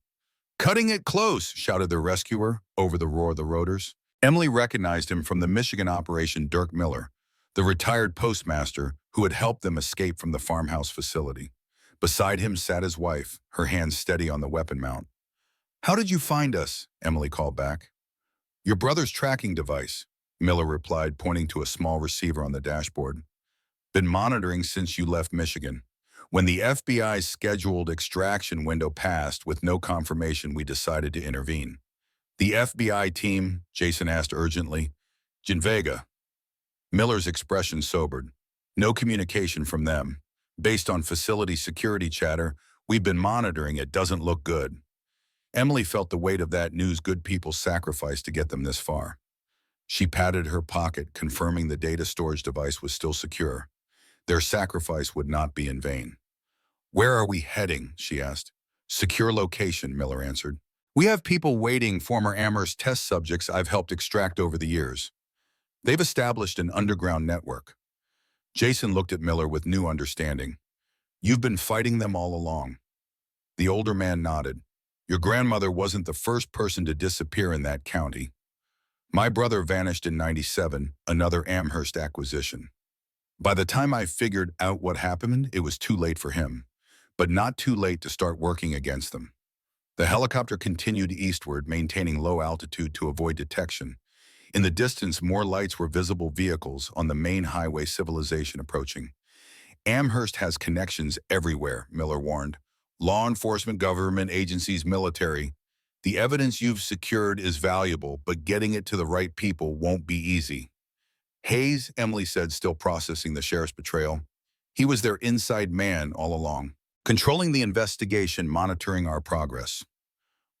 Cutting it close, shouted their rescuer over the roar of the rotors. Emily recognized him from the Michigan operation, Dirk Miller, the retired postmaster who had helped them escape from the farmhouse facility. Beside him sat his wife, her hands steady on the weapon mount. How did you find us? Emily called back. Your brother's tracking device, Miller replied, pointing to a small receiver on the dashboard. Been monitoring since you left Michigan. When the FBI's scheduled extraction window passed with no confirmation, we decided to intervene. The FBI team, Jason asked urgently. Genvega. Miller's expression sobered. No communication from them. Based on facility security chatter, We've been monitoring it. Doesn't look good. Emily felt the weight of that news good people sacrificed to get them this far. She patted her pocket, confirming the data storage device was still secure. Their sacrifice would not be in vain. "Where are we heading?" she asked. "Secure location," Miller answered. "We have people waiting, former Amherst test subjects I've helped extract over the years. They've established an underground network." Jason looked at Miller with new understanding. "You've been fighting them all along." The older man nodded. "Your grandmother wasn't the first person to disappear in that county. My brother vanished in '97, another Amherst acquisition. By the time I figured out what happened, it was too late for him, but not too late to start working against them." The helicopter continued eastward, maintaining low altitude to avoid detection. In the distance, more lights were visible, vehicles on the main highway, civilization approaching. "Amherst has connections everywhere," Miller warned. "Law enforcement, government agencies, military. The evidence you've secured is valuable, but getting it to the right people won't be easy." "Hayes," Emily said, still processing the sheriff's betrayal. "He was their inside man all along, controlling the investigation, monitoring our progress."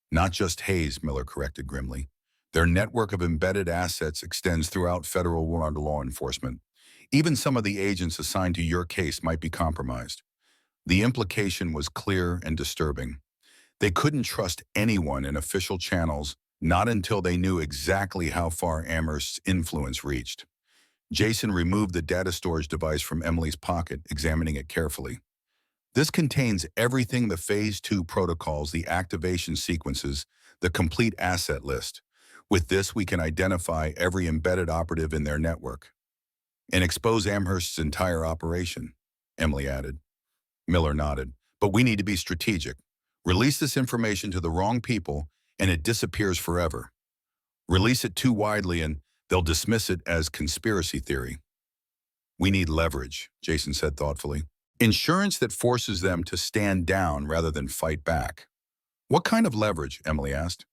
"Not just Hayes," Miller corrected grimly. "Their network of embedded assets extends throughout federal law enforcement. Even some of the agents assigned to your case might be compromised." The implication was clear and disturbing. They couldn't trust anyone in official channels, not until they knew exactly how far Amherst's influence reached. Jason removed the data storage device from Emily's pocket, examining it carefully. "This contains everything: the Phase 2 protocols, the activation sequences, the complete asset list. With this, we can identify every embedded operative in their network and expose Amherst's entire operation," Emily added. Miller nodded. "But we need to be strategic. Release this information to the wrong people, and it disappears forever. Release it too widely, and they'll dismiss it as conspiracy theory." "We need leverage," Jason said thoughtfully. "Insurance that forces them to stand down rather than fight back." "What kind of leverage?" Emily asked.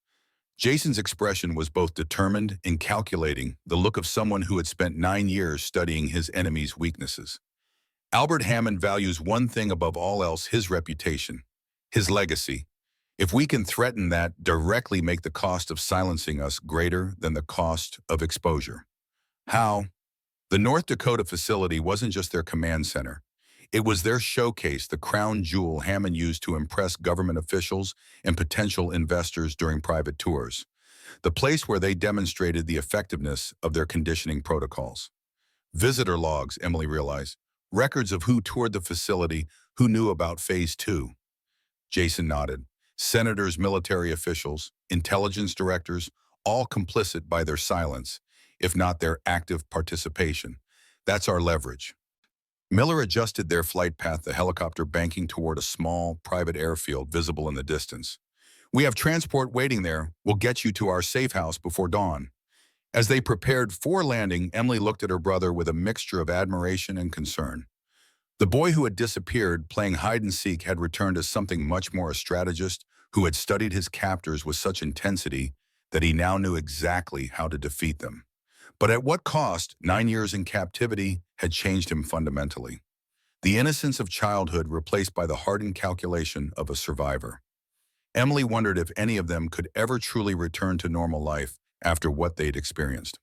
Jason's expression was both determined and calculating, the look of someone who had spent 9 years studying his enemy's weaknesses. "Albert Hammond values one thing above all else: his reputation, his legacy. If we can threaten that, directly make the cost of silencing us greater than the cost of exposure." "How?" The North Dakota facility wasn't just their command center. It was their showcase, the crown jewel Hammond used to impress government officials and potential investors during private tours. The place where they demonstrated the effectiveness of their conditioning protocols. Visitor logs, Emily realized. Records of who toured the facility, who knew about Phase 2. Jason nodded. Senators, military officials, intelligence directors, all complicit by their silence, if not their active participation. That's our leverage. Miller adjusted their flight path, the helicopter banking toward a small, private airfield visible in the distance. "We have transport waiting there. We'll get you to our safe house before dawn." As they prepared for landing, Emily looked at her brother with a mixture of admiration and concern. The boy who had disappeared, playing hide-and-seek, had returned as something much more: a strategist who had studied his captors with such intensity that he now knew exactly how to defeat them. But at what cost? 9 years in captivity had changed him fundamentally. The innocence of childhood replaced by the hardened calculation of a survivor. Emily wondered if any of them could ever truly return to normal life after what they'd experienced.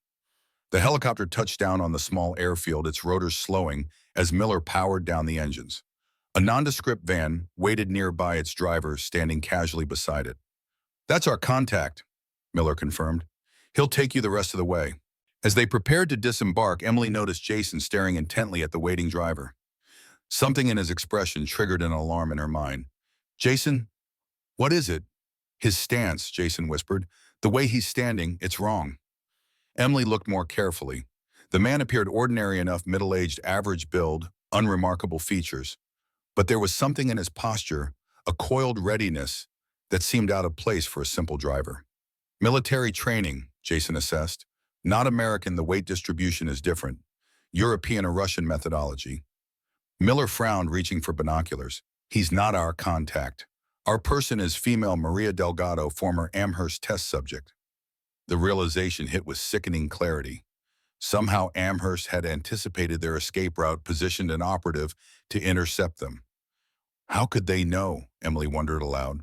The helicopter touched down on the small airfield, its rotors slowing as Miller powered down the engines. A nondescript van waited nearby, its driver standing casually beside it. "That's our contact," Miller confirmed. "He'll take you the rest of the way." As they prepared to disembark, Emily noticed Jason staring intently at the waiting driver. Something in his expression triggered an alarm in her mind. "Jason, what is it?" "His stance," Jason whispered. "The way he's standing, it's wrong." Emily looked more carefully. The man appeared ordinary enough, middle-aged, average build, unremarkable features. But there was something in his posture, a coiled readiness, that seemed out of place for a simple driver. "Military training," Jason assessed. "Not American, the weight distribution is different. European or Russian methodology." Miller frowned, reaching for binoculars. "He's not our contact. Our person is female Maria Delgado, former Amherst test subject." The realization hit with sickening clarity. Somehow Amherst had anticipated their escape route, positioned an operative to intercept them. How could they know? Emily wondered aloud.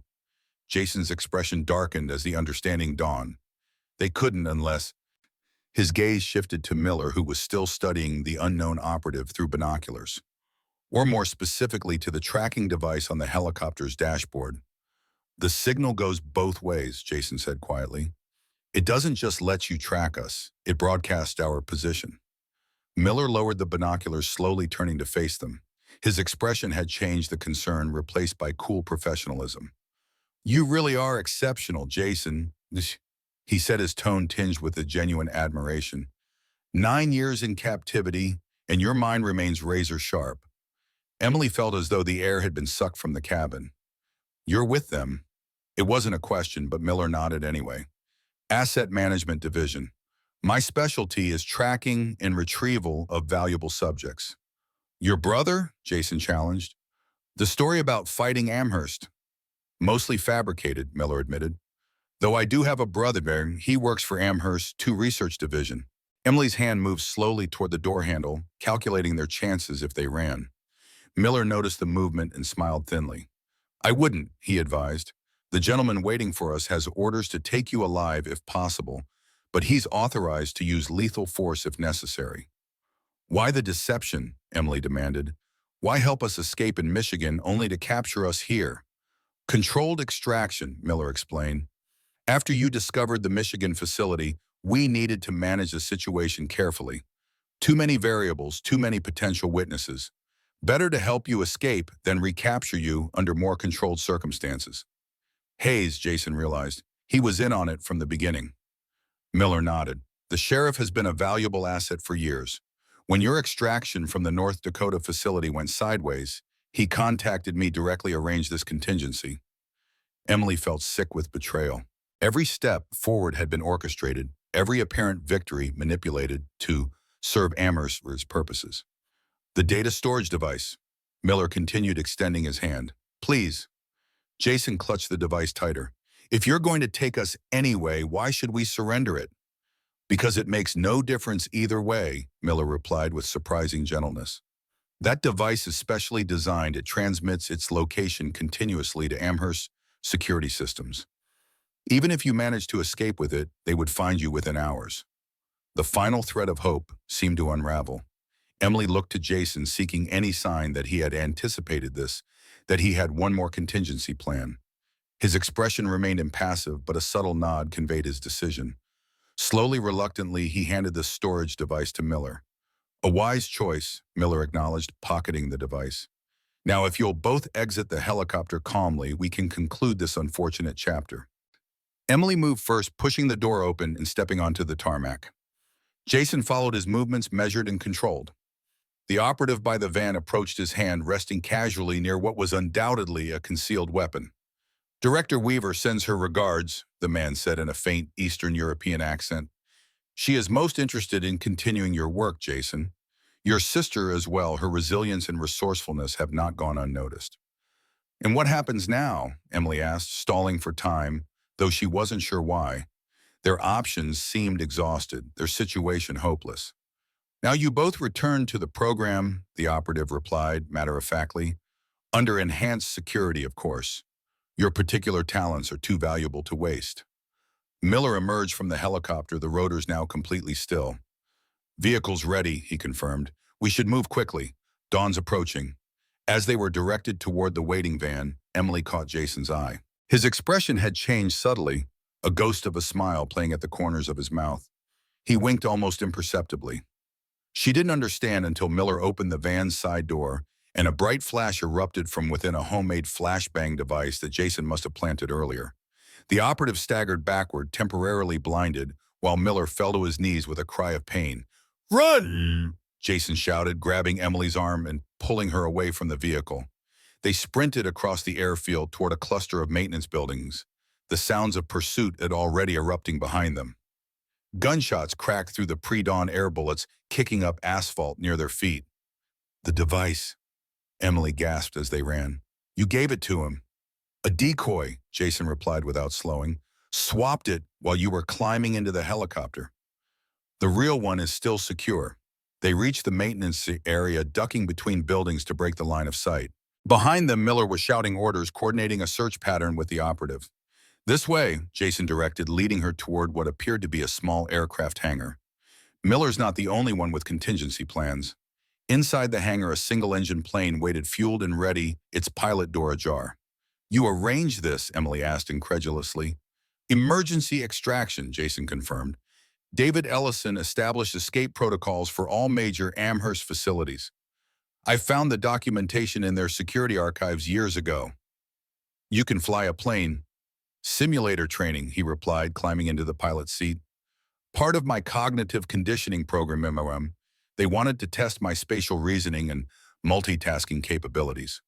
Jason's expression darkened as the understanding dawned. They couldn't unless... His gaze shifted to Miller, who was still studying the unknown operative through binoculars, or more specifically to the tracking device on the helicopter's dashboard. The signal goes both ways, Jason said quietly. It doesn't just let you track us, it broadcasts our position. Miller lowered the binoculars, slowly turning to face them. His expression had changed, the concern replaced by cool professionalism. You really are exceptional, Jason, he said, his tone tinged with a genuine admiration. 9 years in captivity, and your mind remains razor sharp. Emily felt as though the air had been sucked from the cabin. You're with them. It wasn't a question, but Miller nodded anyway. Asset Management Division. My specialty is tracking and retrieval of valuable subjects. Your brother? Jason challenged. The story about fighting Amherst. Mostly fabricated, Miller admitted. Though I do have a brother there, he works for Amherst's 2 Research Division. Emily's hand moved slowly toward the door handle, calculating their chances if they ran. Miller noticed the movement and smiled thinly. I wouldn't, he advised. The gentleman waiting for us has orders to take you alive if possible, but he's authorized to use lethal force if necessary. Why the deception? Emily demanded. Why help us escape in Michigan only to capture us here? Controlled extraction, Miller explained. After you discovered the Michigan facility, we needed to manage the situation carefully. Too many variables, too many potential witnesses. Better to help you escape than recapture you under more controlled circumstances. Hayes, Jason realized. He was in on it from the beginning. Miller nodded. The sheriff has been a valuable asset for years. When your extraction from the North Dakota facility went sideways, he contacted me directly, arranged this contingency. Emily felt sick with betrayal. Every step forward had been orchestrated, every apparent victory manipulated to serve Amherst's purposes. The data storage device. Miller continued, extending his hand. Please. Jason clutched the device tighter. If you're going to take us anyway, why should we surrender it? Because it makes no difference either way, Miller replied with surprising gentleness. That device is specially designed. It transmits its location continuously to Amherst's security systems. Even if you managed to escape with it, they would find you within hours. The final thread of hope seemed to unravel. Emily looked to Jason, seeking any sign that he had anticipated this, that he had one more contingency plan. His expression remained impassive, but a subtle nod conveyed his decision. Slowly, reluctantly, he handed the storage device to Miller. A wise choice, Miller acknowledged, pocketing the device. Now, if you'll both exit the helicopter calmly, we can conclude this unfortunate chapter. Emily moved first, pushing the door open and stepping onto the tarmac. Jason followed his movements, measured and controlled. The operative by the van approached, his hand resting casually near what was undoubtedly a concealed weapon. Director Weaver sends her regards, the man said in a faint Eastern European accent. She is most interested in continuing your work, Jason. Your sister as well, her resilience and resourcefulness have not gone unnoticed. And what happens now? Emily asked, stalling for time, though she wasn't sure why. Their options seemed exhausted, their situation hopeless. Now you both return to the program, the operative replied, matter-of-factly. Under enhanced security, of course. Your particular talents are too valuable to waste. Miller emerged from the helicopter, the rotors now completely still. Vehicles ready, he confirmed. We should move quickly. Dawn's approaching. As they were directed toward the waiting van, Emily caught Jason's eye. His expression had changed subtly, a ghost of a smile playing at the corners of his mouth. He winked almost imperceptibly. She didn't understand until Miller opened the van's side door and a bright flash erupted from within a homemade flashbang device that Jason must have planted earlier. The operative staggered backward, temporarily blinded, while Miller fell to his knees with a cry of pain. Run! Jason shouted, grabbing Emily's arm and pulling her away from the vehicle. They sprinted across the airfield toward a cluster of maintenance buildings, the sounds of pursuit had already erupting behind them. Gunshots cracked through the pre-dawn air bullets, kicking up asphalt near their feet. The device, Emily gasped as they ran. You gave it to him. A decoy, Jason replied without slowing. Swapped it while you were climbing into the helicopter. The real one is still secure. They reached the maintenance area, ducking between buildings to break the line of sight. Behind them, Miller was shouting orders, coordinating a search pattern with the operative. "This way," Jason directed, leading her toward what appeared to be a small aircraft hangar. Miller's not the only one with contingency plans. Inside the hangar, a single-engine plane waited, fueled and ready, its pilot door ajar. "You arranged this?" Emily asked incredulously. "Emergency extraction," Jason confirmed. "David Ellison established escape protocols for all major Amherst facilities. I found the documentation in their security archives years ago." "You can fly a plane." "Simulator training," he replied, climbing into the pilot's seat. "Part of my cognitive conditioning program, MRM. They wanted to test my spatial reasoning and multitasking capabilities."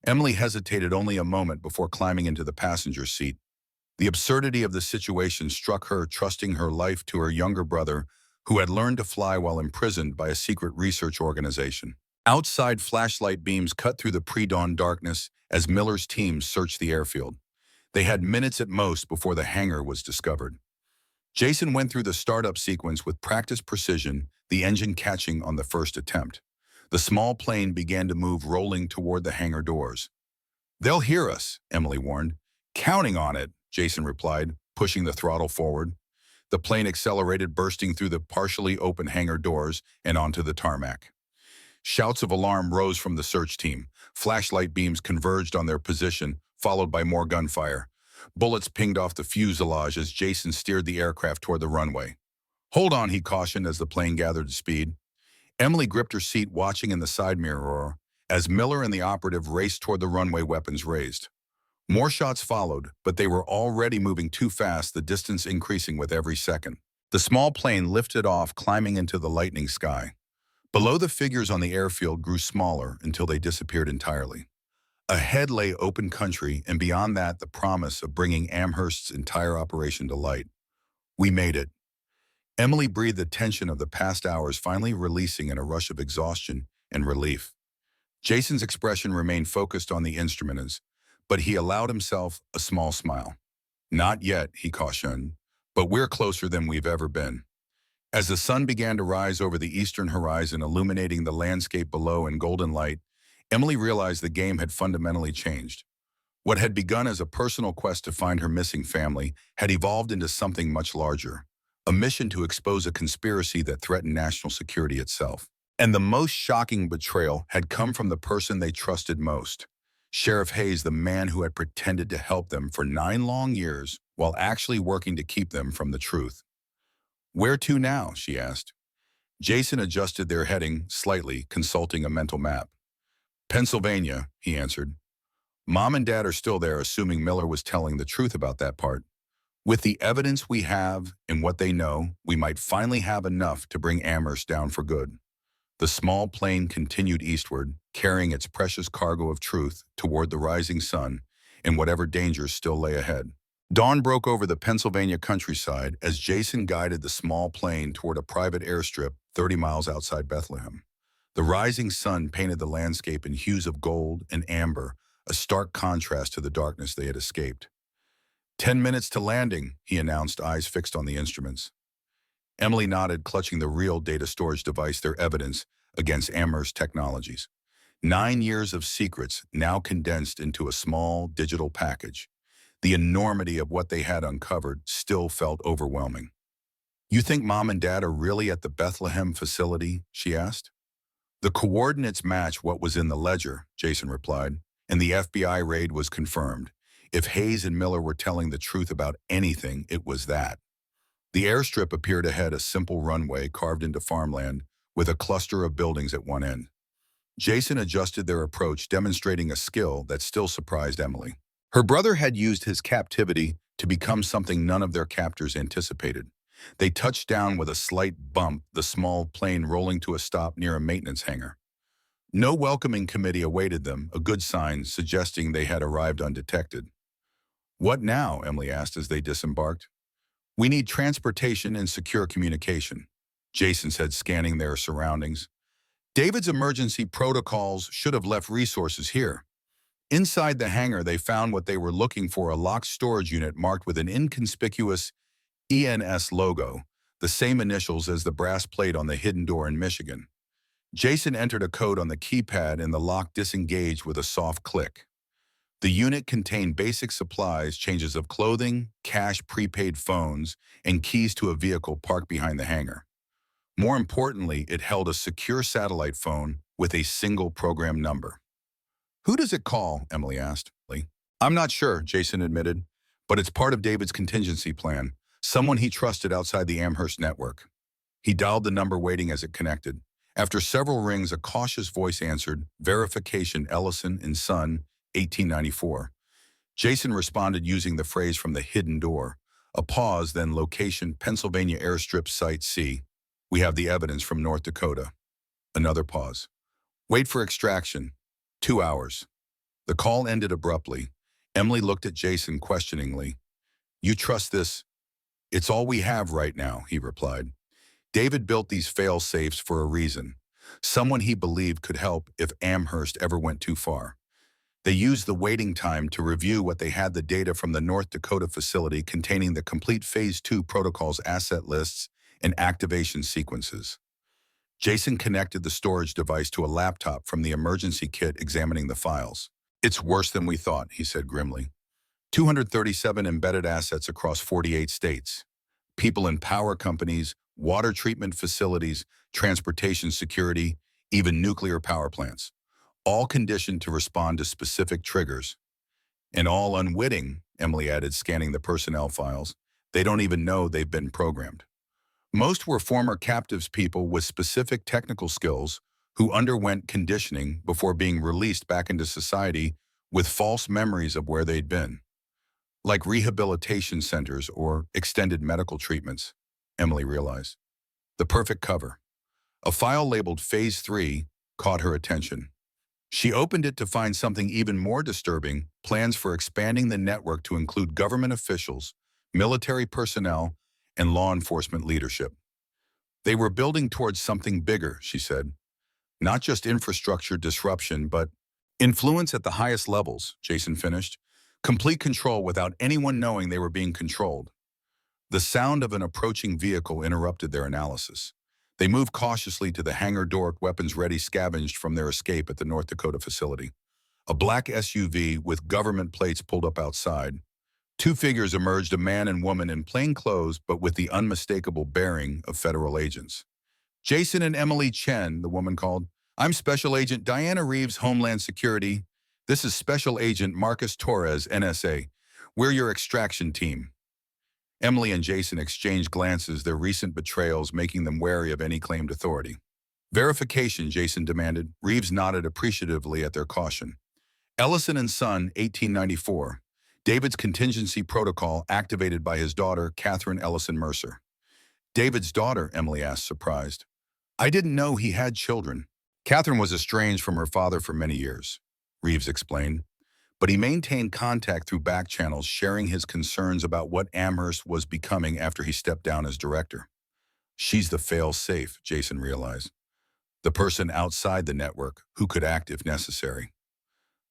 Emily hesitated only a moment before climbing into the passenger seat. The absurdity of the situation struck her, trusting her life to her younger brother, who had learned to fly while imprisoned by a secret research organization. Outside, flashlight beams cut through the pre-dawn darkness as Miller's team searched the airfield. They had minutes at most before the hangar was discovered. Jason went through the startup sequence with practiced precision, the engine catching on the first attempt. The small plane began to move, rolling toward the hangar doors. "They'll hear us," Emily warned. "Counting on it," Jason replied, pushing the throttle forward. The plane accelerated, bursting through the partially open hangar doors and onto the tarmac. Shouts of alarm rose from the search team. Flashlight beams converged on their position, followed by more gunfire. Bullets pinged off the fuselage as Jason steered the aircraft toward the runway. "Hold on," he cautioned as the plane gathered speed. Emily gripped her seat, watching in the side mirror as Miller and the operative raced toward the runway, weapons raised. More shots followed, but they were already moving too fast, the distance increasing with every second. The small plane lifted off, climbing into the lightning sky. Below, the figures on the airfield grew smaller until they disappeared entirely. Ahead lay open country, and beyond that, the promise of bringing Amherst's entire operation to light. "We made it." Emily breathed, the tension of the past hours finally releasing in a rush of exhaustion and relief. Jason's expression remained focused on the instruments, but he allowed himself a small smile. "Not yet," he cautioned, "but we're closer than we've ever been." As the sun began to rise over the eastern horizon, illuminating the landscape below in golden light, Emily realized the game had fundamentally changed. What had begun as a personal quest to find her missing family had evolved into something much larger, a mission to expose a conspiracy that threatened national security itself. And the most shocking betrayal had come from the person they trusted most. Sheriff Hayes, the man who had pretended to help them for 9 long years while actually working to keep them from the truth. "Where to now?" she asked. Jason adjusted their heading slightly, consulting a mental map. "Pennsylvania," he answered. "Mom and Dad are still there," assuming Miller was telling the truth about that part. "With the evidence we have and what they know, we might finally have enough to bring Amherst down for good." The small plane continued eastward, carrying its precious cargo of truth toward the rising sun and whatever dangers still lay ahead. Dawn broke over the Pennsylvania countryside as Jason guided the small plane toward a private airstrip 30 miles outside Bethlehem. The rising sun painted the landscape in hues of gold and amber, a stark contrast to the darkness they had escaped. 10 minutes to landing," he announced, eyes fixed on the instruments. Emily nodded, clutching the real data storage device, their evidence against Amherst Technologies. 9 years of secrets now condensed into a small digital package. The enormity of what they had uncovered still felt overwhelming. "You think Mom and Dad are really at the Bethlehem facility?" she asked. "The coordinates match what was in the ledger," Jason replied, and the FBI raid was confirmed. If Hayes and Miller were telling the truth about anything, it was that. The airstrip appeared ahead, a simple runway carved into farmland with a cluster of buildings at one end. Jason adjusted their approach, demonstrating a skill that still surprised Emily. Her brother had used his captivity to become something none of their captors anticipated. They touched down with a slight bump, the small plane rolling to a stop near a maintenance hangar. No welcoming committee awaited them, a good sign suggesting they had arrived undetected. "What now?" Emily asked as they disembarked. "We need transportation and secure communication," Jason said, scanning their surroundings. "David's emergency protocols should have left resources here." Inside the hangar, they found what they were looking for, a locked storage unit marked with an inconspicuous ENS logo, the same initials as the brass plate on the hidden door in Michigan. Jason entered a code on the keypad and the lock disengaged with a soft click. The unit contained basic supplies, changes of clothing, cash, prepaid phones, and keys to a vehicle parked behind the hangar. More importantly, it held a secure satellite phone with a single program number. "Who does it call?" Emily asked. "I'm not sure," Jason admitted, "but it's part of David's contingency plan, someone he trusted outside the Amherst network." He dialed the number, waiting as it connected. After several rings, a cautious voice answered, "Verification, Ellison and Son, 1894. Jason responded using the phrase from the hidden door. A pause, then location, Pennsylvania Airstrip Site C. "We have the evidence from North Dakota." Another pause. "Wait for extraction. 2 hours. The call ended abruptly. Emily looked at Jason questioningly. "You trust this?" "It's all we have right now," he replied. David built these fail-safes for a reason. Someone he believed could help if Amherst ever went too far. They used the waiting time to review what they had: the data from the North Dakota facility containing the complete Phase 2 protocols, asset lists, and activation sequences. Jason connected the storage device to a laptop from the emergency kit, examining the files. "It's worse than we thought," he said grimly. 237 embedded assets across 48 states. People in power companies, water treatment facilities, transportation security, even nuclear power plants. All conditioned to respond to specific triggers. And all unwitting," Emily added, scanning the personnel files. "They don't even know they've been programmed." Most were former captives, people with specific technical skills who underwent conditioning before being released back into society with false memories of where they'd been. Like rehabilitation centers or extended medical treatments, Emily realized. The perfect cover. A file labeled Phase 3 caught her attention. She opened it to find something even more disturbing: plans for expanding the network to include government officials, military personnel, and law enforcement leadership. They were building towards something bigger, she said. Not just infrastructure disruption, but influence at the highest levels, Jason finished. Complete control without anyone knowing they were being controlled. The sound of an approaching vehicle interrupted their analysis. They moved cautiously to the hangar door, weapons ready, scavenged from their escape at the North Dakota facility. A black SUV with government plates pulled up outside. Two figures emerged, a man and woman in plain clothes, but with the unmistakable bearing of federal agents. "Jason and Emily Chen," the woman called. "I'm Special Agent Diana Reeves, Homeland Security. This is Special Agent Marcus Torres, NSA. We're your extraction team." Emily and Jason exchanged glances, their recent betrayals making them wary of any claimed authority. "Verification," Jason demanded. Reeves nodded appreciatively at their caution. "Ellison and Son, 1894. David's contingency protocol activated by his daughter, Catherine Ellison Mercer." "David's daughter?" Emily asked, surprised. "I didn't know he had children." "Catherine was estranged from her father for many years," Reeves explained. "But he maintained contact through back channels, sharing his concerns about what Amherst was becoming after he stepped down as director." "She's the fail-safe," Jason realized. "The person outside the network who could act if necessary."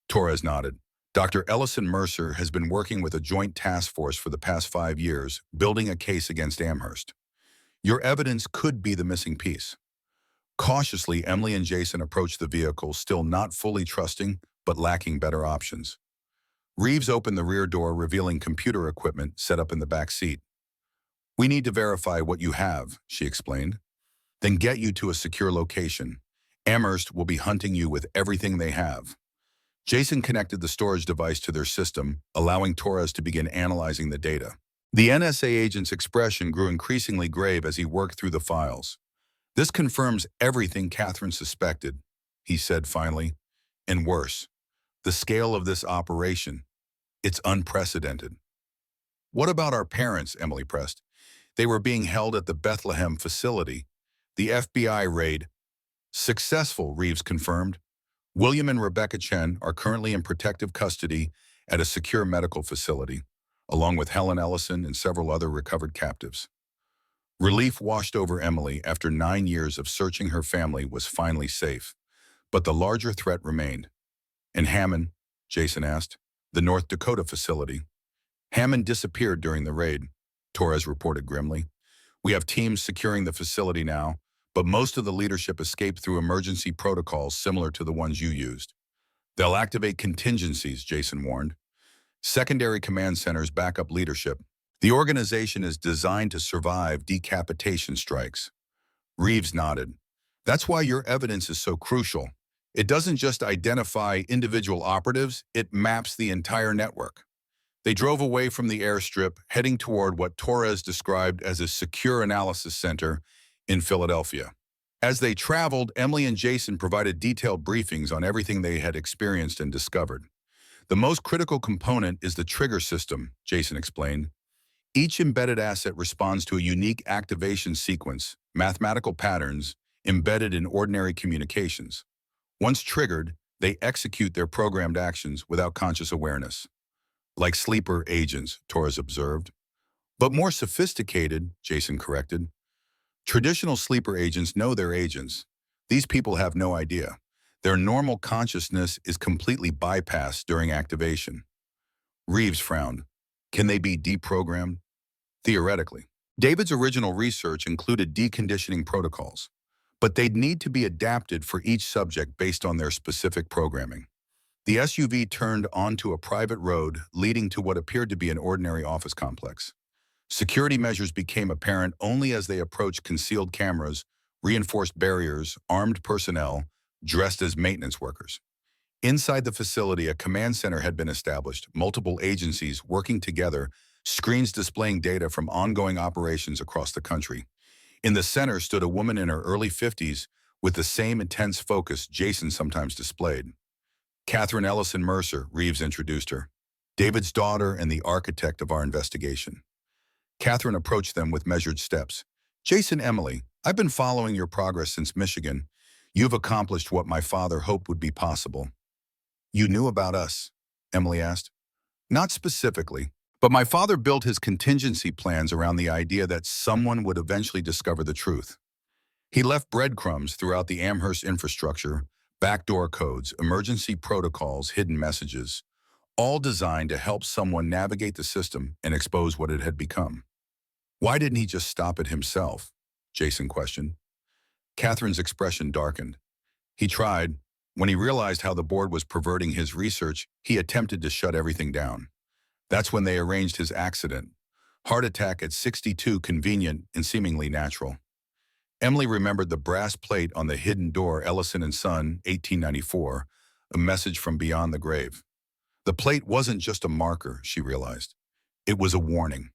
Torres nodded. "Dr. Ellison Mercer has been working with a joint task force for the past 5 years, building a case against Amherst. Your evidence could be the missing piece." Cautiously, Emily and Jason approached the vehicle, still not fully trusting, but lacking better options. Reeves opened the rear door, revealing computer equipment set up in the back seat. "We need to verify what you have," she explained. "Then get you to a secure location. Amherst will be hunting you with everything they have." Jason connected the storage device to their system, allowing Torres to begin analyzing the data. The NSA agent's expression grew increasingly grave as he worked through the files. "This confirms everything Catherine suspected," he said finally. "And worse, the scale of this operation. It's unprecedented." "What about our parents?" Emily pressed. "They were being held at the Bethlehem facility. The FBI raid." "Successful," Reeves confirmed. "William and Rebecca Chen are currently in protective custody at a secure medical facility, along with Helen Ellison and several other recovered captives." Relief washed over Emily after 9 years of searching. Her family was finally safe. But the larger threat remained. "And Hammond?" Jason asked. "The North Dakota facility." "Hammond disappeared during the raid," Torres reported grimly. "We have teams securing the facility now, but most of the leadership escaped through emergency protocols similar to the ones you used. They'll activate contingencies, Jason warned. Secondary command centers back up leadership. The organization is designed to survive decapitation strikes. Reeves nodded. That's why your evidence is so crucial. It doesn't just identify individual operatives, it maps the entire network. They drove away from the airstrip, heading toward what Torres described as a secure analysis center in Philadelphia. As they traveled, Emily and Jason provided detailed briefings on everything they had experienced and discovered. The most critical component is the trigger system, Jason explained. Each embedded asset responds to a unique activation sequence, mathematical patterns embedded in ordinary communications. Once triggered, they execute their programmed actions without conscious awareness. Like sleeper agents, Torres observed. But more sophisticated, Jason corrected. Traditional sleeper agents know they're agents. These people have no idea. Their normal consciousness is completely bypassed during activation. Reeves frowned. Can they be deprogrammed? Theoretically. David's original research included deconditioning protocols, but they'd need to be adapted for each subject based on their specific programming. The SUV turned onto a private road leading to what appeared to be an ordinary office complex. Security measures became apparent only as they approached concealed cameras, reinforced barriers, armed personnel, dressed as maintenance workers. Inside the facility, a command center had been established, multiple agencies working together, screens displaying data from ongoing operations across the country. In the center stood a woman in her early 50s with the same intense focus Jason sometimes displayed. Catherine Ellison Mercer, Reeves introduced her. David's daughter and the architect of our investigation. Catherine approached them with measured steps. Jason, Emily, I've been following your progress since Michigan. You've accomplished what my father hoped would be possible. You knew about us? Emily asked. Not specifically, but my father built his contingency plans around the idea that someone would eventually discover the truth. He left breadcrumbs throughout the Amherst infrastructure, backdoor codes, emergency protocols, hidden messages, all designed to help someone navigate the system and expose what it had become. Why didn't he just stop it himself? Jason questioned. Catherine's expression darkened. He tried. When he realized how the board was perverting his research, he attempted to shut everything down. That's when they arranged his accident. Heart attack at 62, convenient and seemingly natural. Emily remembered the brass plate on the hidden door, Ellison and Son, 1894, a message from beyond the grave. The plate wasn't just a marker, she realized. It was a warning.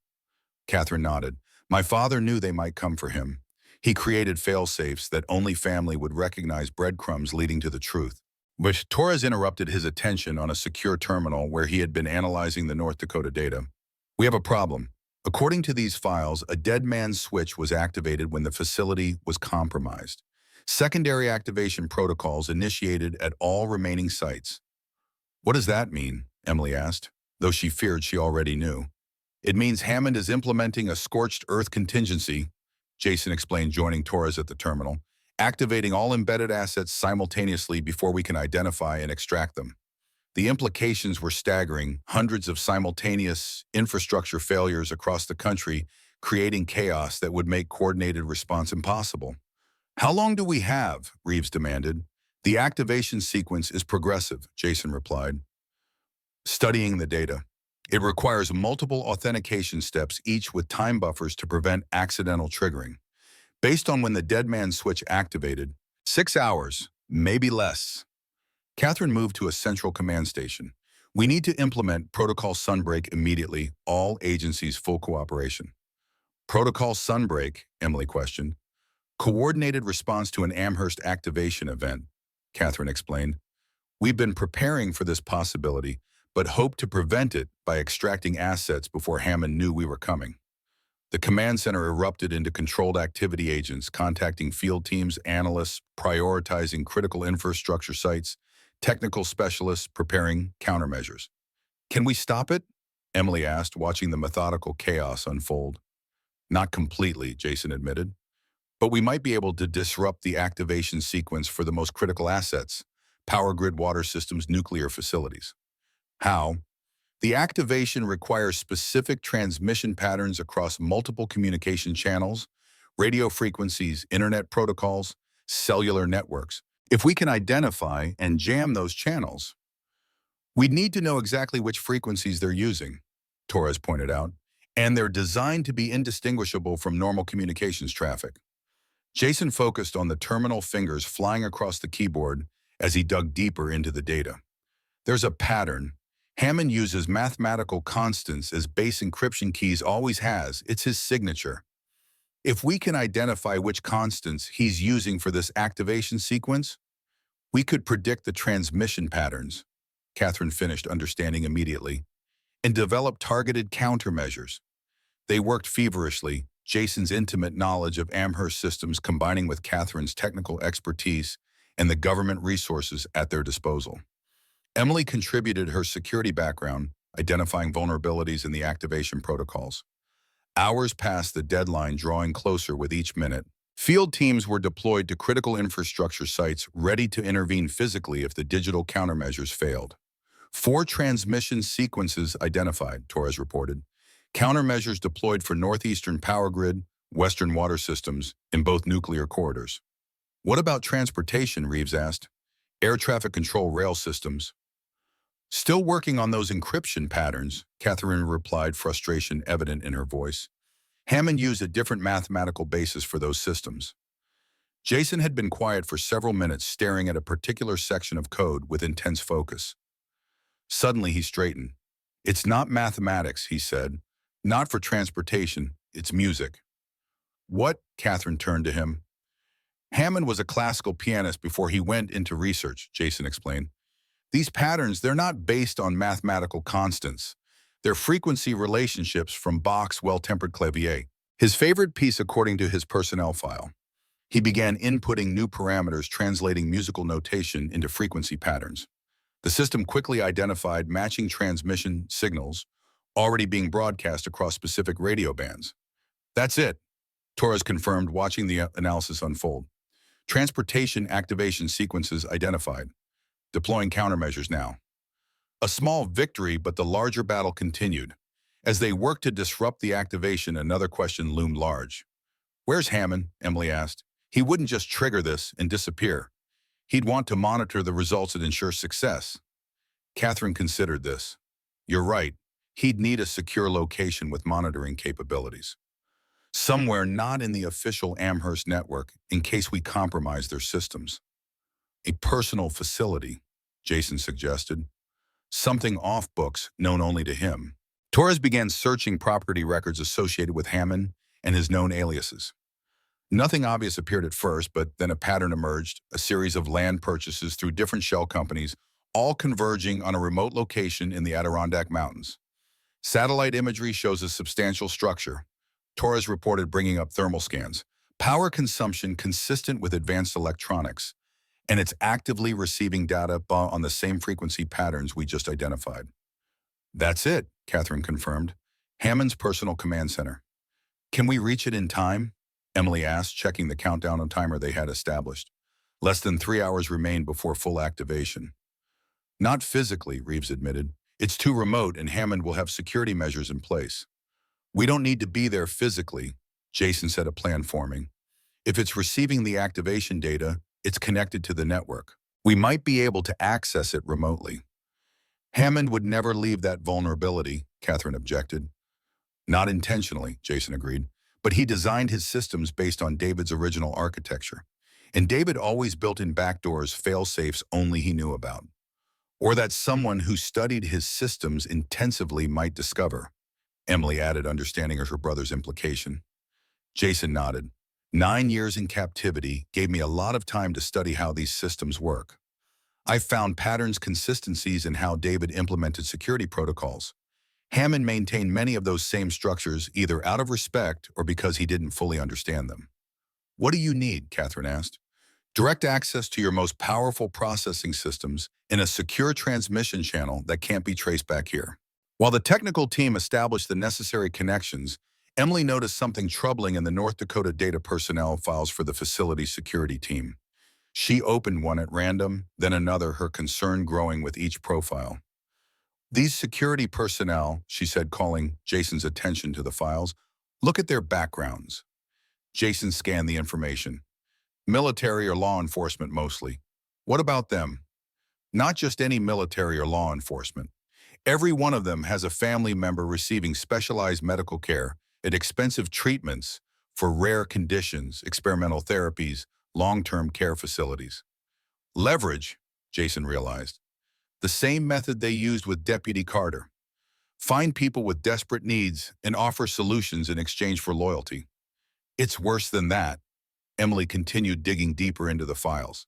Catherine nodded. My father knew they might come for him. He created fail-safes that only family would recognize breadcrumbs leading to the truth. But Torres interrupted his attention on a secure terminal where he had been analyzing the North Dakota data. We have a problem. According to these files, a dead man's switch was activated when the facility was compromised. Secondary activation protocols initiated at all remaining sites. What does that mean? Emily asked, though she feared she already knew. It means Hammond is implementing a scorched earth contingency, Jason explained, joining Torres at the terminal, activating all embedded assets simultaneously before we can identify and extract them. The implications were staggering, hundreds of simultaneous infrastructure failures across the country, creating chaos that would make coordinated response impossible. How long do we have? Reeves demanded. The activation sequence is progressive, Jason replied. Studying the data. It requires multiple authentication steps, each with time buffers to prevent accidental triggering. Based on when the dead man's switch activated, 6 hours, maybe less. Catherine moved to a central command station. We need to implement Protocol Sunbreak immediately, all agencies full cooperation. Protocol Sunbreak, Emily questioned. Coordinated response to an Amherst activation event, Catherine explained. We've been preparing for this possibility, but hoped to prevent it by extracting assets before Hammond knew we were coming. The command center erupted into controlled activity agents, contacting field teams, analysts, prioritizing critical infrastructure sites, technical specialists preparing countermeasures. Can we stop it? Emily asked, watching the methodical chaos unfold. Not completely, Jason admitted. But we might be able to disrupt the activation sequence for the most critical assets, power grid, water systems, nuclear facilities. How? The activation requires specific transmission patterns across multiple communication channels, radio frequencies, internet protocols, cellular networks. If we can identify and jam those channels, we'd need to know exactly which frequencies they're using, Torres pointed out, and they're designed to be indistinguishable from normal communications traffic. Jason focused on the terminal fingers flying across the keyboard as he dug deeper into the data. There's a pattern. Hammond uses mathematical constants as base encryption keys always has. It's his signature. If we can identify which constants he's using for this activation sequence, we could predict the transmission patterns, Catherine finished understanding immediately, and develop targeted countermeasures. They worked feverishly, Jason's intimate knowledge of Amherst systems combining with Catherine's technical expertise and the government resources at their disposal. Emily contributed her security background, identifying vulnerabilities in the activation protocols. Hours passed, the deadline drawing closer with each minute. Field teams were deployed to critical infrastructure sites ready to intervene physically if the digital countermeasures failed. 4 transmission sequences identified, Torres reported. Countermeasures deployed for northeastern power grid, western water systems, in both nuclear corridors. What about transportation, Reeves asked. Air traffic control rail systems. Still working on those encryption patterns, Catherine replied, frustration evident in her voice. Hammond used a different mathematical basis for those systems. Jason had been quiet for several minutes, staring at a particular section of code with intense focus. Suddenly he straightened. It's not mathematics, he said. Not for transportation, it's music. What? Catherine turned to him. Hammond was a classical pianist before he went into research, Jason explained. These patterns, they're not based on mathematical constants. They're frequency relationships from Bach's Well-Tempered Clavier, his favorite piece according to his personnel file. He began inputting new parameters, translating musical notation into frequency patterns. The system quickly identified matching transmission signals already being broadcast across specific radio bands. That's it, Torres confirmed, watching the analysis unfold. Transportation activation sequences identified. Deploying countermeasures now. A small victory, but the larger battle continued. As they worked to disrupt the activation, another question loomed large. Where's Hammond? Emily asked. He wouldn't just trigger this and disappear. He'd want to monitor the results and ensure success. Catherine considered this. You're right. He'd need a secure location with monitoring capabilities. Somewhere not in the official Amherst network in case we compromise their systems. A personal facility, Jason suggested. Something off books, known only to him. Torres began searching property records associated with Hammond and his known aliases. Nothing obvious appeared at first, but then a pattern emerged, a series of land purchases through different shell companies, all converging on a remote location in the Adirondack Mountains. Satellite imagery shows a substantial structure. Torres reported, bringing up thermal scans. Power consumption consistent with advanced electronics, and it's actively receiving data on the same frequency patterns we just identified. That's it, Catherine confirmed. Hammond's personal command center. Can we reach it in time? Emily asked, checking the countdown on timer they had established. Less than 3 hours remained before full activation. Not physically, Reeves admitted. It's too remote and Hammond will have security measures in place. We don't need to be there physically, Jason said, a plan forming. If it's receiving the activation data, it's connected to the network. We might be able to access it remotely. Hammond would never leave that vulnerability, Catherine objected. Not intentionally, Jason agreed, but he designed his systems based on David's original architecture. And David always built in backdoors, fail-safes only he knew about. Or that someone who studied his systems intensively might discover, Emily added, understanding her brother's implication. Jason nodded. 9 years in captivity gave me a lot of time to study how these systems work. I found patterns, consistencies in how David implemented security protocols. Hammond maintained many of those same structures either out of respect or because he didn't fully understand them. What do you need? Catherine asked. Direct access to your most powerful processing systems in a secure transmission channel that can't be traced back here. While the technical team established the necessary connections, Emily noticed something troubling in the North Dakota data personnel files for the facility security team. She opened one at random, then another, her concern growing with each profile. These security personnel, she said, calling Jason's attention to the files, look at their backgrounds. Jason scanned the information. Military or law enforcement mostly. What about them? Not just any military or law enforcement. Every one of them has a family member receiving specialized medical care and expensive treatments for rare conditions, experimental therapies, long-term care facilities. Leverage, Jason realized. The same method they used with Deputy Carter. Find people with desperate needs and offer solutions in exchange for loyalty. It's worse than that. Emily continued digging deeper into the files.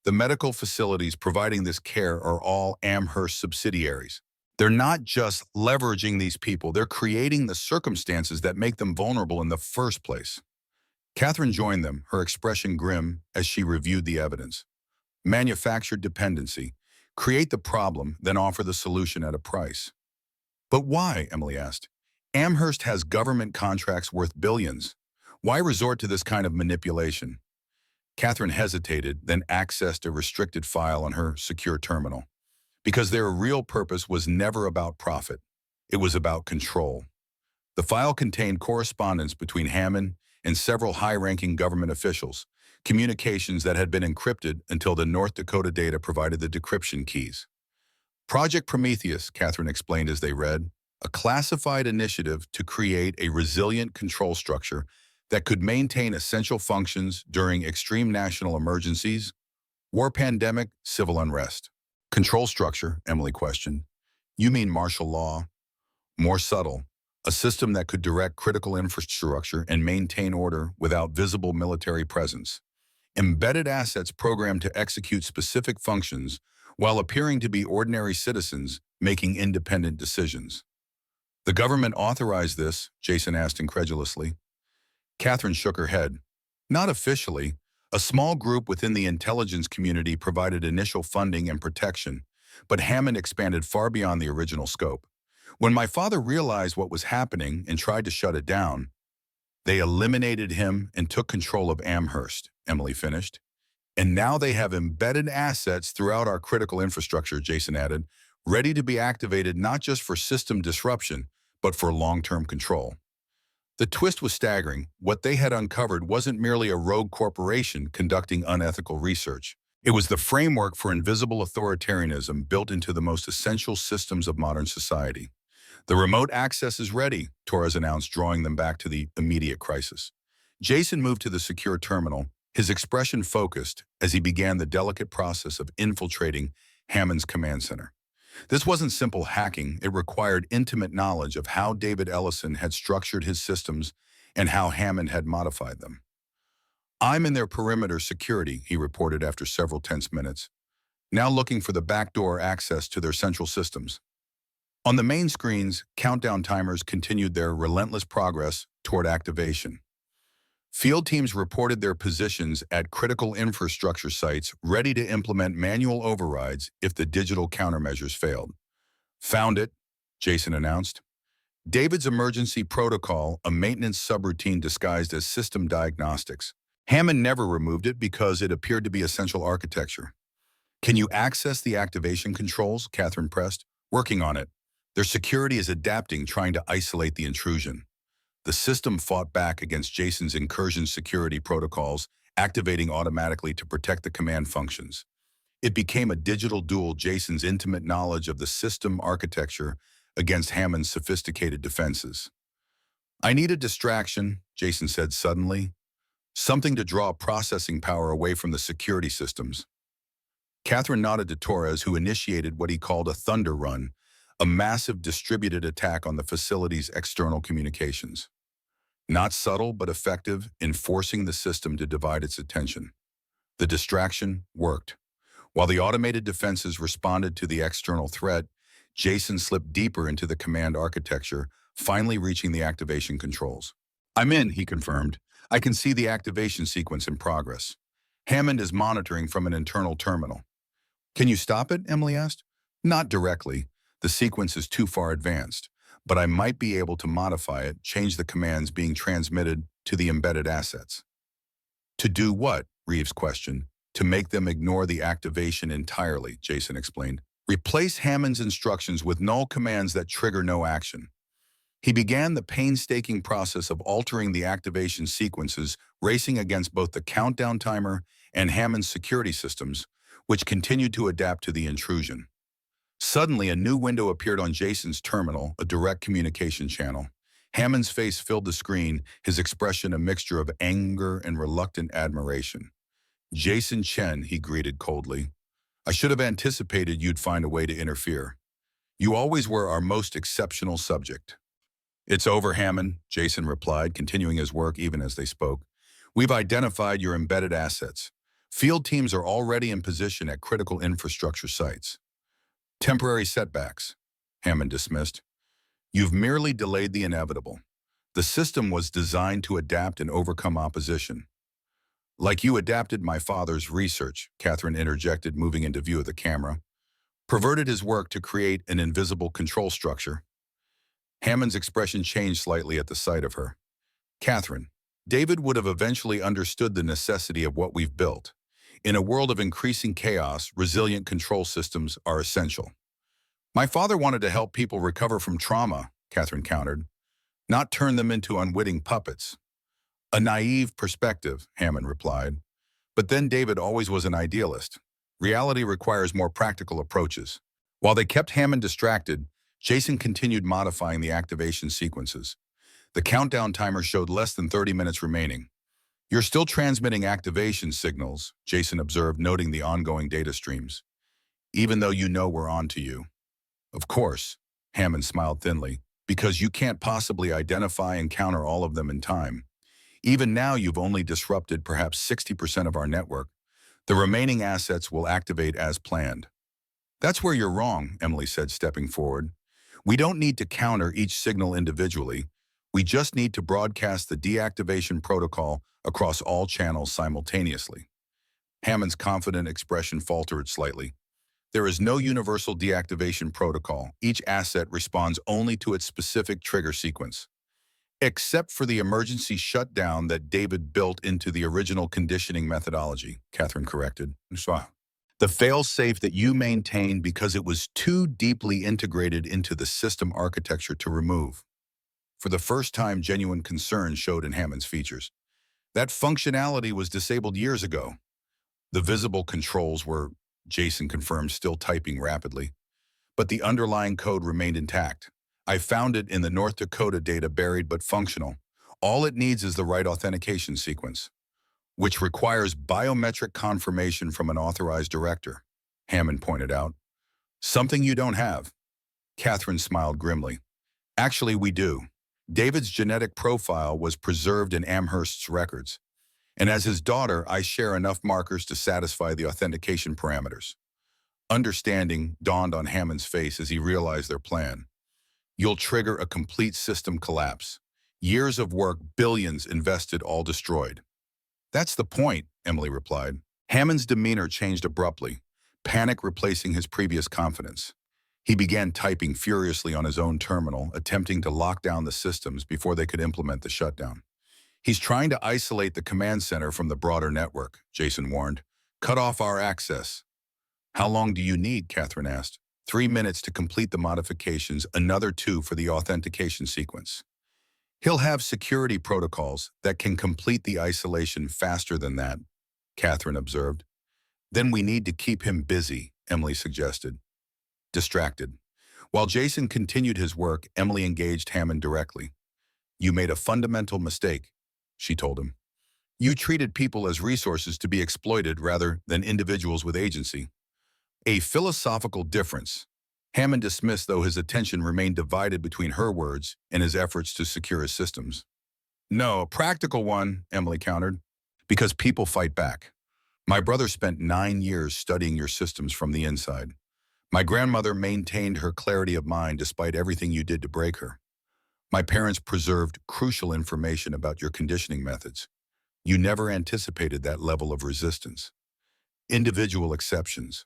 The medical facilities providing this care are all Amherst subsidiaries. They're not just leveraging these people, they're creating the circumstances that make them vulnerable in the first place. Catherine joined them, her expression grim as she reviewed the evidence. Manufactured dependency. Create the problem, then offer the solution at a price. But why, Emily asked. Amherst has government contracts worth billions. Why resort to this kind of manipulation? Catherine hesitated, then accessed a restricted file on her secure terminal. Because their real purpose was never about profit. It was about control. The file contained correspondence between Hammond and several high-ranking government officials, communications that had been encrypted until the North Dakota data provided the decryption keys. Project Prometheus, Catherine explained as they read, a classified initiative to create a resilient control structure that could maintain essential functions during extreme national emergencies, war pandemic, civil unrest. Control structure, Emily questioned. You mean martial law? More subtle, a system that could direct critical infrastructure and maintain order without visible military presence. Embedded assets programmed to execute specific functions while appearing to be ordinary citizens making independent decisions. The government authorized this, Jason asked incredulously. Catherine shook her head. Not officially. A small group within the intelligence community provided initial funding and protection, but Hammond expanded far beyond the original scope. When my father realized what was happening and tried to shut it down, they eliminated him and took control of Amherst, Emily finished. And now they have embedded assets throughout our critical infrastructure, Jason added, ready to be activated not just for system disruption, but for long-term control. The twist was staggering. What they had uncovered wasn't merely a rogue corporation conducting unethical research. It was the framework for invisible authoritarianism built into the most essential systems of modern society. The remote access is ready, Torres announced, drawing them back to the immediate crisis. Jason moved to the secure terminal, his expression focused as he began the delicate process of infiltrating Hammond's command center. This wasn't simple hacking. It required intimate knowledge of how David Ellison had structured his systems and how Hammond had modified them. I'm in their perimeter security, he reported after several tense minutes, now looking for the backdoor access to their central systems. On the main screens, countdown timers continued their relentless progress toward activation. Field teams reported their positions at critical infrastructure sites ready to implement manual overrides if the digital countermeasures failed. Found it, Jason announced. David's emergency protocol, a maintenance subroutine disguised as system diagnostics. Hammond never removed it because it appeared to be essential architecture. Can you access the activation controls? Catherine pressed. Working on it. Their security is adapting, trying to isolate the intrusion. The system fought back against Jason's incursion security protocols, activating automatically to protect the command functions. It became a digital duel, Jason's intimate knowledge of the system architecture against Hammond's sophisticated defenses. I need a distraction, Jason said suddenly. Something to draw processing power away from the security systems. Catherine nodded to Torres, who initiated what he called a thunder run, a massive distributed attack on the facility's external communications. Not subtle, but effective in forcing the system to divide its attention. The distraction worked. While the automated defenses responded to the external threat, Jason slipped deeper into the command architecture, finally reaching the activation controls. I'm in, he confirmed. I can see the activation sequence in progress. Hammond is monitoring from an internal terminal. Can you stop it? Emily asked. Not directly. The sequence is too far advanced, but I might be able to modify it, change the commands being transmitted to the embedded assets. To do what? Reeves questioned. To make them ignore the activation entirely, Jason explained. Replace Hammond's instructions with null commands that trigger no action. He began the painstaking process of altering the activation sequences, racing against both the countdown timer and Hammond's security systems, which continued to adapt to the intrusion. Suddenly, a new window appeared on Jason's terminal, a direct communication channel. Hammond's face filled the screen, his expression a mixture of anger and reluctant admiration. "Jason Chen," he greeted coldly. "I should have anticipated you'd find a way to interfere. You always were our most exceptional subject." "It's over, Hammond," Jason replied, continuing his work even as they spoke. "We've identified your embedded assets. Field teams are already in position at critical infrastructure sites." "Temporary setbacks," Hammond dismissed. "You've merely delayed the inevitable. The system was designed to adapt and overcome opposition." "Like you adapted my father's research," Catherine interjected, moving into view of the camera. "Perverted his work to create an invisible control structure." Hammond's expression changed slightly at the sight of her. "Catherine, David would have eventually understood the necessity of what we've built. In a world of increasing chaos, resilient control systems are essential." "My father wanted to help people recover from trauma," Catherine countered, "not turn them into unwitting puppets." "A naive perspective," Hammond replied. "But then David always was an idealist. Reality requires more practical approaches." While they kept Hammond distracted, Jason continued modifying the activation sequences. The countdown timer showed less than 30 minutes remaining. "You're still transmitting activation signals," Jason observed, noting the ongoing data streams. "Even though you know we're on to you." "Of course," Hammond smiled thinly, "because you can't possibly identify and counter all of them in time. Even now, you've only disrupted perhaps 60% of our network. The remaining assets will activate as planned." "That's where you're wrong," Emily said, stepping forward. "We don't need to counter each signal individually. We just need to broadcast the deactivation protocol across all channels simultaneously." Hammond's confident expression faltered slightly. "There is no universal deactivation protocol. Each asset responds only to its specific trigger sequence." "Except for the emergency shutdown that David built into the original conditioning methodology," Catherine corrected. "The fail-safe that you maintained because it was too deeply integrated into the system architecture to remove." For the first time, genuine concern showed in Hammond's features. "That functionality was disabled years ago." "The visible controls were," Jason confirmed, still typing rapidly. "But the underlying code remained intact. I found it in the North Dakota data, buried but functional. All it needs is the right authentication sequence, which requires biometric confirmation from an authorized director," Hammond pointed out. "Something you don't have." Catherine smiled grimly. "Actually, we do. David's genetic profile was preserved in Amherst's records, and as his daughter, I share enough markers to satisfy the authentication parameters." Understanding dawned on Hammond's face as he realized their plan. "You'll trigger a complete system collapse. Years of work, billions invested, all destroyed." "That's the point," Emily replied. Hammond's demeanor changed abruptly, panic replacing his previous confidence. He began typing furiously on his own terminal, attempting to lock down the systems before they could implement the shutdown. "He's trying to isolate the command center from the broader network," Jason warned. "Cut off our access." "How long do you need?" Catherine asked. 3 minutes to complete the modifications, another 2 for the authentication sequence." "He'll have security protocols that can complete the isolation faster than that," Catherine observed. "Then we need to keep him busy," Emily suggested. Distracted. While Jason continued his work, Emily engaged Hammond directly. "You made a fundamental mistake," she told him. "You treated people as resources to be exploited rather than individuals with agency." "A philosophical difference," Hammond dismissed, though his attention remained divided between her words and his efforts to secure his systems. "No, a practical one," Emily countered. "Because people fight back. My brother spent 9 years studying your systems from the inside. My grandmother maintained her clarity of mind despite everything you did to break her. My parents preserved crucial information about your conditioning methods. You never anticipated that level of resistance." "Individual exceptions,"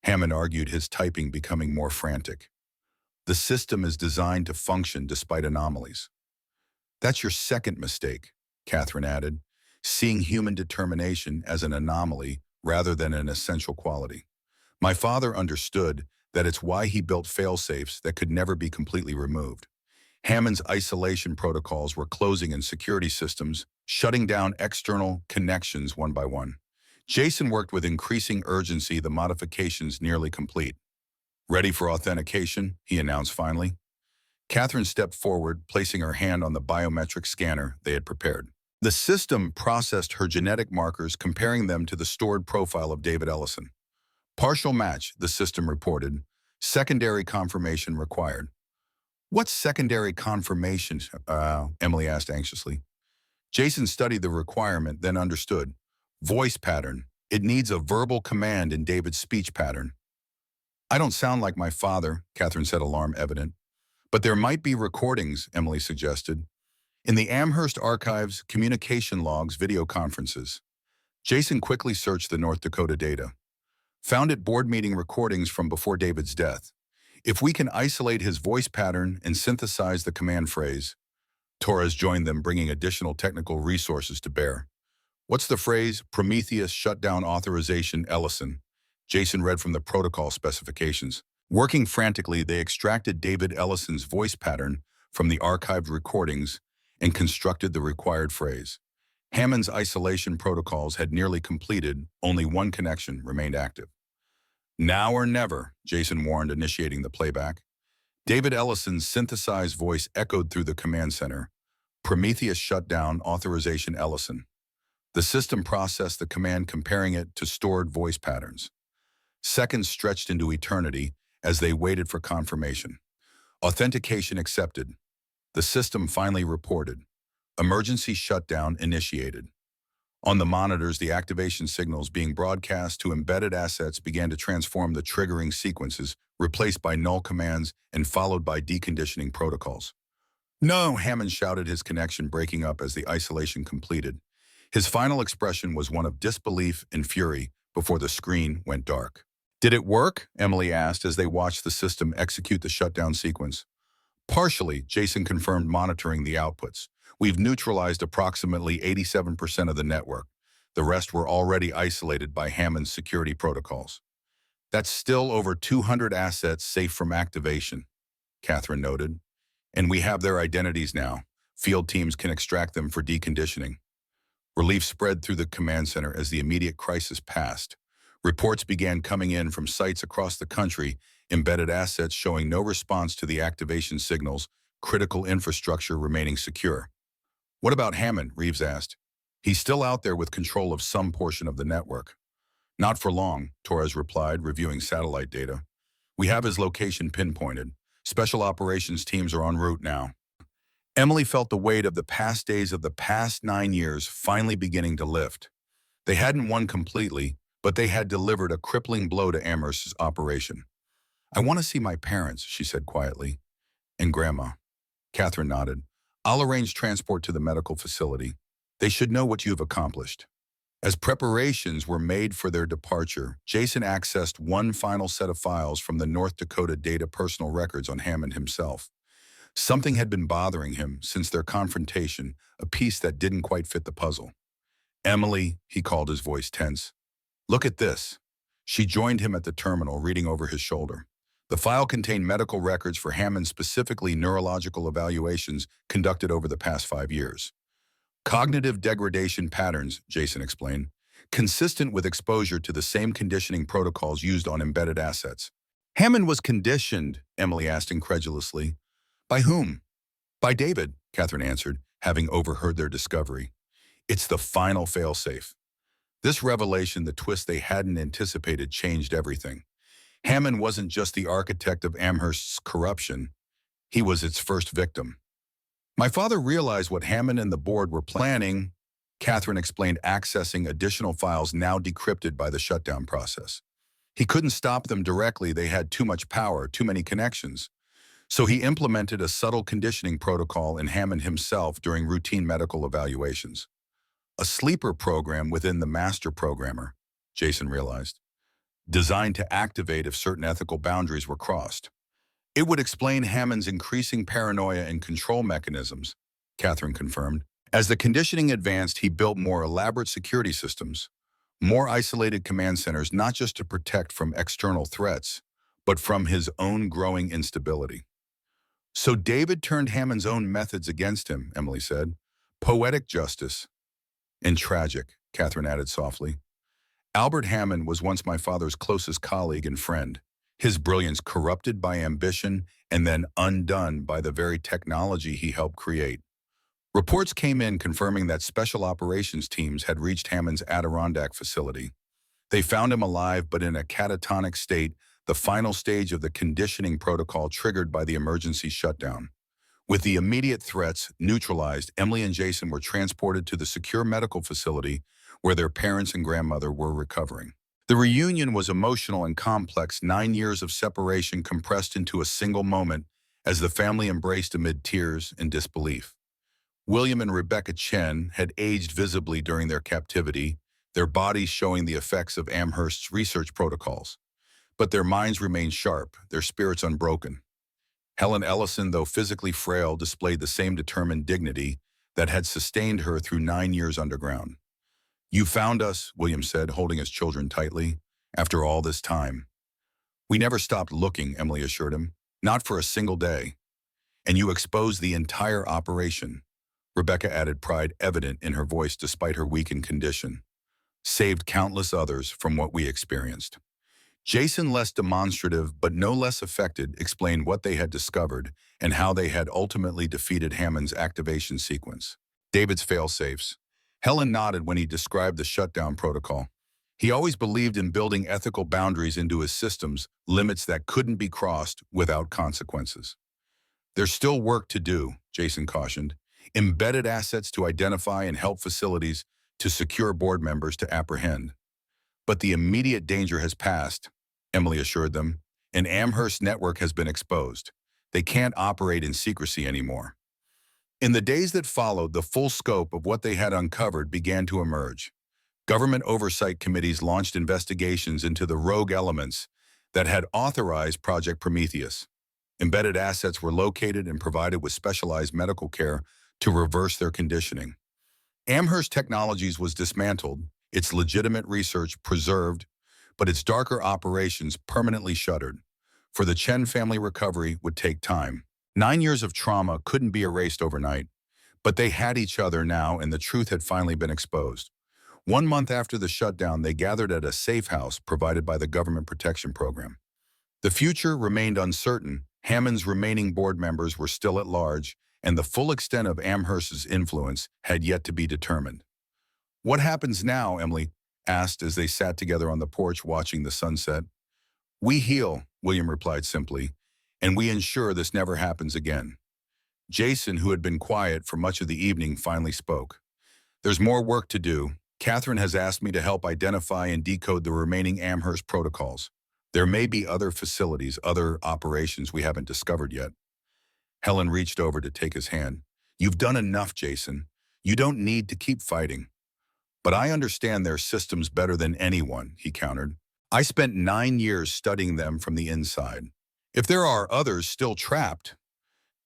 Hammond argued, his typing becoming more frantic. "The system is designed to function despite anomalies." "That's your second mistake," Catherine added, "seeing human determination as an anomaly rather than an essential quality. My father understood that it's why he built fail-safes that could never be completely removed. Hammond's isolation protocols were closing in security systems, shutting down external connections one by one. Jason worked with increasing urgency, the modifications nearly complete. "Ready for authentication," he announced finally. Catherine stepped forward, placing her hand on the biometric scanner they had prepared. The system processed her genetic markers, comparing them to the stored profile of David Ellison. "Partial match," the system reported. "Secondary confirmation required." "What's secondary confirmation?" Emily asked anxiously. Jason studied the requirement, then understood. "Voice pattern. It needs a verbal command in David's speech pattern." "I don't sound like my father," Catherine said, alarm evident. "But there might be recordings," Emily suggested. "In the Amherst archives, communication logs, video conferences." Jason quickly searched the North Dakota data. Found it board meeting recordings from before David's death. "If we can isolate his voice pattern and synthesize the command phrase." Torres joined them, bringing additional technical resources to bear. "What's the phrase? Prometheus shutdown authorization Ellison." Jason read from the protocol specifications. Working frantically, they extracted David Ellison's voice pattern from the archived recordings and constructed the required phrase. Hammond's isolation protocols had nearly completed, only one connection remained active. "Now or never," Jason warned, initiating the playback. David Ellison's synthesized voice echoed through the command center. "Prometheus shutdown authorization Ellison." The system processed the command, comparing it to stored voice patterns. Seconds stretched into eternity as they waited for confirmation. "Authentication accepted." The system finally reported. "Emergency shutdown initiated." On the monitors, the activation signals being broadcast to embedded assets began to transform the triggering sequences, replaced by null commands and followed by deconditioning protocols. "No!" Hammond shouted, his connection breaking up as the isolation completed. His final expression was one of disbelief and fury before the screen went dark. "Did it work?" Emily asked as they watched the system execute the shutdown sequence. "Partially," Jason confirmed, monitoring the outputs. "We've neutralized approximately 87% of the network. The rest were already isolated by Hammond's security protocols." "That's still over 200 assets safe from activation," Catherine noted. "And we have their identities now. Field teams can extract them for deconditioning." Relief spread through the command center as the immediate crisis passed. Reports began coming in from sites across the country, embedded assets showing no response to the activation signals, critical infrastructure remaining secure. "What about Hammond?" Reeves asked. "He's still out there with control of some portion of the network." "Not for long," Torres replied, reviewing satellite data. "We have his location pinpointed. Special operations teams are en route now." Emily felt the weight of the past days of the past 9 years finally beginning to lift. They hadn't won completely, but they had delivered a crippling blow to Amherst's operation. "I want to see my parents," she said quietly. "And Grandma." Catherine nodded. "I'll arrange transport to the medical facility. They should know what you've accomplished." As preparations were made for their departure, Jason accessed one final set of files from the North Dakota data personal records on Hammond himself. Something had been bothering him since their confrontation, a piece that didn't quite fit the puzzle. "Emily," he called, his voice tense. "Look at this." She joined him at the terminal, reading over his shoulder. The file contained medical records for Hammond, specifically neurological evaluations conducted over the past 5 years. "Cognitive degradation patterns," Jason explained, "consistent with exposure to the same conditioning protocols used on embedded assets." "Hammond was conditioned?" Emily asked incredulously. "By whom?" "By David," Catherine answered, having overheard their discovery. "It's the final failsafe." This revelation, the twist they hadn't anticipated, changed everything. Hammond wasn't just the architect of Amherst's corruption, he was its first victim. "My father realized what Hammond and the board were planning," Catherine explained, accessing additional files now decrypted by the shutdown process. "He couldn't stop them directly, they had too much power, too many connections. So he implemented a subtle conditioning protocol in Hammond himself during routine medical evaluations. A sleeper program within the master programmer," Jason realized, "designed to activate if certain ethical boundaries were crossed." "It would explain Hammond's increasing paranoia and control mechanisms," Catherine confirmed. "As the conditioning advanced, he built more elaborate security systems, more isolated command centers, not just to protect from external threats, but from his own growing instability." So David turned Hammond's own methods against him, Emily said. Poetic justice. And tragic, Catherine added softly. Albert Hammond was once my father's closest colleague and friend, his brilliance corrupted by ambition and then undone by the very technology he helped create. Reports came in confirming that special operations teams had reached Hammond's Adirondack facility. They found him alive but in a catatonic state, the final stage of the conditioning protocol triggered by the emergency shutdown. With the immediate threats neutralized, Emily and Jason were transported to the secure medical facility where their parents and grandmother were recovering. The reunion was emotional and complex, 9 years of separation compressed into a single moment as the family embraced amid tears and disbelief. William and Rebecca Chen had aged visibly during their captivity, their bodies showing the effects of Amherst's research protocols. But their minds remained sharp, their spirits unbroken. Helen Ellison, though physically frail, displayed the same determined dignity that had sustained her through 9 years underground. You found us, William said, holding his children tightly, after all this time. We never stopped looking, Emily assured him, not for a single day. And you exposed the entire operation. Rebecca added, pride evident in her voice despite her weakened condition. Saved countless others from what we experienced. Jason, less demonstrative but no less affected, explained what they had discovered and how they had ultimately defeated Hammond's activation sequence. David's fail-safes. Helen nodded when he described the shutdown protocol. He always believed in building ethical boundaries into his systems, limits that couldn't be crossed without consequences. There's still work to do, Jason cautioned. Embedded assets to identify and help facilities to secure board members to apprehend. But the immediate danger has passed, Emily assured them. An Amherst network has been exposed. They can't operate in secrecy anymore. In the days that followed, the full scope of what they had uncovered began to emerge. Government oversight committees launched investigations into the rogue elements that had authorized Project Prometheus. Embedded assets were located and provided with specialized medical care to reverse their conditioning. Amherst Technologies was dismantled, its legitimate research preserved, but its darker operations permanently shuttered. For the Chen family, recovery would take time. 9 years of trauma couldn't be erased overnight, but they had each other now and the truth had finally been exposed. 1 month after the shutdown, they gathered at a safe house provided by the Government Protection Program. The future remained uncertain. Hammond's remaining board members were still at large, and the full extent of Amherst's influence had yet to be determined. What happens now, Emily asked as they sat together on the porch watching the sunset. We heal, William replied simply, and we ensure this never happens again. Jason, who had been quiet for much of the evening, finally spoke. There's more work to do. Catherine has asked me to help identify and decode the remaining Amherst protocols. There may be other facilities, other operations we haven't discovered yet. Helen reached over to take his hand. You've done enough, Jason. You don't need to keep fighting. But I understand their systems better than anyone, he countered. I spent 9 years studying them from the inside. If there are others still trapped,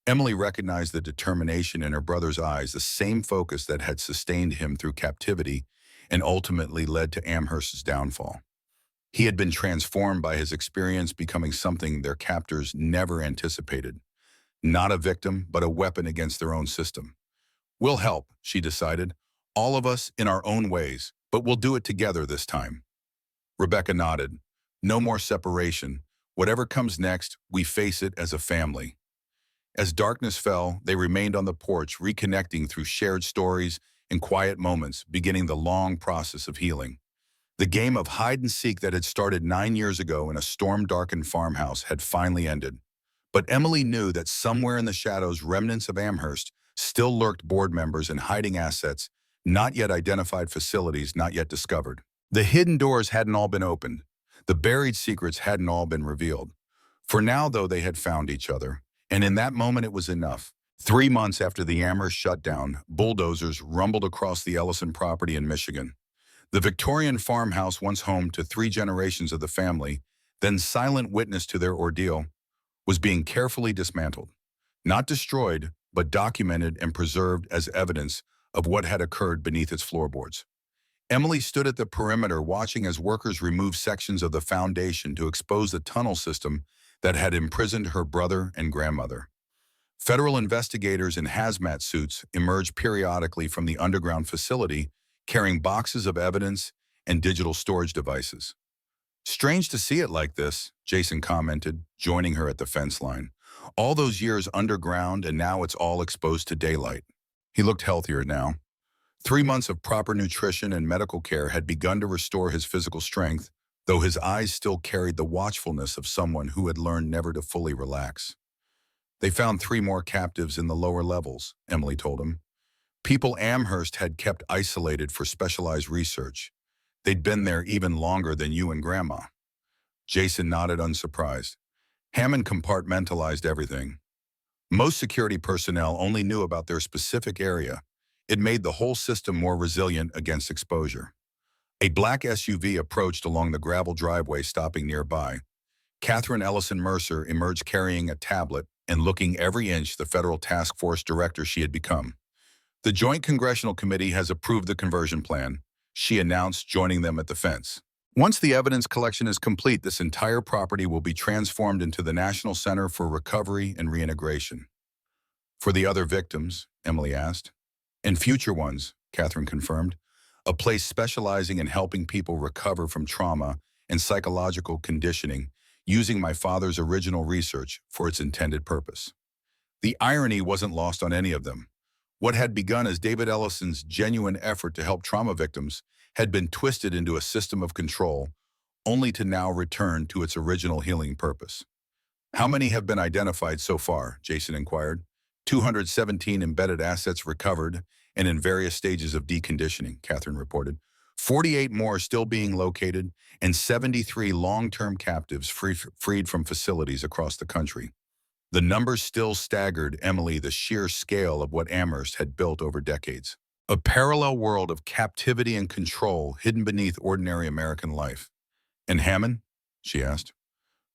Emily recognized the determination in her brother's eyes, the same focus that had sustained him through captivity and ultimately led to Amherst's downfall. He had been transformed by his experience, becoming something their captors never anticipated. Not a victim, but a weapon against their own system. We'll help, she decided, all of us in our own ways, but we'll do it together this time. Rebecca nodded. No more separation. Whatever comes next, we face it as a family. As darkness fell, they remained on the porch, reconnecting through shared stories and quiet moments, beginning the long process of healing. The game of hide-and-seek that had started 9 years ago in a storm-darkened farmhouse had finally ended. But Emily knew that somewhere in the shadows, remnants of Amherst still lurked, board members and hiding assets, not yet identified, facilities not yet discovered. The hidden doors hadn't all been opened. The buried secrets hadn't all been revealed. For now, though, they had found each other. And in that moment, it was enough. 3 months after the Amherst shutdown, bulldozers rumbled across the Ellison property in Michigan. The Victorian farmhouse, once home to 3 generations of the family, then silent witness to their ordeal, was being carefully dismantled. Not destroyed, but documented and preserved as evidence of what had occurred beneath its floorboards. Emily stood at the perimeter watching as workers removed sections of the foundation to expose the tunnel system that had imprisoned her brother and grandmother. Federal investigators in hazmat suits emerged periodically from the underground facility, carrying boxes of evidence and digital storage devices. Strange to see it like this, Jason commented, joining her at the fence line. All those years underground and now it's all exposed to daylight. He looked healthier now. 3 months of proper nutrition and medical care had begun to restore his physical strength, though his eyes still carried the watchfulness of someone who had learned never to fully relax. They found 3 more captives in the lower levels, Emily told him. People Amherst had kept isolated for specialized research. They'd been there even longer than you and Grandma. Jason nodded unsurprised. Hammond compartmentalized everything. Most security personnel only knew about their specific area. It made the whole system more resilient against exposure. A black SUV approached along the gravel driveway, stopping nearby. Catherine Ellison Mercer emerged carrying a tablet and looking every inch the federal task force director she had become. The Joint Congressional Committee has approved the conversion plan, she announced, joining them at the fence. Once the evidence collection is complete, this entire property will be transformed into the National Center for Recovery and Reintegration. For the other victims, Emily asked. And future ones, Catherine confirmed. A place specializing in helping people recover from trauma and psychological conditioning, using my father's original research for its intended purpose. The irony wasn't lost on any of them. What had begun as David Ellison's genuine effort to help trauma victims had been twisted into a system of control, only to now return to its original healing purpose. How many have been identified so far? Jason inquired. 217 embedded assets recovered and in various stages of deconditioning, Catherine reported. 48 more still being located, and 73 long-term captives freed from facilities across the country. The numbers still staggered Emily, the sheer scale of what Amherst had built over decades. A parallel world of captivity and control hidden beneath ordinary American life. And Hammond? She asked.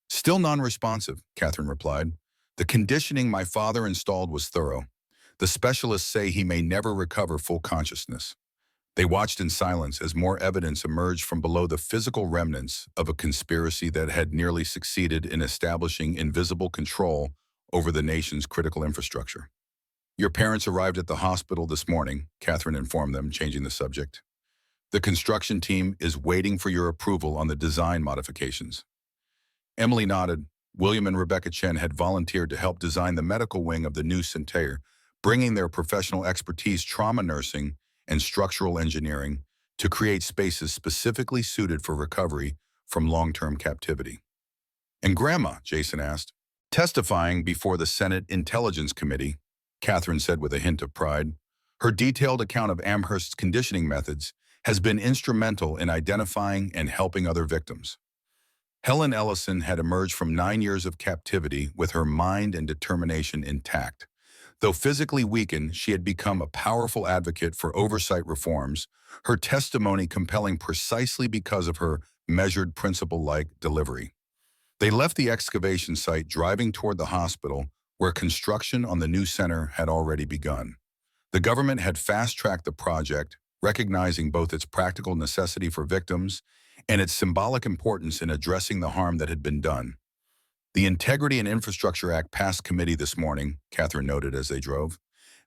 Still non-responsive, Catherine replied. The conditioning my father installed was thorough. The specialists say he may never recover full consciousness. They watched in silence as more evidence emerged from below the physical remnants of a conspiracy that had nearly succeeded in establishing invisible control over the nation's critical infrastructure. Your parents arrived at the hospital this morning, Catherine informed them, changing the subject. The construction team is waiting for your approval on the design modifications. Emily nodded. William and Rebecca Chen had volunteered to help design the medical wing of the new center, bringing their professional expertise, trauma nursing, and structural engineering to create spaces specifically suited for recovery from long-term captivity. And Grandma, Jason asked. Testifying before the Senate Intelligence Committee, Catherine said with a hint of pride, her detailed account of Amherst's conditioning methods has been instrumental in identifying and helping other victims. Helen Ellison had emerged from 9 years of captivity with her mind and determination intact. Though physically weakened, she had become a powerful advocate for oversight reforms, her testimony compelling precisely because of her measured, principle-like delivery. They left the excavation site, driving toward the hospital, where construction on the new center had already begun. The government had fast-tracked the project, recognizing both its practical necessity for victims and its symbolic importance in addressing the harm that had been done. The Integrity and Infrastructure Act passed committee this morning, Catherine noted as they drove.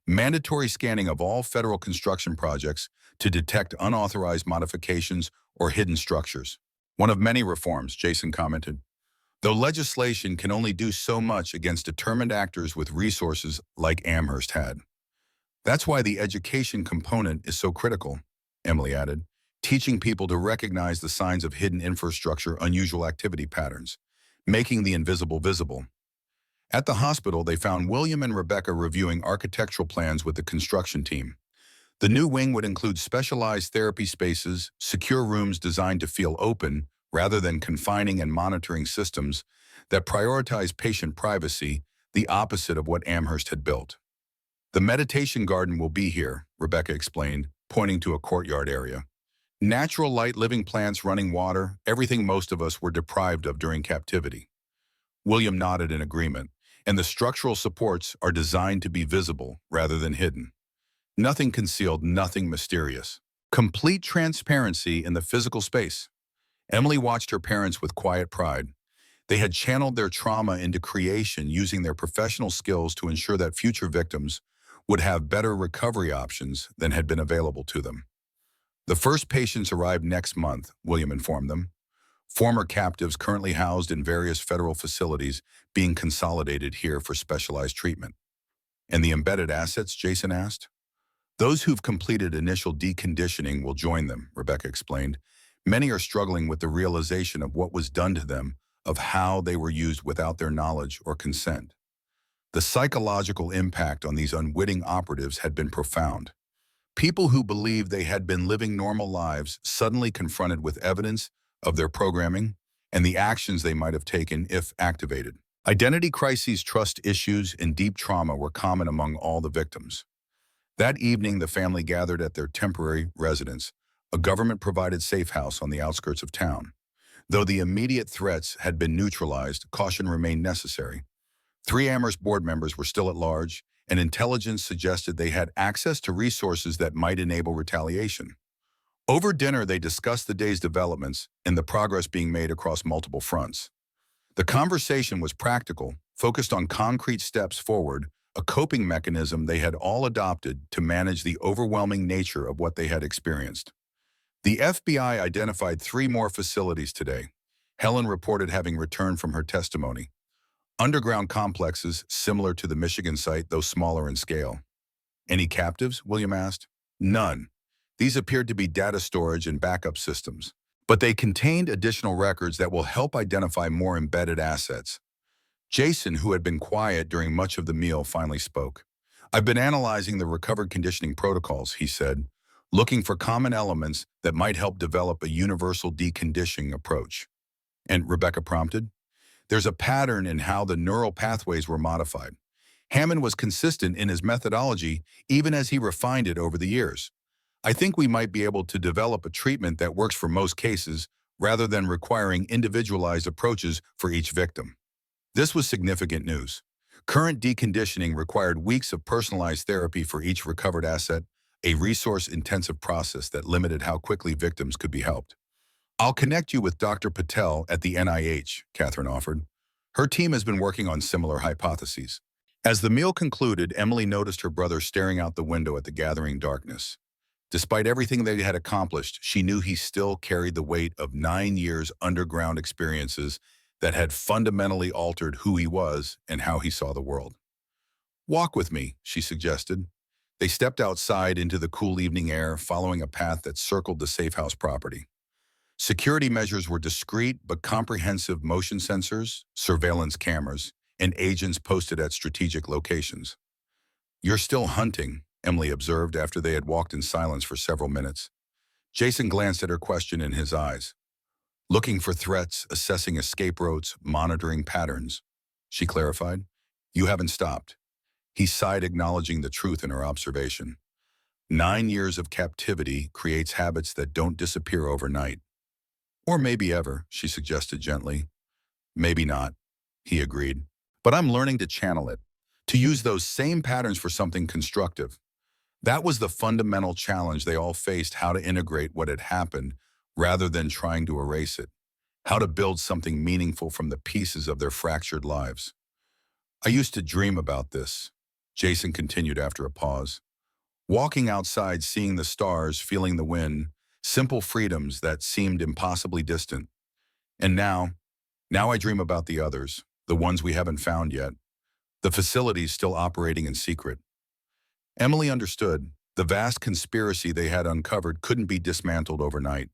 Mandatory scanning of all federal construction projects to detect unauthorized modifications or hidden structures. One of many reforms, Jason commented. Though legislation can only do so much against determined actors with resources like Amherst had. That's why the education component is so critical, Emily added, teaching people to recognize the signs of hidden infrastructure, unusual activity patterns, making the invisible visible. At the hospital, they found William and Rebecca reviewing architectural plans with the construction team. The new wing would include specialized therapy spaces, secure rooms designed to feel open rather than confining, and monitoring systems that prioritize patient privacy, the opposite of what Amherst had built. The meditation garden will be here, Rebecca explained, pointing to a courtyard area. Natural light, living plants, running water, everything most of us were deprived of during captivity. William nodded in agreement, and the structural supports are designed to be visible rather than hidden. Nothing concealed, nothing mysterious. Complete transparency in the physical space. Emily watched her parents with quiet pride. They had channeled their trauma into creation using their professional skills to ensure that future victims would have better recovery options than had been available to them. The first patients arrived next month, William informed them. Former captives currently housed in various federal facilities being consolidated here for specialized treatment. And the embedded assets, Jason asked? Those who've completed initial deconditioning will join them, Rebecca explained. Many are struggling with the realization of what was done to them, of how they were used without their knowledge or consent. The psychological impact on these unwitting operatives had been profound. People who believed they had been living normal lives suddenly confronted with evidence of their programming and the actions they might have taken if activated. Identity crises, trust issues, and deep trauma were common among all the victims. That evening, the family gathered at their temporary residence, a government-provided safe house on the outskirts of town. Though the immediate threats had been neutralized, caution remained necessary. 3 Amherst board members were still at large, and intelligence suggested they had access to resources that might enable retaliation. Over dinner, they discussed the day's developments and the progress being made across multiple fronts. The conversation was practical, focused on concrete steps forward, a coping mechanism they had all adopted to manage the overwhelming nature of what they had experienced. The FBI identified 3 more facilities today. Helen reported having returned from her testimony. Underground complexes similar to the Michigan site, though smaller in scale. Any captives? William asked. None. These appeared to be data storage and backup systems, but they contained additional records that will help identify more embedded assets. Jason, who had been quiet during much of the meal, finally spoke. I've been analyzing the recovered conditioning protocols, he said, looking for common elements that might help develop a universal deconditioning approach. And Rebecca prompted, there's a pattern in how the neural pathways were modified. Hammond was consistent in his methodology even as he refined it over the years. I think we might be able to develop a treatment that works for most cases rather than requiring individualized approaches for each victim. This was significant news. Current deconditioning required weeks of personalized therapy for each recovered asset, a resource-intensive process that limited how quickly victims could be helped. I'll connect you with Dr. Patel at the NIH, Catherine offered. Her team has been working on similar hypotheses. As the meal concluded, Emily noticed her brother staring out the window at the gathering darkness. Despite everything they had accomplished, she knew he still carried the weight of 9 years' underground experiences that had fundamentally altered who he was and how he saw the world. Walk with me, she suggested. They stepped outside into the cool evening air, following a path that circled the safe house property. Security measures were discreet but comprehensive: motion sensors, surveillance cameras, and agents posted at strategic locations. You're still hunting, Emily observed after they had walked in silence for several minutes. Jason glanced at her question in his eyes. Looking for threats, assessing escape routes, monitoring patterns, she clarified. You haven't stopped. He sighed, acknowledging the truth in her observation. 9 years of captivity creates habits that don't disappear overnight. Or maybe ever, she suggested gently. Maybe not, he agreed. But I'm learning to channel it, to use those same patterns for something constructive. That was the fundamental challenge they all faced: how to integrate what had happened rather than trying to erase it, how to build something meaningful from the pieces of their fractured lives. I used to dream about this, Jason continued after a pause. Walking outside, seeing the stars, feeling the wind, simple freedoms that seemed impossibly distant. And now I dream about the others, the ones we haven't found yet, the facilities still operating in secret. Emily understood. The vast conspiracy they had uncovered couldn't be dismantled overnight.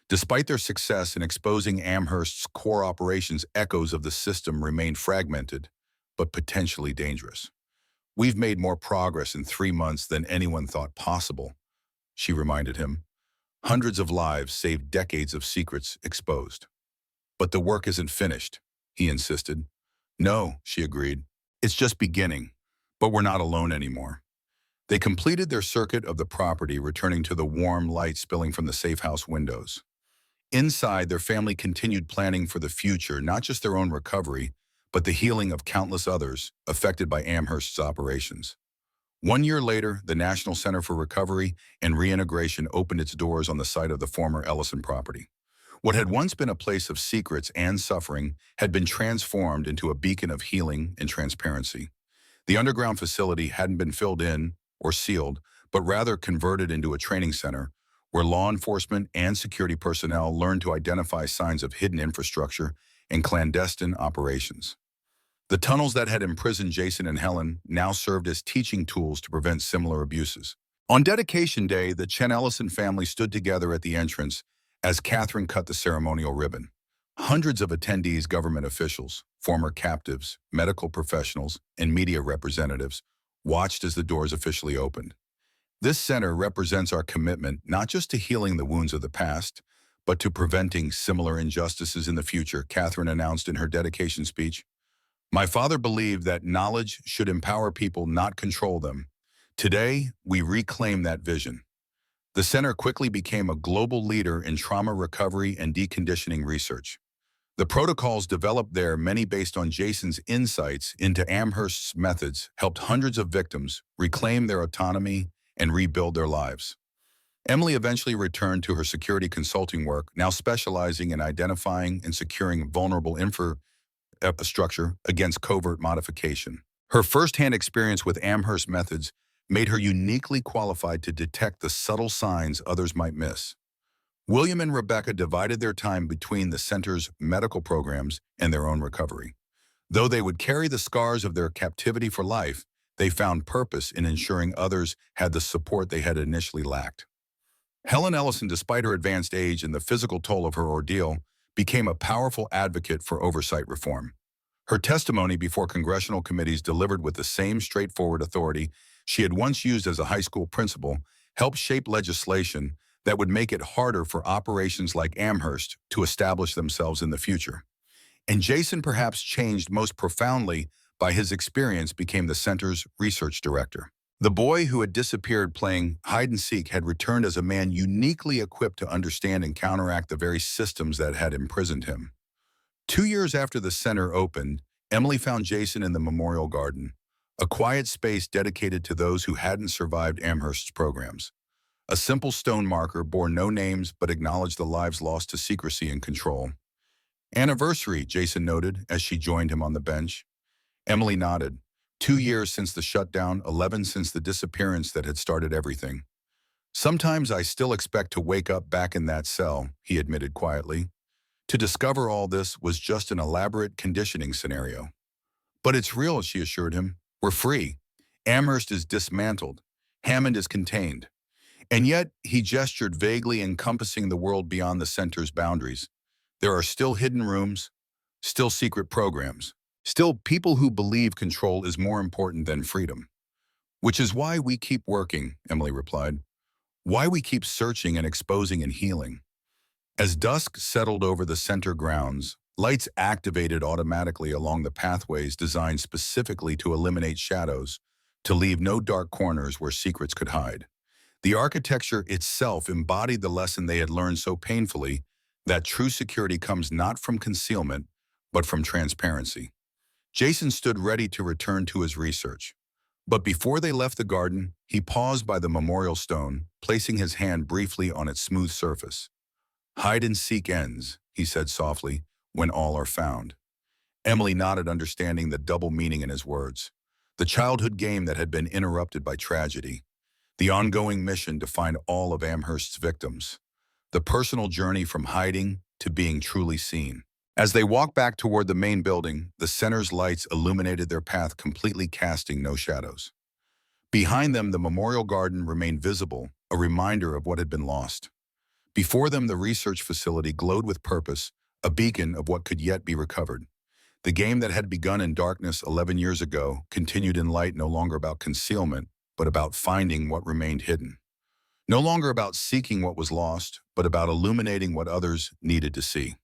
Despite their success in exposing Amherst's core operations, echoes of the system remained fragmented, but potentially dangerous. We've made more progress in 3 months than anyone thought possible, she reminded him. Hundreds of lives saved, decades of secrets exposed. But the work isn't finished, he insisted. No, she agreed. It's just beginning, but we're not alone anymore. They completed their circuit of the property, returning to the warm light spilling from the safe house windows. Inside, their family continued planning for the future, not just their own recovery, but the healing of countless others affected by Amherst's operations. 1 year later, the National Center for Recovery and Reintegration opened its doors on the site of the former Ellison property. What had once been a place of secrets and suffering had been transformed into a beacon of healing and transparency. The underground facility hadn't been filled in or sealed, but rather converted into a training center where law enforcement and security personnel learned to identify signs of hidden infrastructure and clandestine operations. The tunnels that had imprisoned Jason and Helen now served as teaching tools to prevent similar abuses. On dedication day, the Chen Ellison family stood together at the entrance as Catherine cut the ceremonial ribbon. Hundreds of attendees, government officials, former captives, medical professionals, and media representatives watched as the doors officially opened. This center represents our commitment not just to healing the wounds of the past, but to preventing similar injustices in the future, Catherine announced in her dedication speech. My father believed that knowledge should empower people, not control them. Today, we reclaim that vision. The center quickly became a global leader in trauma recovery and deconditioning research. The protocols developed there, many based on Jason's insights into Amherst's methods, helped hundreds of victims reclaim their autonomy and rebuild their lives. Emily eventually returned to her security consulting work, now specializing in identifying and securing vulnerable infrastructure against covert modification. Her firsthand experience with Amherst methods made her uniquely qualified to detect the subtle signs others might miss. William and Rebecca divided their time between the center's medical programs and their own recovery. Though they would carry the scars of their captivity for life, they found purpose in ensuring others had the support they had initially lacked. Helen Ellison, despite her advanced age and the physical toll of her ordeal, became a powerful advocate for oversight reform. Her testimony before congressional committees, delivered with the same straightforward authority she had once used as a high school principal, helped shape legislation that would make it harder for operations like Amherst to establish themselves in the future. And Jason, perhaps changed most profoundly by his experience, became the center's research director. The boy who had disappeared playing hide-and-seek had returned as a man uniquely equipped to understand and counteract the very systems that had imprisoned him. 2 years after the center opened, Emily found Jason in the Memorial Garden, a quiet space dedicated to those who hadn't survived Amherst's programs. A simple stone marker bore no names but acknowledged the lives lost to secrecy and control. Anniversary, Jason noted as she joined him on the bench. Emily nodded. 2 years since the shutdown, 11 since the disappearance that had started everything. Sometimes I still expect to wake up back in that cell, he admitted quietly. To discover all this was just an elaborate conditioning scenario. But it's real, she assured him. We're free. Amherst is dismantled. Hammond is contained. And yet, he gestured vaguely, encompassing the world beyond the center's boundaries. There are still hidden rooms, still secret programs, still people who believe control is more important than freedom. Which is why we keep working, Emily replied. Why we keep searching and exposing and healing. As dusk settled over the center grounds, lights activated automatically along the pathways designed specifically to eliminate shadows, to leave no dark corners where secrets could hide. The architecture itself embodied the lesson they had learned so painfully, that true security comes not from concealment, but from transparency. Jason stood ready to return to his research. But before they left the garden, he paused by the memorial stone, placing his hand briefly on its smooth surface. Hide and seek ends, he said softly, when all are found. Emily nodded, understanding the double meaning in his words. The childhood game that had been interrupted by tragedy. The ongoing mission to find all of Amherst's victims. The personal journey from hiding to being truly seen. As they walked back toward the main building, the center's lights illuminated their path, completely casting no shadows. Behind them, the memorial garden remained visible, a reminder of what had been lost. Before them, the research facility glowed with purpose, a beacon of what could yet be recovered. The game that had begun in darkness 11 years ago continued in light, no longer about concealment, but about finding what remained hidden. No longer about seeking what was lost, but about illuminating what others needed to see.